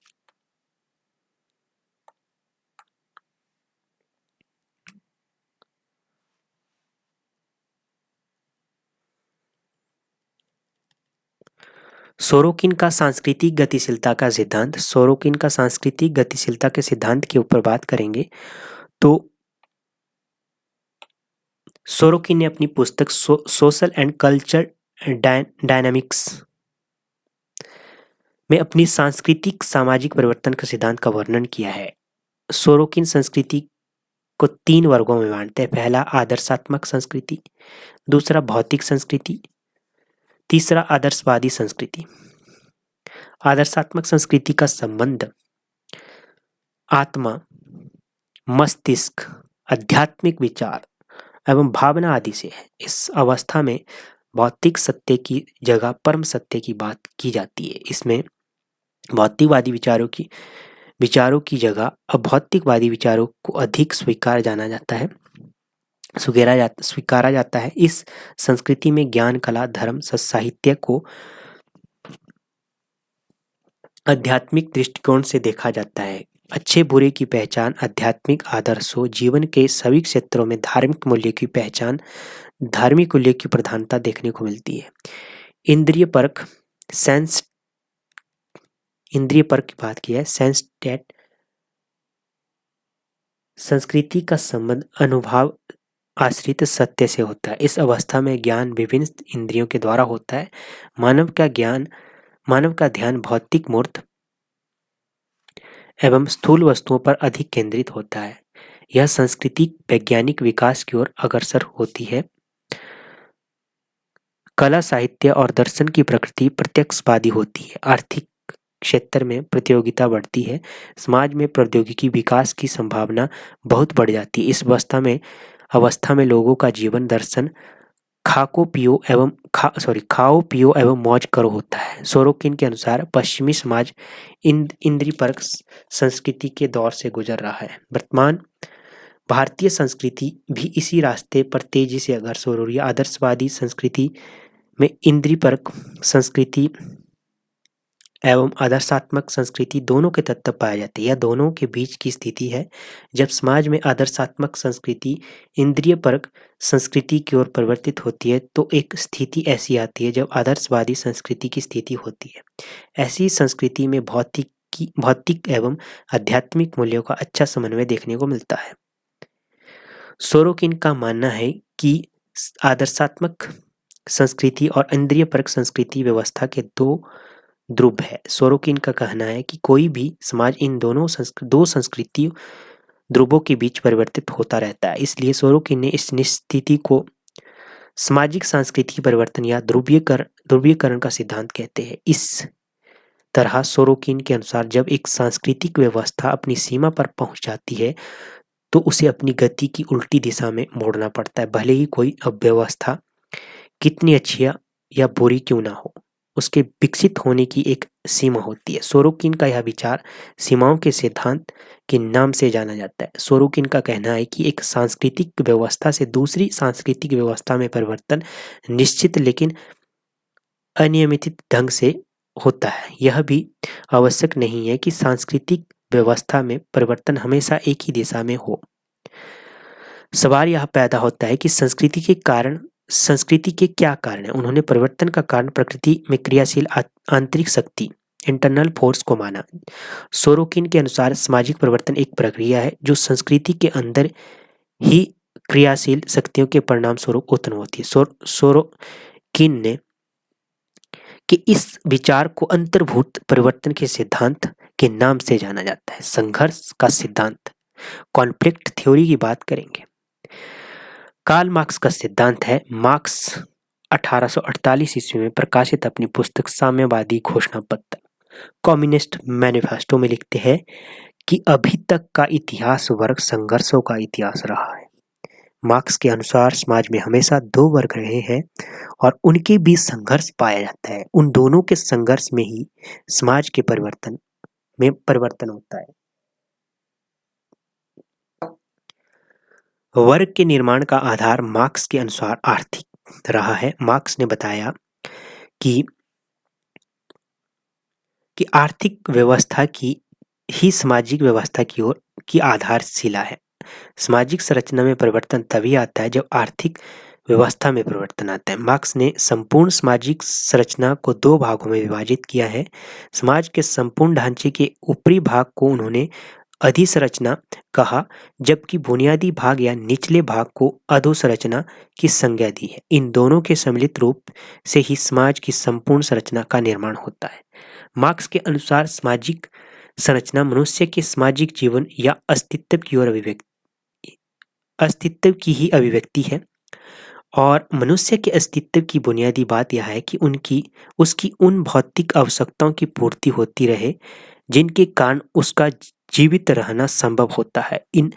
Speaker 1: सोरोकिन का सांस्कृतिक गतिशीलता का सिद्धांत। सोरोकिन का सांस्कृतिक गतिशीलता के सिद्धांत के ऊपर बात करेंगे तो सोरोकिन ने अपनी पुस्तक सोशल एंड कल्चर डायनामिक्स में अपनी सांस्कृतिक सामाजिक परिवर्तन का सिद्धांत का वर्णन किया है। सोरोकिन संस्कृति को 3 वर्गों में बांटते हैं: पहला आदर्शात्मक संस्कृति, दूसरा भौतिक संस्कृति, तीसरा आदर्शवादी संस्कृति। आदर्शात्मक संस्कृति का संबंध आत्मा, मस्तिष्क, आध्यात्मिक विचार एवं भावना आदि से है। इस अवस्था में भौतिक सत्य की जगह परम सत्य की बात की जाती है। इसमें भौतिकवादी विचारों की जगह अभौतिकवादी विचारों को अधिक स्वीकारा जाता है। इस संस्कृति में ज्ञान, कला, धर्म, साहित्य को आध्यात्मिक दृष्टिकोण से देखा जाता है। अच्छे बुरे की पहचान आध्यात्मिक आदर्शों, जीवन के सभी क्षेत्रों में धार्मिक मूल्य की पहचान, धार्मिक मूल्य की प्रधानता देखने को मिलती है। इंद्रिय परक की बात की है। सेंस स्टेट संस्कृति का संबंध अनुभव आश्रित सत्य से होता है। इस अवस्था में ज्ञान विभिन्न इंद्रियों के द्वारा होता है। मानव का ध्यान भौतिक मूर्त एवं स्थूल वस्तुओं पर अधिक केंद्रित होता है। यह संस्कृति वैज्ञानिक विकास की ओर अग्रसर होती है। कला, साहित्य और दर्शन की प्रकृति प्रत्यक्षवादी होती है। आर्थिक क्षेत्र में प्रतियोगिता बढ़ती है। समाज में प्रौद्योगिकी विकास की संभावना बहुत बढ़ जाती है। इस अवस्था में लोगों का जीवन दर्शन खाओ पियो एवं मौज करो होता है। सोरोकिन के अनुसार पश्चिमी समाज इंद्रियपरक संस्कृति के दौर से गुजर रहा है। वर्तमान भारतीय संस्कृति भी इसी रास्ते पर तेजी से अग्रसर हो रही है। आदर्शवादी संस्कृति में इंद्रियपरक संस्कृति एवं आदर्शात्मक संस्कृति दोनों के तत्व पाए जाते हैं। यह दोनों के बीच की स्थिति है। जब समाज में आदर्शात्मक संस्कृति इंद्रियपरक संस्कृति की ओर परिवर्तित होती है तो एक स्थिति ऐसी आती है जब आदर्शवादी संस्कृति की स्थिति होती है। ऐसी संस्कृति में भौतिक एवं आध्यात्मिक मूल्यों का अच्छा समन्वय देखने को मिलता है। सोरोकिन का मानना है कि आदर्शात्मक संस्कृति और इंद्रियपरक संस्कृति व्यवस्था के दो ध्रुव है। सोरोकिन का कहना है कि कोई भी समाज इन दो संस्कृति ध्रुवों के बीच परिवर्तित होता रहता है। इसलिए सोरोकिन ने इस स्थिति को सामाजिक सांस्कृतिक परिवर्तन या ध्रुवीकरण का सिद्धांत कहते हैं। इस तरह सोरोकिन के अनुसार जब एक सांस्कृतिक व्यवस्था अपनी सीमा पर पहुंच जाती है तो उसे अपनी गति की उल्टी दिशा में मोड़ना पड़ता है, भले ही कोई व्यवस्था कितनी अच्छी या बुरी क्यों ना हो। उसके विकसित होने की एक सीमा होती है। सोरोकिन का यह विचार सीमाओं के सिद्धांत के नाम से जाना जाता है। सोरोकिन का कहना है कि एक सांस्कृतिक व्यवस्था से दूसरी सांस्कृतिक व्यवस्था में परिवर्तन निश्चित लेकिन अनियमित ढंग से होता है। यह भी आवश्यक नहीं है कि सांस्कृतिक व्यवस्था में परिवर्तन हमेशा एक ही दिशा में हो। सवाल यह पैदा होता है कि संस्कृति के क्या कारण है। उन्होंने परिवर्तन का कारण प्रकृति में क्रियाशील आंतरिक शक्ति इंटरनल फोर्स को माना। सोरोकिन के अनुसार सामाजिक परिवर्तन एक प्रक्रिया है जो संस्कृति के अंदर ही क्रियाशील शक्तियों के परिणाम स्वरूप उत्पन्न होती है। सोरोकिन ने कि इस विचार को अंतर्भूत परिवर्तन के सिद्धांत के नाम से जाना जाता है। संघर्ष का सिद्धांत, कॉन्फ्लिक्ट थ्योरी की बात करेंगे। कार्ल मार्क्स का सिद्धांत है। मार्क्स 1848 ईस्वी में प्रकाशित अपनी पुस्तक साम्यवादी घोषणा पत्र कम्युनिस्ट मैनिफेस्टो में लिखते हैं कि अभी तक का इतिहास वर्ग संघर्षों का इतिहास रहा है। मार्क्स के अनुसार समाज में हमेशा दो वर्ग रहे हैं और उनके बीच संघर्ष पाया जाता है। उन दोनों के संघर्ष में ही समाज के परिवर्तन होता है। वर्ग के निर्माण का आधार मार्क्स के अनुसार आर्थिक रहा है। मार्क्स ने बताया कि आर्थिक व्यवस्था की ही सामाजिक व्यवस्था की ओर की आधारशिला है। सामाजिक संरचना में परिवर्तन तभी आता है जब आर्थिक व्यवस्था में परिवर्तन आता है। मार्क्स ने संपूर्ण सामाजिक संरचना को दो भागों में विभाजित किया है। समाज के संपूर्ण ढांचे के ऊपरी भाग को उन्होंने अधिसंरचना कहा, जबकि बुनियादी भाग या निचले भाग को अधोसंरचना की संज्ञा दी है। इन दोनों के सम्मिलित रूप से ही समाज की संपूर्ण संरचना का निर्माण होता है। मार्क्स के अनुसार सामाजिक संरचना मनुष्य के सामाजिक जीवन या अस्तित्व की ही अभिव्यक्ति है और मनुष्य के अस्तित्व की बुनियादी बात यह है कि उसकी उन भौतिक आवश्यकताओं की पूर्ति होती रहे जिनके कारण उसका जीवित रहना संभव होता है। इन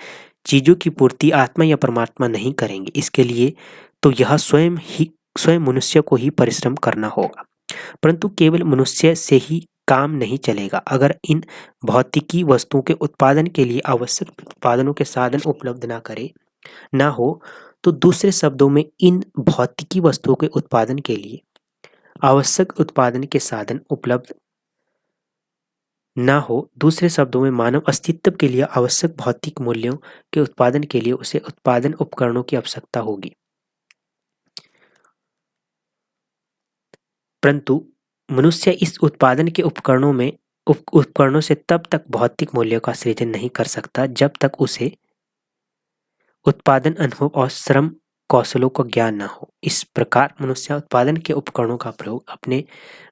Speaker 1: चीजों की पूर्ति आत्मा या परमात्मा नहीं करेंगे। इसके लिए तो यह स्वयं मनुष्य को ही परिश्रम करना होगा। परंतु केवल मनुष्य से ही काम नहीं चलेगा। अगर इन भौतिकी वस्तुओं के उत्पादन के लिए आवश्यक उत्पादनों के साधन उपलब्ध ना हो तो दूसरे शब्दों में इन भौतिकी वस्तुओं के उत्पादन के लिए आवश्यक उत्पादन के साधन उपलब्ध ना हो, दूसरे शब्दों में मानव अस्तित्व के लिए आवश्यक भौतिक मूल्यों के उत्पादन के लिए उसे उत्पादन उपकरणों की आवश्यकता होगी। परंतु मनुष्य इस उत्पादन के उपकरणों से तब तक भौतिक मूल्यों का सृजन नहीं कर सकता जब तक उसे उत्पादन अनुभव और श्रम कौशलों का ज्ञान न हो। इस प्रकार मनुष्य उत्पादन के उपकरणों का प्रयोग अपने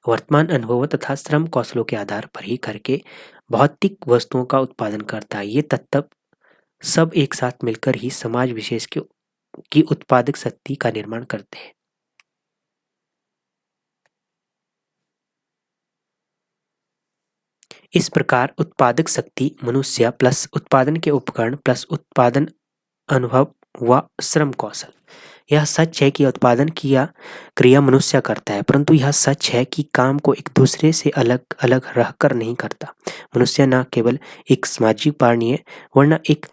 Speaker 1: वर्तमान अनुभवों तथा श्रम कौशलों के आधार पर ही करके भौतिक वस्तुओं का उत्पादन करता है। ये तत्व सब एक साथ मिलकर ही समाज विशेष की उत्पादक शक्ति का निर्माण करते हैं। इस प्रकार उत्पादक शक्ति मनुष्य प्लस उत्पादन के उपकरण प्लस उत्पादन अनुभव व श्रम कौशल। यह सच है कि उत्पादन की क्रिया मनुष्य करता है, परंतु यह सच है कि काम को एक दूसरे से अलग अलग रहकर नहीं करता। मनुष्य न केवल एक सामाजिक प्राणी है वरना एक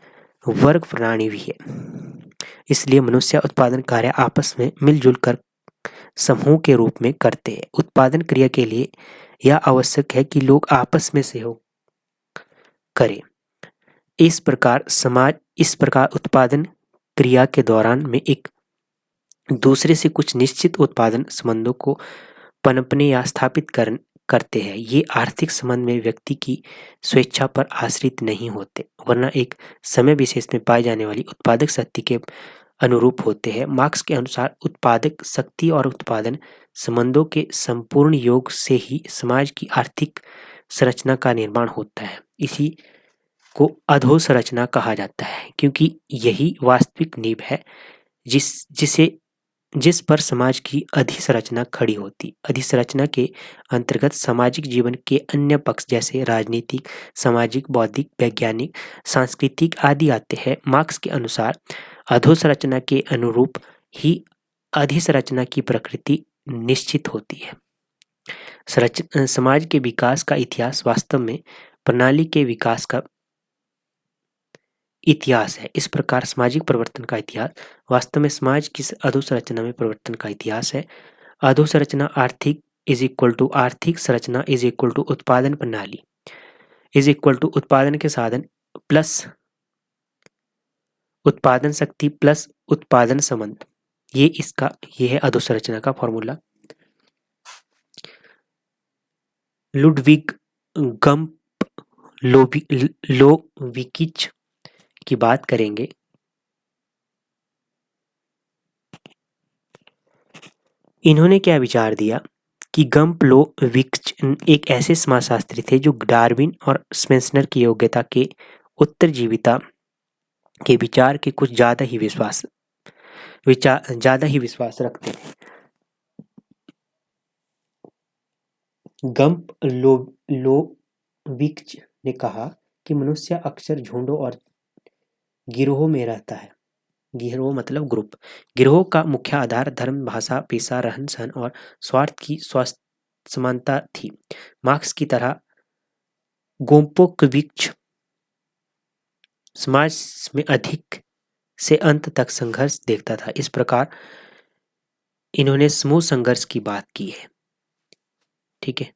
Speaker 1: वर्ग प्राणी भी है। इसलिए मनुष्य उत्पादन कार्य आपस में मिलजुल कर समूह के रूप में करते हैं। उत्पादन क्रिया के लिए यह आवश्यक है कि लोग आपस में सहयोग करें। इस प्रकार उत्पादन क्रिया के दौरान में एक दूसरे से कुछ निश्चित उत्पादन संबंधों को पनपने या स्थापित करते हैं। ये आर्थिक संबंध में व्यक्ति की स्वेच्छा पर आश्रित नहीं होते, वरना एक समय विशेष में पाई जाने वाली उत्पादक शक्ति के अनुरूप होते हैं। मार्क्स के अनुसार उत्पादक शक्ति और उत्पादन संबंधों के संपूर्ण योग से ही समाज की आर्थिक संरचना का निर्माण होता है। इसी को अधोसंरचना कहा जाता है, क्योंकि यही वास्तविक नींव है जिस पर समाज की अधिसंरचना खड़ी होती। अधिसंरचना के अंतर्गत सामाजिक जीवन के अन्य पक्ष जैसे राजनीतिक, सामाजिक, बौद्धिक, वैज्ञानिक, सांस्कृतिक आदि आते हैं। मार्क्स के अनुसार अधोसंरचना के अनुरूप ही अधिसंरचना की प्रकृति निश्चित होती है। समाज के विकास का इतिहास वास्तव में प्रणाली के विकास का इतिहास है। इस प्रकार सामाजिक परिवर्तन का इतिहास वास्तव में समाज की अधोसंरचना में परिवर्तन का इतिहास है। अधोसंरचना आर्थिक संरचना इज इक्वल टू उत्पादन प्रणाली इज इक्वल टू उत्पादन के साधन प्लस उत्पादन शक्ति प्लस उत्पादन संबंध। ये है अधोसंरचना का फॉर्मूला। लुडविग गम्पलोविकिच की बात करेंगे। इन्होंने क्या विचार दिया कि गम्पलोविकिच एक ऐसे समाजशास्त्री थे जो डार्विन और स्पेंसर की योग्यता के उत्तरजीविता के विचार के कुछ ज्यादा ही विश्वास रखते थे। गम्पलोविकिच ने कहा कि मनुष्य अक्सर झुंडों और गिरोहों में रहता है। गिरोह मतलब ग्रुप। गिरोह का मुख्य आधार धर्म, भाषा, पेशा, रहन सहन और स्वार्थ की समानता थी। मार्क्स की तरह गोम्पोविच समाज में अधिक से अंत तक संघर्ष देखता था। इस प्रकार इन्होंने समूह संघर्ष की बात की है। ठीक है,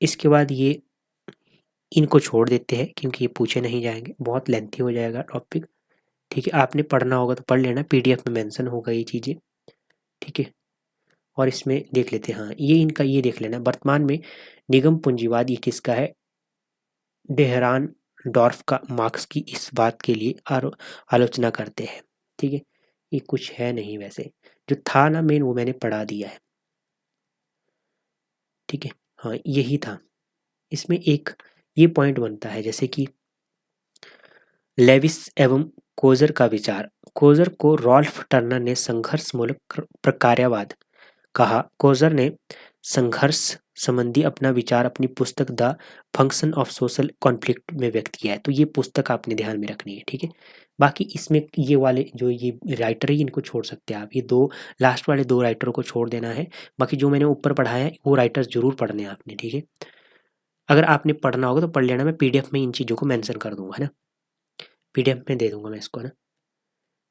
Speaker 1: इसके बाद ये इनको छोड़ देते हैं क्योंकि ये पूछे नहीं जाएंगे, बहुत लेंथी हो जाएगा टॉपिक। ठीक है, आपने पढ़ना होगा तो पढ़ लेना, पीडीएफ में मेंशन होगा ये चीज़ें। ठीक है, और इसमें देख लेते हैं। हाँ, ये देख लेना, वर्तमान में निगम पूंजीवाद ये किसका है? डेहरानडॉर्फ का। मार्क्स की इस बात के लिए आलोचना करते हैं। ठीक है, ये कुछ है नहीं वैसे, जो था ना मेन वो मैंने पढ़ा दिया है। ठीक है, हाँ यही था। इसमें एक ये पॉइंट बनता है जैसे कि लेविस एवं कोजर का विचार। कोजर को रॉल्फ टर्नर ने संघर्षमूलक प्रकार्यवाद कहा। कोजर ने संघर्ष संबंधी अपना विचार अपनी पुस्तक the function of social conflict में व्यक्त किया है। तो ये पुस्तक आपने ध्यान में रखनी है। ठीक है, बाकी इसमें ये वाले जो ये राइटर है इनको छोड़ सकते हैं आप, ये दो लास्ट वाले दो राइटरों को छोड़ देना है। बाकी जो मैंने ऊपर पढ़ाया है वो राइटर्स जरूर पढ़ने हैं आपने। ठीक है, अगर आपने पढ़ना होगा तो पढ़ लेना, मैं पीडीएफ में इन चीज़ों को मेंशन कर दूंगा, है ना, पीडीएफ में दे दूंगा मैं इसको, है ना।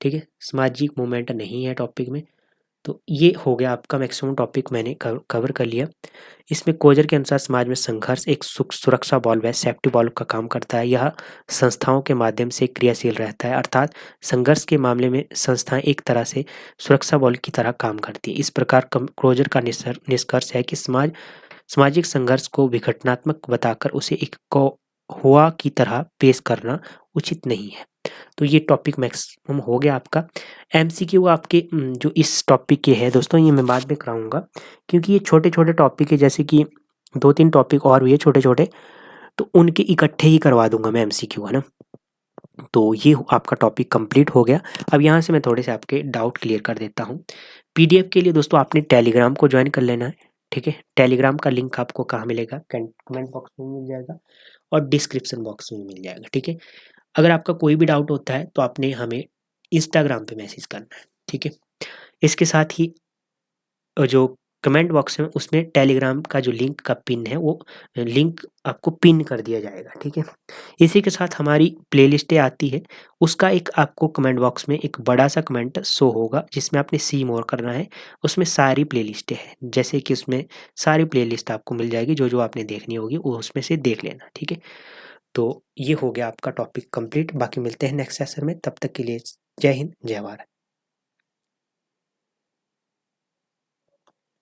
Speaker 1: ठीक है, सामाजिक मूवमेंट नहीं है टॉपिक में। तो ये हो गया आपका मैक्सिमम टॉपिक मैंने कवर कर लिया। इसमें कोजर के अनुसार समाज में संघर्ष एक सुरक्षा बॉल्व है, सेफ्टी बॉल्व का काम करता है। यह संस्थाओं के माध्यम से क्रियाशील रहता है, अर्थात संघर्ष के मामले में संस्थाएं एक तरह से सुरक्षा बॉल्व की तरह काम करती है। इस प्रकार कोजर का निष्कर्ष है कि सामाजिक संघर्ष को विघटनात्मक बताकर उसे एक हुआ की तरह पेश करना उचित नहीं है। तो ये टॉपिक मैक्सिमम हो गया आपका। एमसीक्यू आपके जो इस टॉपिक के है दोस्तों, ये मैं बाद में कराऊंगा क्योंकि ये छोटे छोटे टॉपिक है, जैसे कि 2-3 टॉपिक और भी है छोटे छोटे, तो उनके इकट्ठे ही करवा दूंगा मैं एमसीक्यू, है ना। तो ये आपका टॉपिक कंप्लीट हो गया। अब यहाँ से मैं थोड़े से आपके डाउट क्लियर कर देता हूँ। पीडीएफ के लिए दोस्तों आपने टेलीग्राम को ज्वाइन कर लेना है। ठीक है, टेलीग्राम का लिंक आपको कहाँ मिलेगा? कमेंट बॉक्स में मिल जाएगा और डिस्क्रिप्शन बॉक्स में मिल जाएगा। ठीक है, अगर आपका कोई भी डाउट होता है तो आपने हमें इंस्टाग्राम पे मैसेज करना है। ठीक है, इसके साथ ही जो कमेंट बॉक्स है उसमें टेलीग्राम का जो लिंक का पिन है वो लिंक आपको पिन कर दिया जाएगा। ठीक है, इसी के साथ हमारी प्लेलिस्टें आती है, उसका एक आपको कमेंट बॉक्स में एक बड़ा सा कमेंट शो होगा जिसमें आपने सी मोर करना है। उसमें सारी प्लेलिस्टें हैं, जैसे कि उसमें सारी प्लेलिस्ट आपको मिल जाएगी, जो जो आपने देखनी होगी वो उसमें से देख लेना। ठीक है, तो ये हो गया आपका टॉपिक कंप्लीट। बाकी मिलते हैं नेक्स्ट सेशन में, तब तक के लिए जय हिंद, जय भारत।